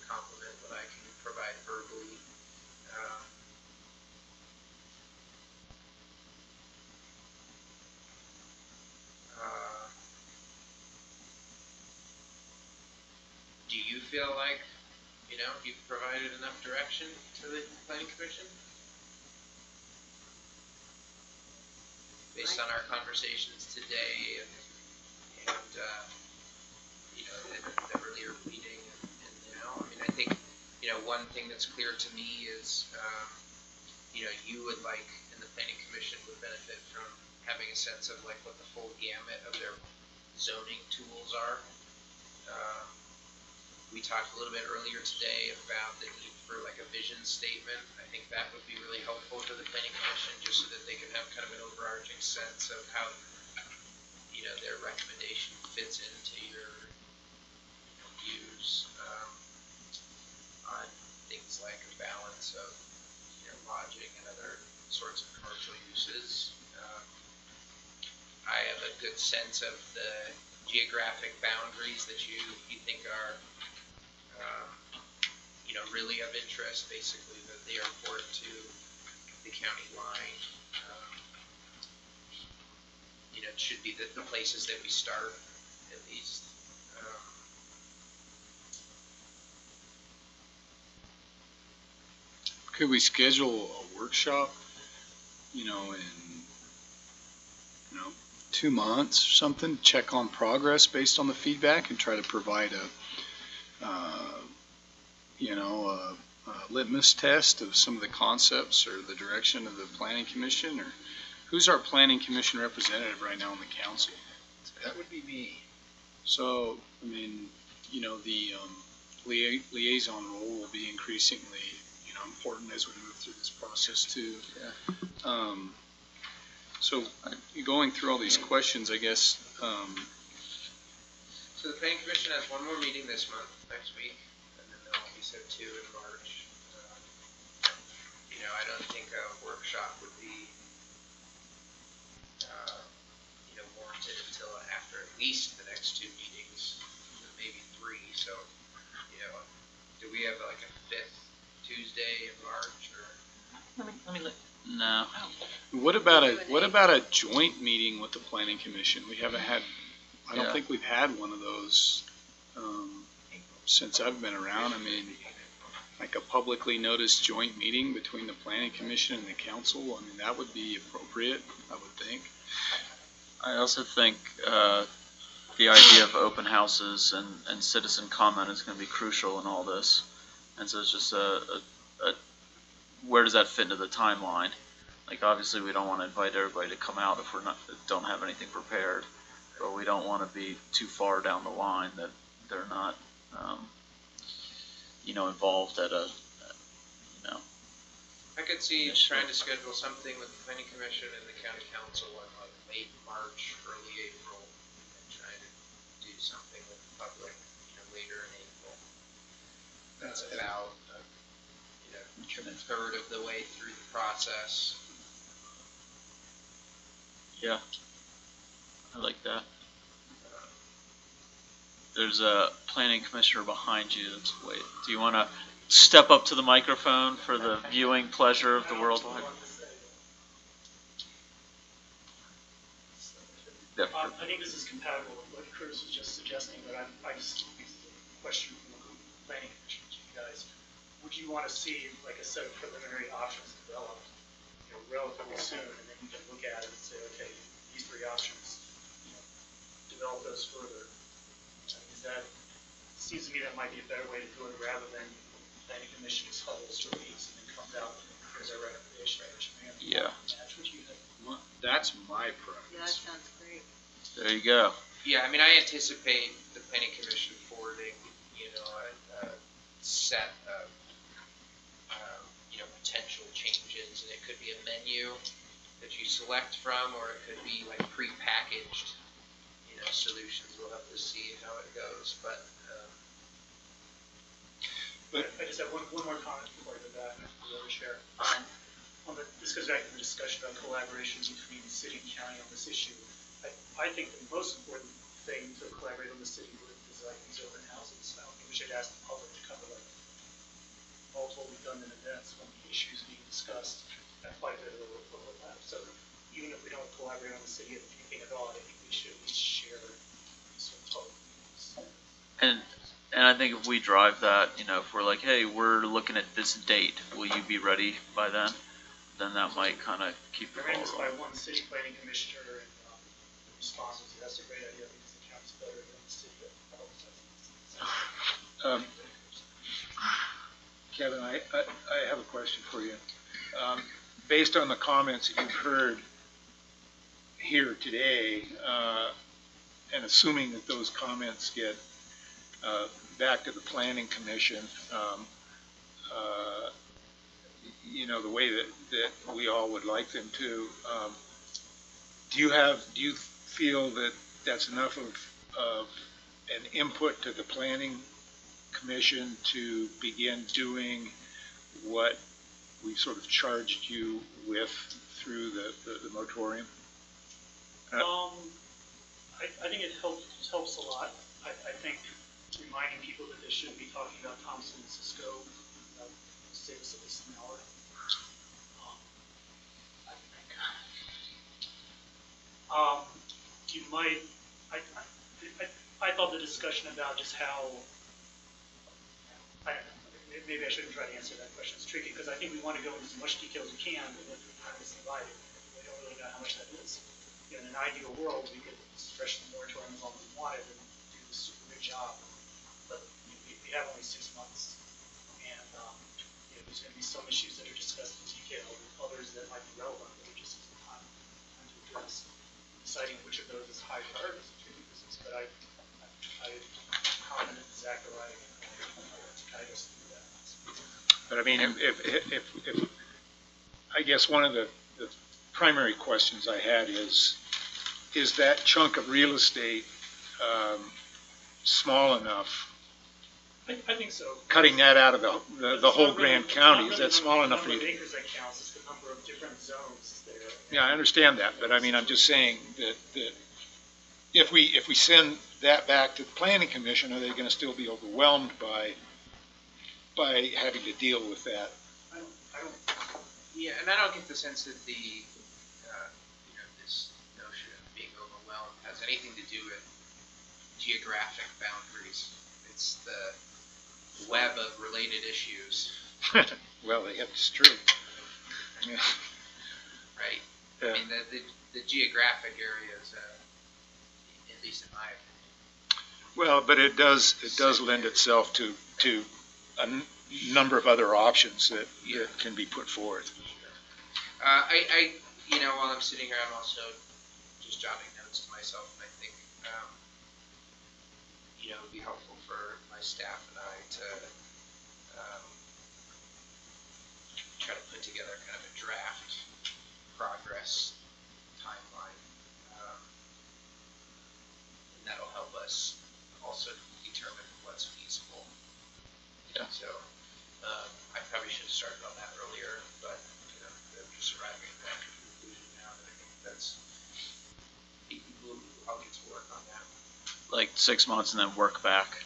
complement what I can provide verbally. Do you feel like, you know, you've provided enough direction to the planning commission? Based on our conversations today and you know, the earlier meeting and now, I mean, I think, you know, one thing that's clear to me is, you know, you would like, and the planning commission would benefit from having a sense of like what the full gamut of their zoning tools are. We talked a little bit earlier today about the need for like a vision statement. I think that would be really helpful to the planning commission, just so that they can have kind of an overarching sense of how, you know, their recommendation fits into your, you know, views on things like a balance of, you know, lodging and other sorts of commercial uses. I have a good sense of the geographic boundaries that you think are, you know, really of interest, basically, that the airport to the county line, you know, should be the places that we start, at least. Could we schedule a workshop, you know, in, you know, 2 months or something, check on progress based on the feedback and try to provide a, you know, a litmus test of some of the concepts or the direction of the planning commission? Or who's our planning commission representative right now on the council? That would be me. So, I mean, you know, the liaison role will be increasingly, you know, important as we move through this process too. Yeah. So going through all these questions, I guess. So the planning commission has one more meeting this month, next week, and then there'll be 2 in March. You know, I don't think a workshop would be, you know, warranted until after at least the next 2 meetings, maybe 3. So, you know, do we have like a 5th Tuesday in March, or? Let me look. No. What about a joint meeting with the planning commission? We haven't had. I don't Yeah. think we've had one of those since I've been around. I mean, like a publicly noticed joint meeting between the planning commission and the council. I mean, that would be appropriate, I would think. I also think the idea of open houses and citizen comment is going to be crucial in all this. And so it's just where does that fit into the timeline? Like, obviously we don't want to invite everybody to come out if we don't have anything prepared, but we don't want to be too far down the line that they're not, you know, involved at a, you know. I could see trying to schedule something with the planning commission and the county council in like late March, early April, and trying to do something with the public, you know, later in April. That's about, you know, a third of the way through the process. Yeah, I like that. There's a planning commissioner behind you that's waiting. Do you want to step up to the microphone for the viewing pleasure of the worldwide? I think this is compatible with what Curtis was just suggesting, but I just, this is a question from the planning commission to you guys. Would you want to see like a set of preliminary options developed, you know, relatively soon, and then you can look at it and say, okay, these 3 options, you know, develop those further? I mean, that seems to me that might be a better way to do it rather than planning commission just huddles for weeks and then comes out and here's our recommendation. Yeah. Match what you think. That's my preference. Yeah, that sounds great. There you go. Yeah, I mean, I anticipate the planning commission forwarding, you know, a set of, potential changes, and it could be a menu that you select from, or it could be like pre-packaged, solutions. We'll have to see how it goes, but. I just have one more comment before I go back to the other chair. This goes back to the discussion about collaboration between the city and county on this issue. I think the most important thing to collaborate on the city with is like these open houses. We should ask the public to cover like multiple redundant events when the issues being discussed have quite a bit of overlap. So even if we don't collaborate on the city of anything at all, I think we should at least share these sort of public meetings. And I think if we drive that, if we're like, hey, we're looking at this date, will you be ready by then? Then that might kind of keep the I ran ball this by rolling. one city planning commissioner, and the response was, that's a great idea because the county's better than the city. Kevin, I have a question for you. Based on the comments that you've heard here today, and assuming that those comments get back to the Planning Commission, the way that we all would like them to, do you feel that that's enough of an input to the Planning Commission to begin doing what we sort of charged you with through the moratorium? I think it helps a lot. I think reminding people that they shouldn't be talking about Thompson and Cisco save us at least an hour. You might. I thought the discussion about just how. Maybe I shouldn't try to answer that question. It's tricky because I think we want to go into as much detail as we can, but if time is divided, we don't really know how much that is. In an ideal world, we could stretch the moratorium as long as we wanted and do this super good job. But we have only 6 months, and there's going to be some issues that are discussed in detail, and others that might be relevant that we just need time to address. Deciding which of those is high priority is a tricky business, but I commented Zachariah to guide us through that. But I mean, if I guess one of the primary questions I had is that chunk of real estate small enough? I think so. Cutting that out of the whole Grand County, is that small enough for you? The number of acres that counts, it's the number of different zones there. Yeah, I understand that, but I mean, I'm just saying that if we send that back to the Planning Commission, are they going to still be overwhelmed by having to deal with that? Yeah, and I don't get the sense that this notion of being overwhelmed has anything to do with geographic boundaries. It's the web of related issues. Well, it's true. Yeah. Right. Yeah. I mean, the geographic areas, at least in my opinion. Well, but it does lend itself to a number of other options that can be put forth. While I'm sitting here, I'm also just jotting notes to myself, and I think, it would be helpful for my staff and I to try to put together kind of a draft progress timeline. And that'll help us also determine what's feasible. Yeah. So I probably should have started on that earlier, but I'm just arriving at that conclusion now that I think I'll get to work on that. Like 6 months and then work back.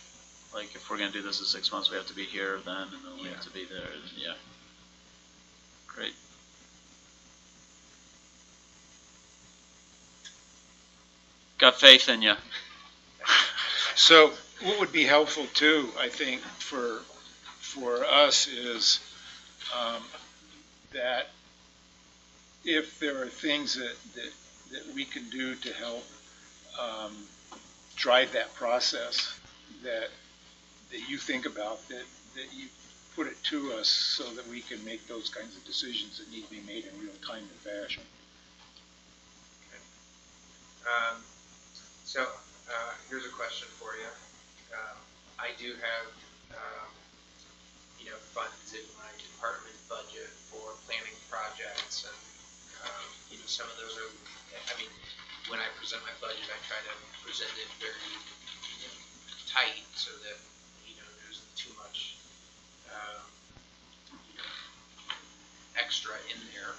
Like if we're gonna do this in 6 months, we have to be here then, and then we have to be there. Yeah. Great. Got faith in you. So what would be helpful too, I think, for us is that if there are things that we can do to help drive that process that you think about, that you put it to us so that we can make those kinds of decisions that need to be made in real time and fashion. So here's a question for you. I do have funds in my department budget for planning projects, and some of those are. I mean, when I present my budget, I try to present it very tight so that there isn't too much extra in there.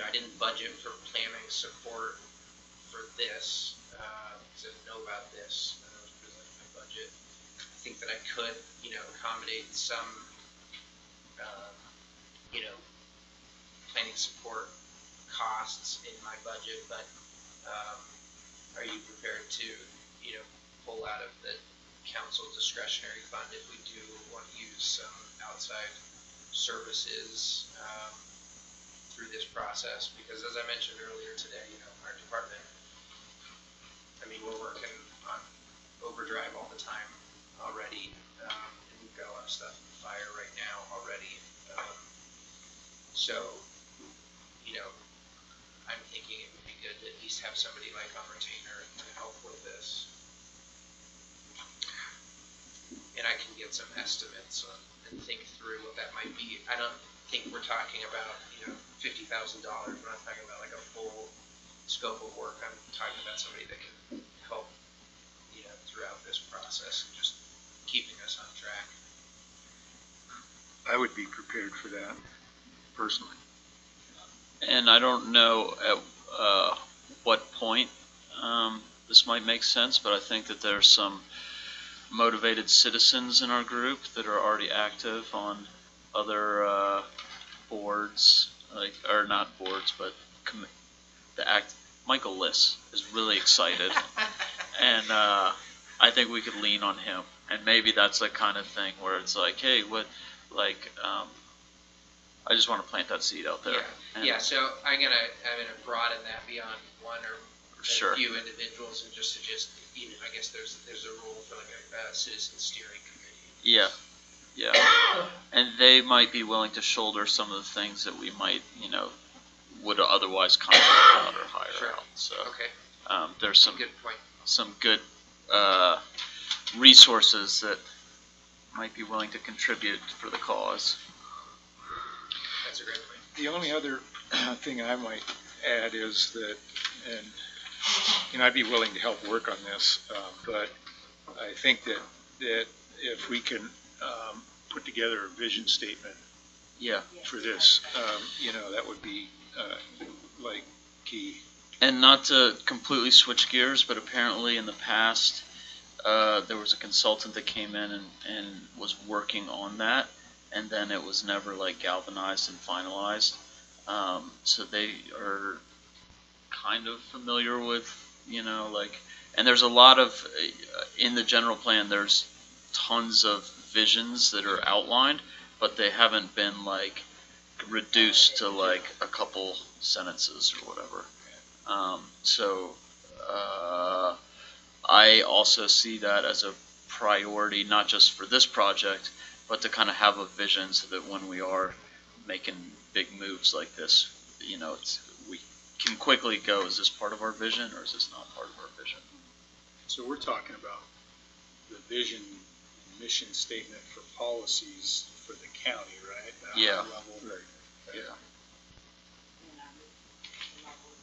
I didn't budget for planning support for this because I didn't know about this when I was presenting my budget. I think that I could, accommodate some, planning support costs in my budget, but are you prepared to, pull out of the council discretionary fund if we do want to use some outside services through this process? Because as I mentioned earlier today, our department, we're working on overdrive all the time already, and we've got a lot of stuff in the fire right now already. So, I'm thinking it would be good to at least have somebody like on retainer to help with this. And I can get some estimates and think through what that might be. I don't think we're talking about, $50,000. We're not talking about like a full scope of work. I'm talking about somebody that can help, throughout this process, and just keeping us on track. I would be prepared for that, personally. And I don't know at what point this might make sense, but I think that there's some motivated citizens in our group that are already active on other boards, or not boards, but Michael Liss is really excited, and I think we could lean on him, and maybe that's the kind of thing where it's like, hey, I just want to plant that seed out there. Yeah. So I'm gonna broaden that beyond one or Sure. a few individuals, and just suggest, I guess there's a role for like a citizen steering committee. Yeah. And they might be willing to shoulder some of the things that we might, would otherwise contract out or hire out. So there's some good point. Some good resources that might be willing to contribute for the cause. That's a great point. The only other thing I might add is that, and I'd be willing to help work on this, but I think that if we can put together a vision statement for this, that would be key. And not to completely switch gears, but apparently in the past, there was a consultant that came in and was working on that, and then it was never galvanized and finalized. So they are kind of familiar with, and there's a lot of, in the general plan, there's tons of visions that are outlined, but they haven't been reduced to a couple sentences or whatever. I also see that as a priority, not just for this project, but to kind of have a vision so that when we are making big moves like this, we can quickly go, is this part of our vision or is this not part of our vision? So we're talking about the vision and mission statement for policies for the county, right? Yeah. Level. Right. Yeah.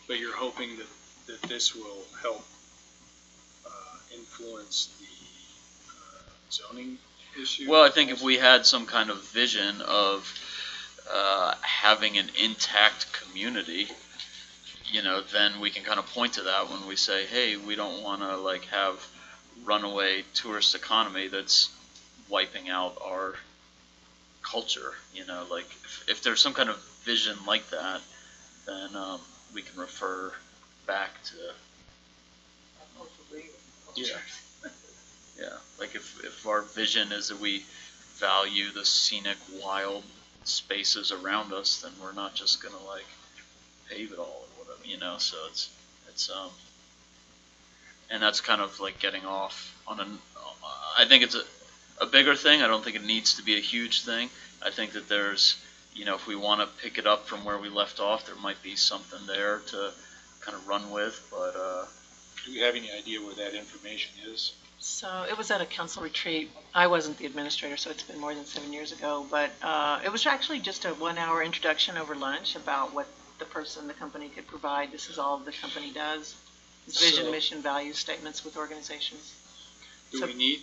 But you're hoping that this will help influence the zoning issue? Well, I think if we had some kind of vision of having an intact community, then we can kind of point to that when we say, hey, we don't want to have runaway tourist economy that's wiping out our culture. If there's some kind of vision like that, then we can refer back to. Yeah. If our vision is that we value the scenic, wild spaces around us, then we're not just gonna pave it all or whatever, So it's and that's kind of getting off on I think it's a bigger thing. I don't think it needs to be a huge thing. I think that there's, if we want to pick it up from where we left off, there might be something there to kind of run with, but. Do we have any idea where that information is? So it was at a council retreat. I wasn't the administrator, so it's been more than 7 years ago, but it was actually just a 1-hour introduction over lunch about what the company could provide. This is all the company does. It's vision, So- mission, values statements with organizations. Do we need,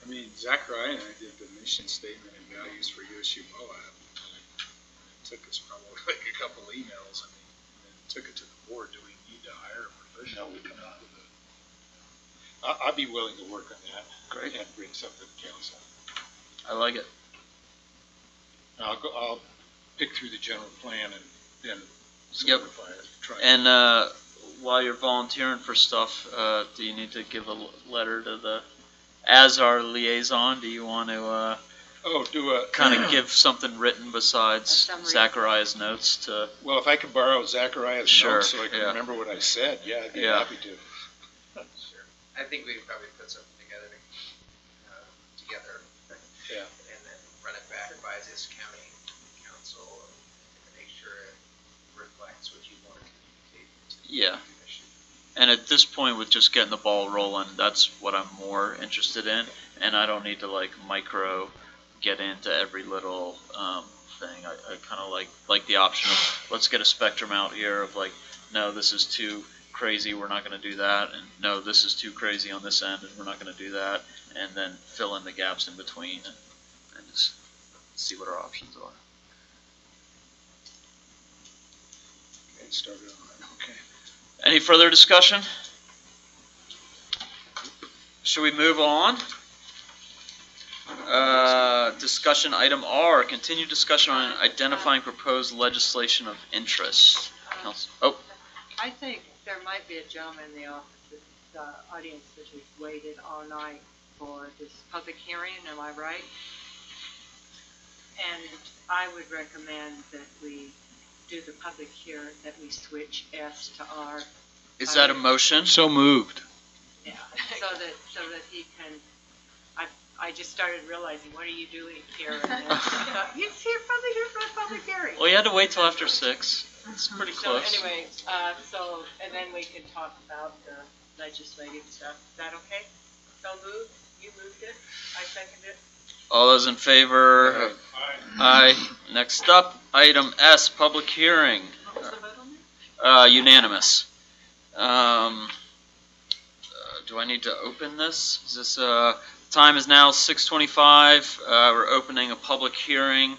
I mean, Zachariah and I did the mission statement and values for USU Moab. It took us probably like a couple emails, and then took it to the board. Do we need to hire a professional to come out with it? I'd be willing to work on that. Great. And bring something to council. I like it. I'll pick through the general plan and then Yep. simplify it. Try it. And while you're volunteering for stuff, do you need to give a letter to as our liaison? Do you want to do a kind of give something written besides Zachariah's notes to? Well, if I could borrow Zachariah's Sure, notes so I can yeah. remember what I said, yeah, I'd be Yeah. happy to. Sure. I think we could probably put something together, Yeah. and then run it back by this county council and make sure it reflects what you want to communicate to the Yeah. commission. And at this point, with just getting the ball rolling, that's what I'm more interested in, and I don't need to like micro get into every little thing. I kind of like the option of let's get a spectrum out here of like, no, this is too crazy, we're not going to do that, and no, this is too crazy on this end, and we're not going to do that, and then fill in the gaps in between and just see what our options are. Okay, started on that, okay. Any further discussion? Should we move on? Discussion item R, continued discussion on identifying proposed legislation of interest. Oh, I think there might be a gentleman in the audience that has waited all night for this public hearing, am I right? And I would recommend that we do the public hearing, that we switch S to R. is that a motion? So moved. Yeah, so that he can, I just started realizing, what are you doing here? And then I thought, he's here for the public hearing. Well, you had to wait till after 6. It's pretty close. So anyway, and then we can talk about the legislative stuff. Is that okay? So moved? You moved it? I seconded it? All those in favor? Aye. Next up, item S, public hearing. What was the vote on that? Unanimous. Do I need to open this? Is this, time is now 6:25. We're opening a public hearing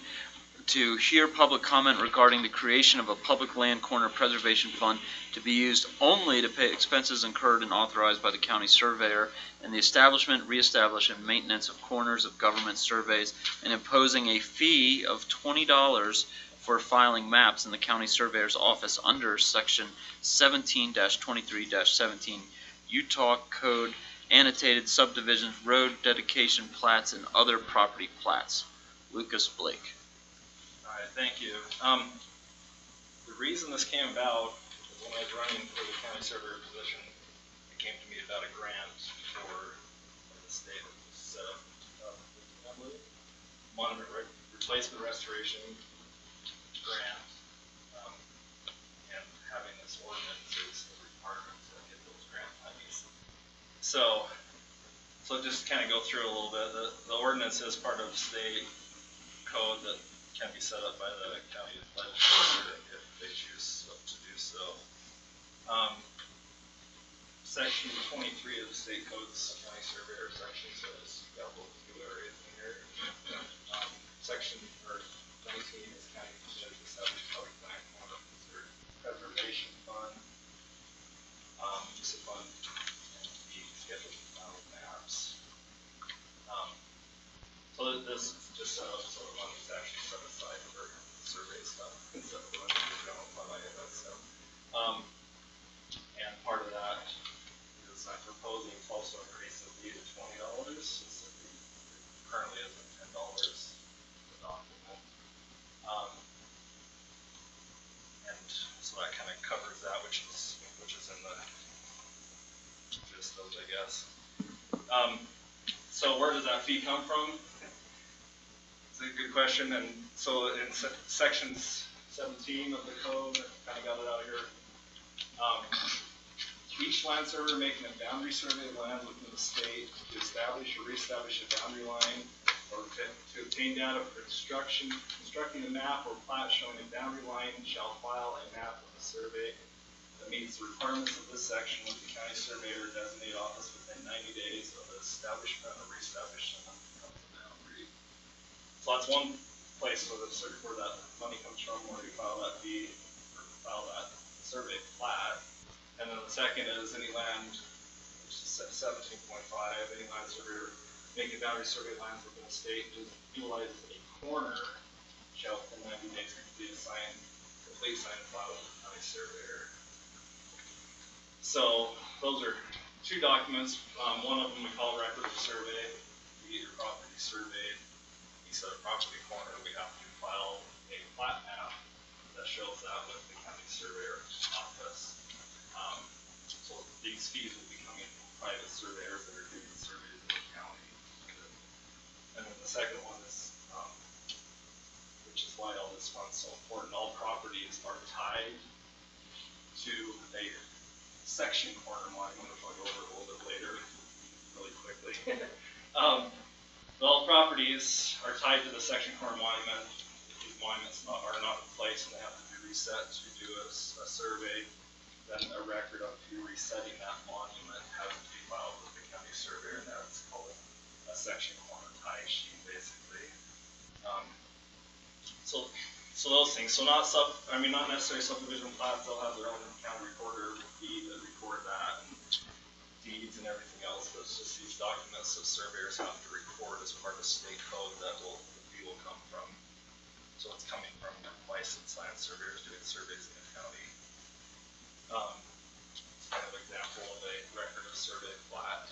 to hear public comment regarding the creation of a public land corner preservation fund to be used only to pay expenses incurred and authorized by the county surveyor and the establishment, reestablish, and maintenance of corners of government surveys, and imposing a fee of $20 for filing maps in the county surveyor's office under section 17-23-17 Utah Code annotated subdivisions, road dedication plats, and other property plats. Lucas Blake. All right, thank you. The reason this came about was when I was running for the county surveyor position, it came to me about a grant for the state that was set up, monument replacement restoration grant, and having this ordinance is a requirement to get those grant monies. So just kind of go through a little bit. The ordinance is part of state code that can be set up by the county legislature if they choose to do so. Section 23 of the state code's county surveyor section says you got both two areas in here. Section 19 is county committed to establish public land corner preservation fund. Use of fund and be scheduled to file maps. So this is just set up so the money is actually set aside for survey stuff instead of going to the general fund that stuff. And part of that is I'm proposing to also increase the fee to $20. Currently is at $10 a document. And so that kind of covers that, which is in the gist of it, I guess. So where does that fee come from? It's a good question. And so in sections 17 of the code, I kind of got it out here. Each land surveyor making a boundary survey of land within the state to establish or reestablish a boundary line or to obtain data for constructing a map or plat showing a boundary line shall file a map of the survey that meets the requirements of this section with the county surveyor designated office within 90 days of the establishment or reestablishment of the boundary. So that's one place where that money comes from, where you file that deed or file that survey plat. And then the second is any land, which is 17.5, any land surveyor making boundary survey lands within the state utilizes a corner shall within 90 days complete sign and file with the county surveyor. So those are two documents. One of them we call record of survey. We get your property surveyed. You set a property corner, we have to file a plat map that shows that with the county surveyor's office. So these fees will be coming from private surveyors that are doing surveys in the county. And then the second one is, which is why all this fund's so important, all properties are tied to a section corner monument, which I'll go over a little bit later, really quickly. All properties are tied to the section corner monument. If these monuments are not in place and they have to be reset to do a survey, then a record of you resetting that monument has to be filed with the county surveyor, and that's called a section corner tie sheet, basically. So those things. So not necessarily subdivision plats. They'll have their own county recorder deed that record that, and deeds and everything else. But it's just these documents that surveyors have to record as part of state code that the fee will come from. So it's coming from licensed land surveyors doing surveys in the county. Kind of example of a record of survey plat.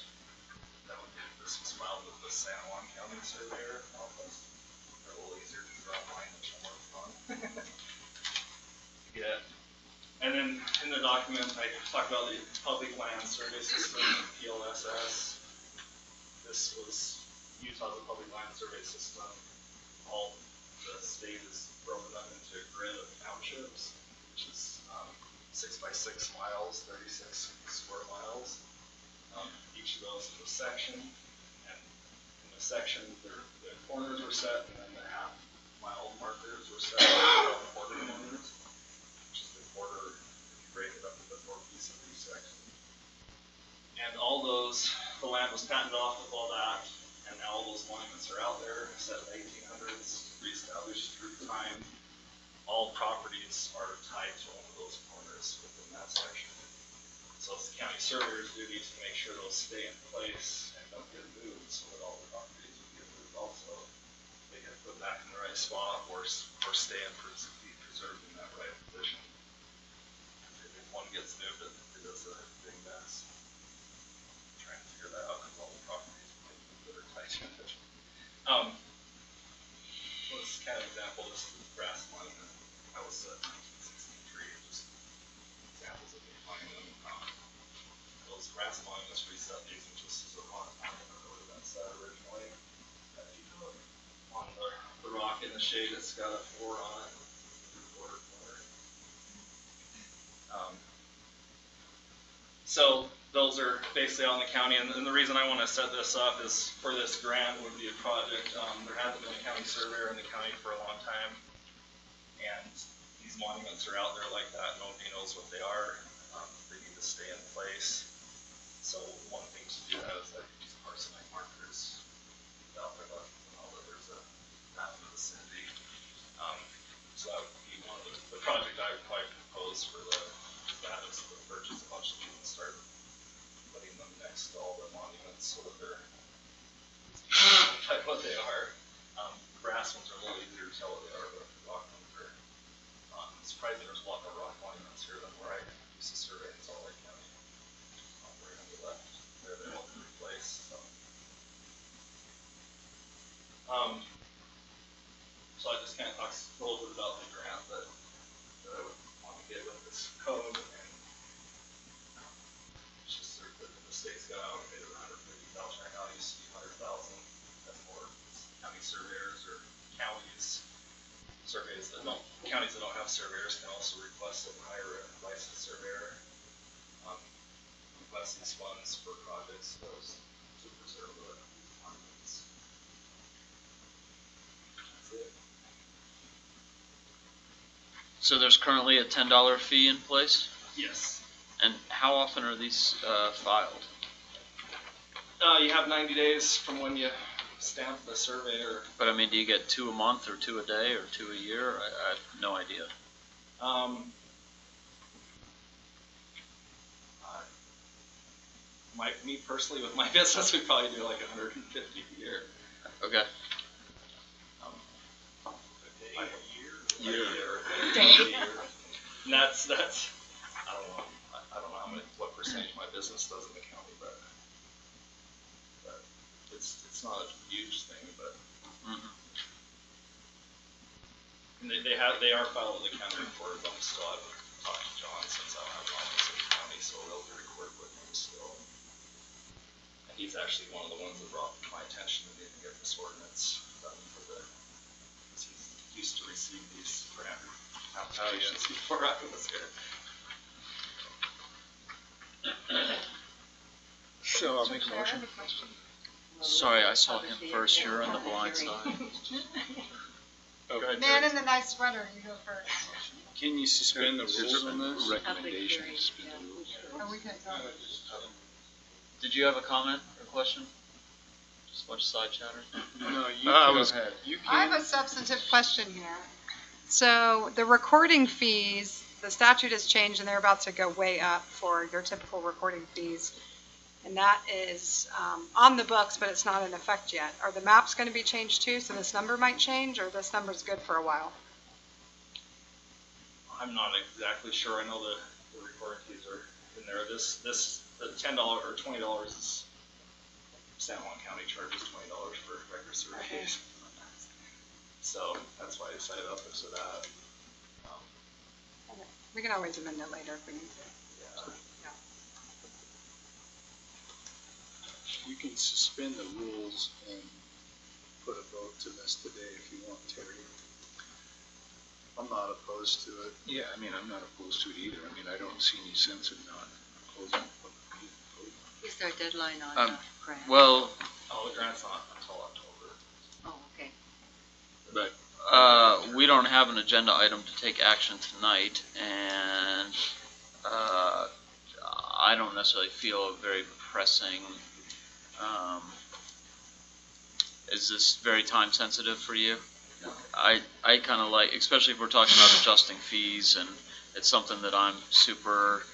This was filed with the San Juan County Surveyor office. They're a little easier to draw line, which is more fun. Yeah. And then in the document, I talk about the Public Land Survey System, PLSS. This was used as a public land survey system. All the state is broken up into a grid of townships, which is 6 by 6 miles, 36 square miles. Each of those is a section, and in the section, the corners were set, and then the half-mile markers were set around quarter corners, which is the quarter, if you break it up into 4 pieces of each section. And all those, the land was patented off with all that, and now all those monuments are out there, set in the 1800s, reestablished through time. All properties are tied to one of those corners within that section. So it's the county surveyor's duty to make sure those stay in place and don't get moved, so that all the properties will get moved also. They get put back in the right spot or stay and be preserved in that right position. If one gets moved, it does a big mess. I'm trying to figure that out because all the properties that are tied to it. This kind of example, this is grass monument. That was 1963, just examples of me finding them. Those grass monuments reset these in just as a rock monument would have been set originally. If you look on the rock in the shade, it's got a 4 on it, 3/4 corner. So those are basically on the county, and the reason I want to set this up is for this grant would be a project. There hasn't been a county surveyor in the county for a long time, and these monuments are out there like that. Nobody knows what they are. They need to stay in place. So one thing to do that is use arsenic markers out there, know that there's a map of the vicinity. So that would be one of the project I would probably propose for that is to purchase a bunch of these and start putting them next to all the monuments so that they're like what they are. Grass ones are a little easier to tell what they are, but rock ones are. I'm surprised there's a lot more rock monuments here than where I used to survey in Salt Lake County. Right on the left, they're all replaced. So I just kind of talked a little bit about the grant that I would want to get with this code, and it's just that the state's got allocated $150,000 right now. It used to be $100,000. That's more county surveyors or counties counties that don't have surveyors can also request to hire a licensed surveyor. request these funds for projects to preserve the monuments. That's it. So there's currently a $10 fee in place? Yes. And how often are these filed? You have 90 days from when you stamp the survey, or But I mean, do you get 2 a month or 2 a day or 2 a year? I have no idea. Me personally, with my business, we probably do like 150 a year. Okay. A year. And that's I don't know what percentage my business does in the county, but it's not a huge thing, but. And they are filed with the county recorder, but I'm still haven't talked to John since I don't have an office in the county, so they'll record with him still. And he's actually one of the ones that brought my attention to need to get this ordinance done because he's used to receive these grant applications before I was here. So I'll make a motion. Sorry, I saw him first. You're on the blind side. Man in the nice sweater, you go first. Can you suspend the rules on this? Recommendation to suspend the rules. Or we can go. Did you have a comment or question? Just a bunch of side chatter? No, you go ahead. I have a substantive question here. So the recording fees, the statute has changed and they're about to go way up for your typical recording fees. And that is on the books, but it's not in effect yet. Are the maps going to be changed too, so this number might change, or this number's good for a while? I'm not exactly sure. I know the recording fees are in there. The $10 or $20 is San Juan County charges $20 for record surveys. So that's why I decided up to that. We can always amend it later if we need to. You can suspend the rules and put a vote to this today if you want, Terry. I'm not opposed to it. Yeah, I mean, I'm not opposed to it either. I mean, I don't see any sense in not closing the public meeting. Is there a deadline on the grant? Well, the grant's not until October. Oh, okay. But we don't have an agenda item to take action tonight, and I don't necessarily feel very pressing. Is this very time sensitive for you? I kind of like, especially if we're talking about adjusting fees, and it's something that I'm super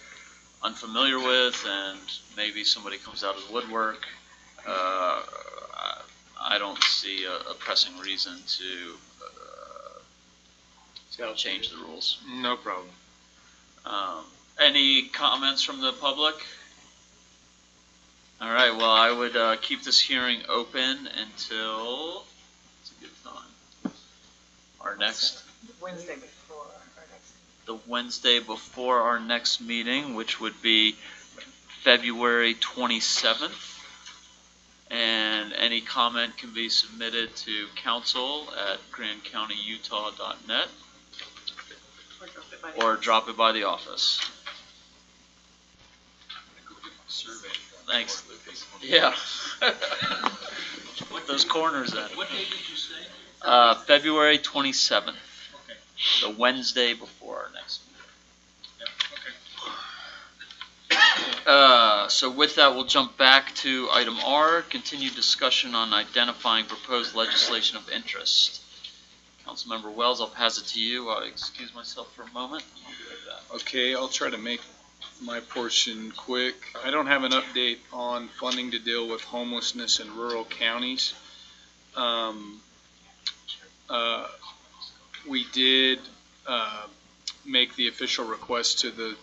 unfamiliar with, and maybe somebody comes out of the woodwork. I don't see a pressing reason to change the rules. No problem. Any comments from the public? All right, well, I would keep this hearing open until, it's a good time, our next, Wednesday before our next. the Wednesday before our next meeting, which would be February 27th. And any comment can be submitted to council@grandcountyutah.net or drop it by the office. Survey. Thanks. Yeah. Put those corners in. What day did you say? February 27th. Okay. The Wednesday before our next meeting. So with that, we'll jump back to item R, continued discussion on identifying proposed legislation of interest. Councilmember Wells, I'll pass it to you. I'll excuse myself for a moment. I'll be right back. Okay, I'll try to make my portion quick. I don't have an update on funding to deal with homelessness in rural counties. We did make the official request to the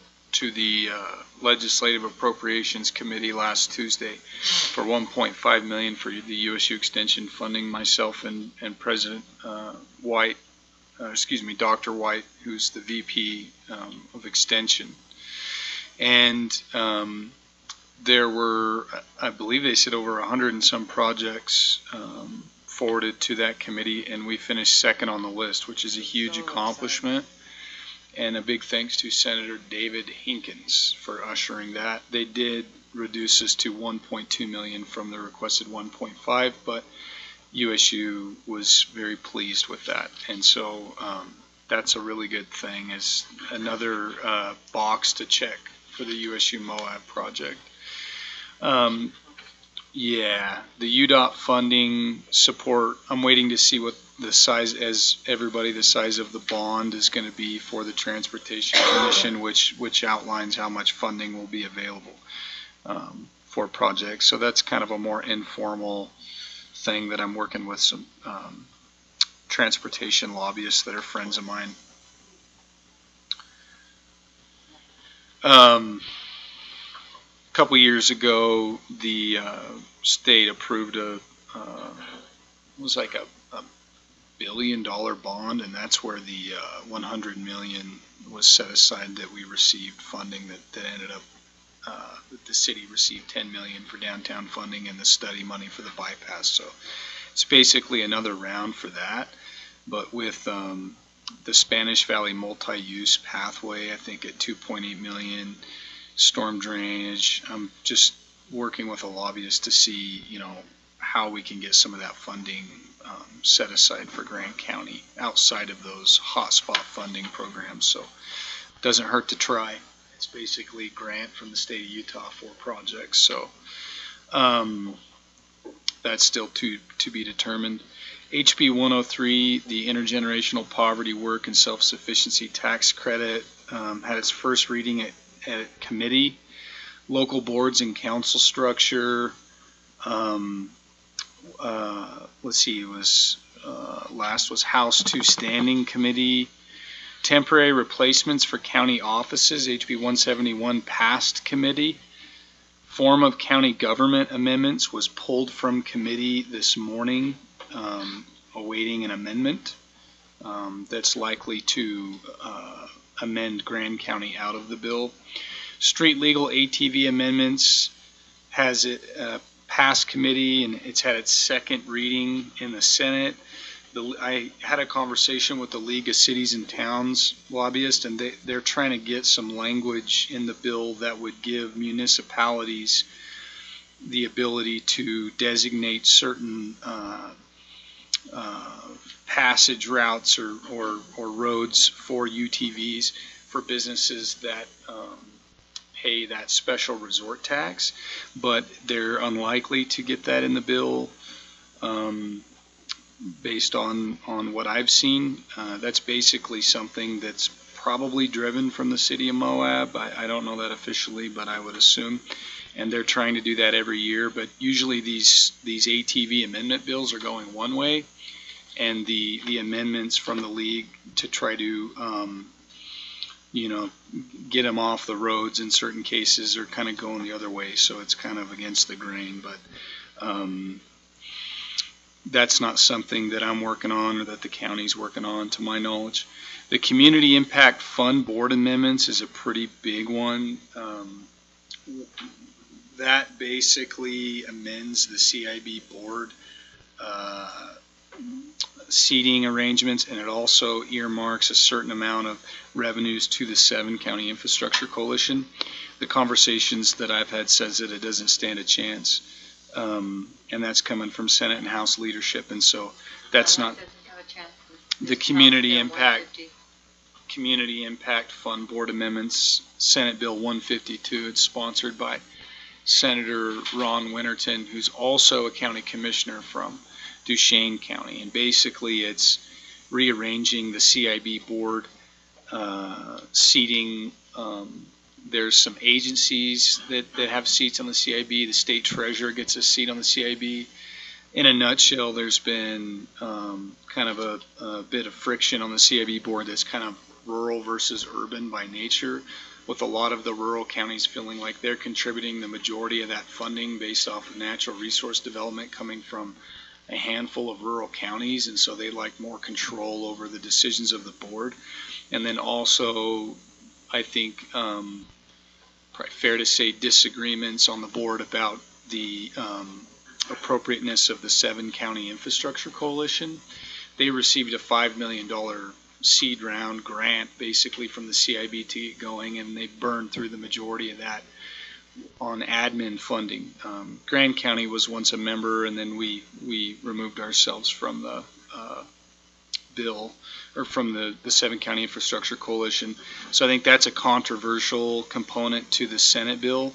Legislative Appropriations Committee last Tuesday for $1.5 million for the USU Extension funding. Myself and President White, Dr. White, who's the VP of Extension. And there were, I believe they said, over 100 and some projects forwarded to that committee, and we finished second on the list, which is a huge accomplishment. And a big thanks to Senator David Hinkins for ushering that. They did reduces to 1.2 million from the requested 1.5, but USU was very pleased with that. And so that's a really good thing, is another box to check for the USU Moab project. Yeah, the UDOT funding support, I'm waiting to see what the size, as everybody, the size of the bond is going to be for the Transportation Commission, which outlines how much funding will be available for projects. So that's kind of a more informal thing that I'm working with some transportation lobbyists that are friends of mine. A couple years ago, the state approved it was like a $1 billion bond, and that's where the 100 million was set aside that we received funding that ended up the city received 10 million for downtown funding and the study money for the bypass. So it's basically another round for that, but with the Spanish Valley multi-use pathway, I think at 2.8 million, storm drainage. I'm just working with a lobbyist to see, how we can get some of that funding set aside for Grant County outside of those hotspot funding programs. So it doesn't hurt to try. It's basically grant from the state of Utah for projects. So that's still to be determined. HB 103, the Intergenerational Poverty Work and Self-Sufficiency Tax Credit, had its first reading at committee. Local boards and council structure. Let's see, it was last was House 2 Standing Committee. Temporary replacements for county offices, HB 171 passed committee. Form of county government amendments was pulled from committee this morning, awaiting an amendment that's likely to amend Grand County out of the bill. Street legal ATV amendments has it passed committee, and it's had its second reading in the Senate. I had a conversation with the League of Cities and Towns lobbyist, and they're trying to get some language in the bill that would give municipalities the ability to designate certain passage routes or roads for UTVs for businesses that pay that special resort tax, but they're unlikely to get that in the bill based on what I've seen. That's basically something that's probably driven from the city of Moab. I don't know that officially, but I would assume. And they're trying to do that every year, but usually these ATV amendment bills are going one way, and the amendments from the league to try to get them off the roads in certain cases are kind of going the other way, so it's kind of against the grain. But that's not something that I'm working on or that the county's working on, to my knowledge. The Community Impact Fund Board amendments is a pretty big one. That basically amends the CIB board seating arrangements, and it also earmarks a certain amount of revenues to the 7 County Infrastructure Coalition. The conversations that I've had says that it doesn't stand a chance, and that's coming from Senate and House leadership, and so that's not the Community Impact Fund Board amendments, Senate Bill 152. It's sponsored by Senator Ron Winterton, who's also a county commissioner from Duchesne County, and basically it's rearranging the CIB board seating. There's some agencies that have seats on the CIB. The state treasurer gets a seat on the CIB. In a nutshell, there's been kind of a bit of friction on the CIB board that's kind of rural versus urban by nature, with a lot of the rural counties feeling like they're contributing the majority of that funding based off of natural resource development coming from a handful of rural counties, and so they like more control over the decisions of the board. And then also, I think, probably fair to say, disagreements on the board about the appropriateness of the 7 County Infrastructure Coalition. They received a $5 million seed round grant basically from the CIB to get going, and they burned through the majority of that on admin funding. Grand County was once a member, and then we removed ourselves from the bill, or from the Seven County Infrastructure Coalition. So I think that's a controversial component to the Senate bill,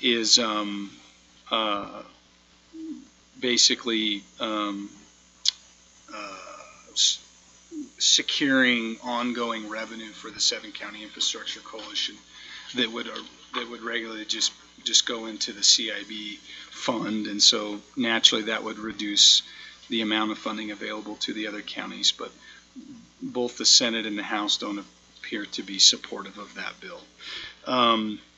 is basically securing ongoing revenue for the Seven County Infrastructure Coalition that would regularly just go into the CIB fund, and so naturally that would reduce the amount of funding available to the other counties. But both the Senate and the House don't appear to be supportive of that bill.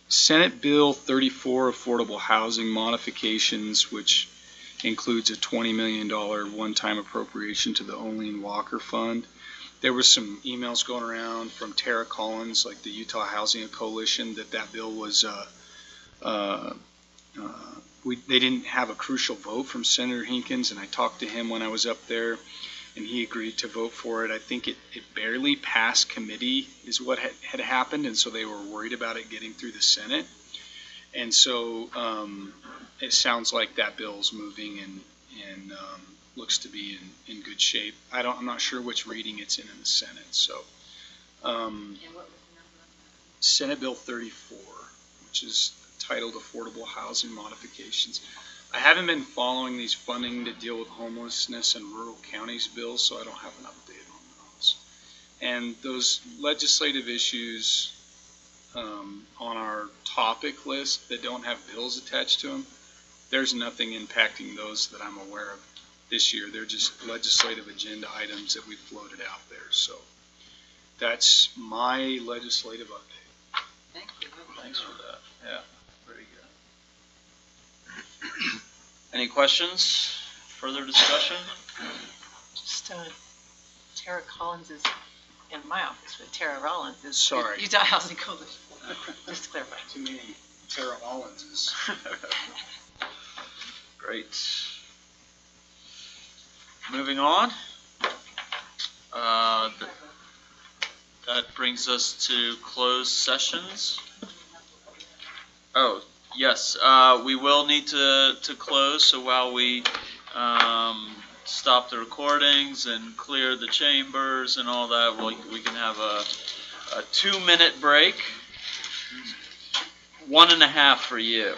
Senate Bill 34, affordable housing modifications, which includes a $20 million one-time appropriation to the Olene Walker Fund. There was some emails going around from Tara Collins, like the Utah Housing Coalition, that bill was, they didn't have a crucial vote from Senator Hinkins, and I talked to him when I was up there, and he agreed to vote for it. I think it barely passed committee is what had happened, and so they were worried about it getting through the Senate. And so it sounds like that bill's moving and looks to be in good shape. I'm not sure which reading it's in the Senate. So Senate Bill 34, which is titled Affordable Housing Modifications. I haven't been following these funding to deal with homelessness in rural counties bills, so I don't have an update on those. And those legislative issues on our topic list that don't have bills attached to them, there's nothing impacting those that I'm aware of this year. They're just legislative agenda items that we floated out there. So that's my legislative update. Thank you. Thanks for that. Yeah, very good. Any questions? Further discussion? Just Tara Collins is in my office, but Tara Rollins is Sorry. Utah Housing Coalition. Just to clarify. Too many Tara Rollinses. Great. Moving on. That brings us to closed sessions. Oh, yes, we will need to close, so while we stop the recordings and clear the chambers and all that, we can have a 2-minute break. 1.5 for you.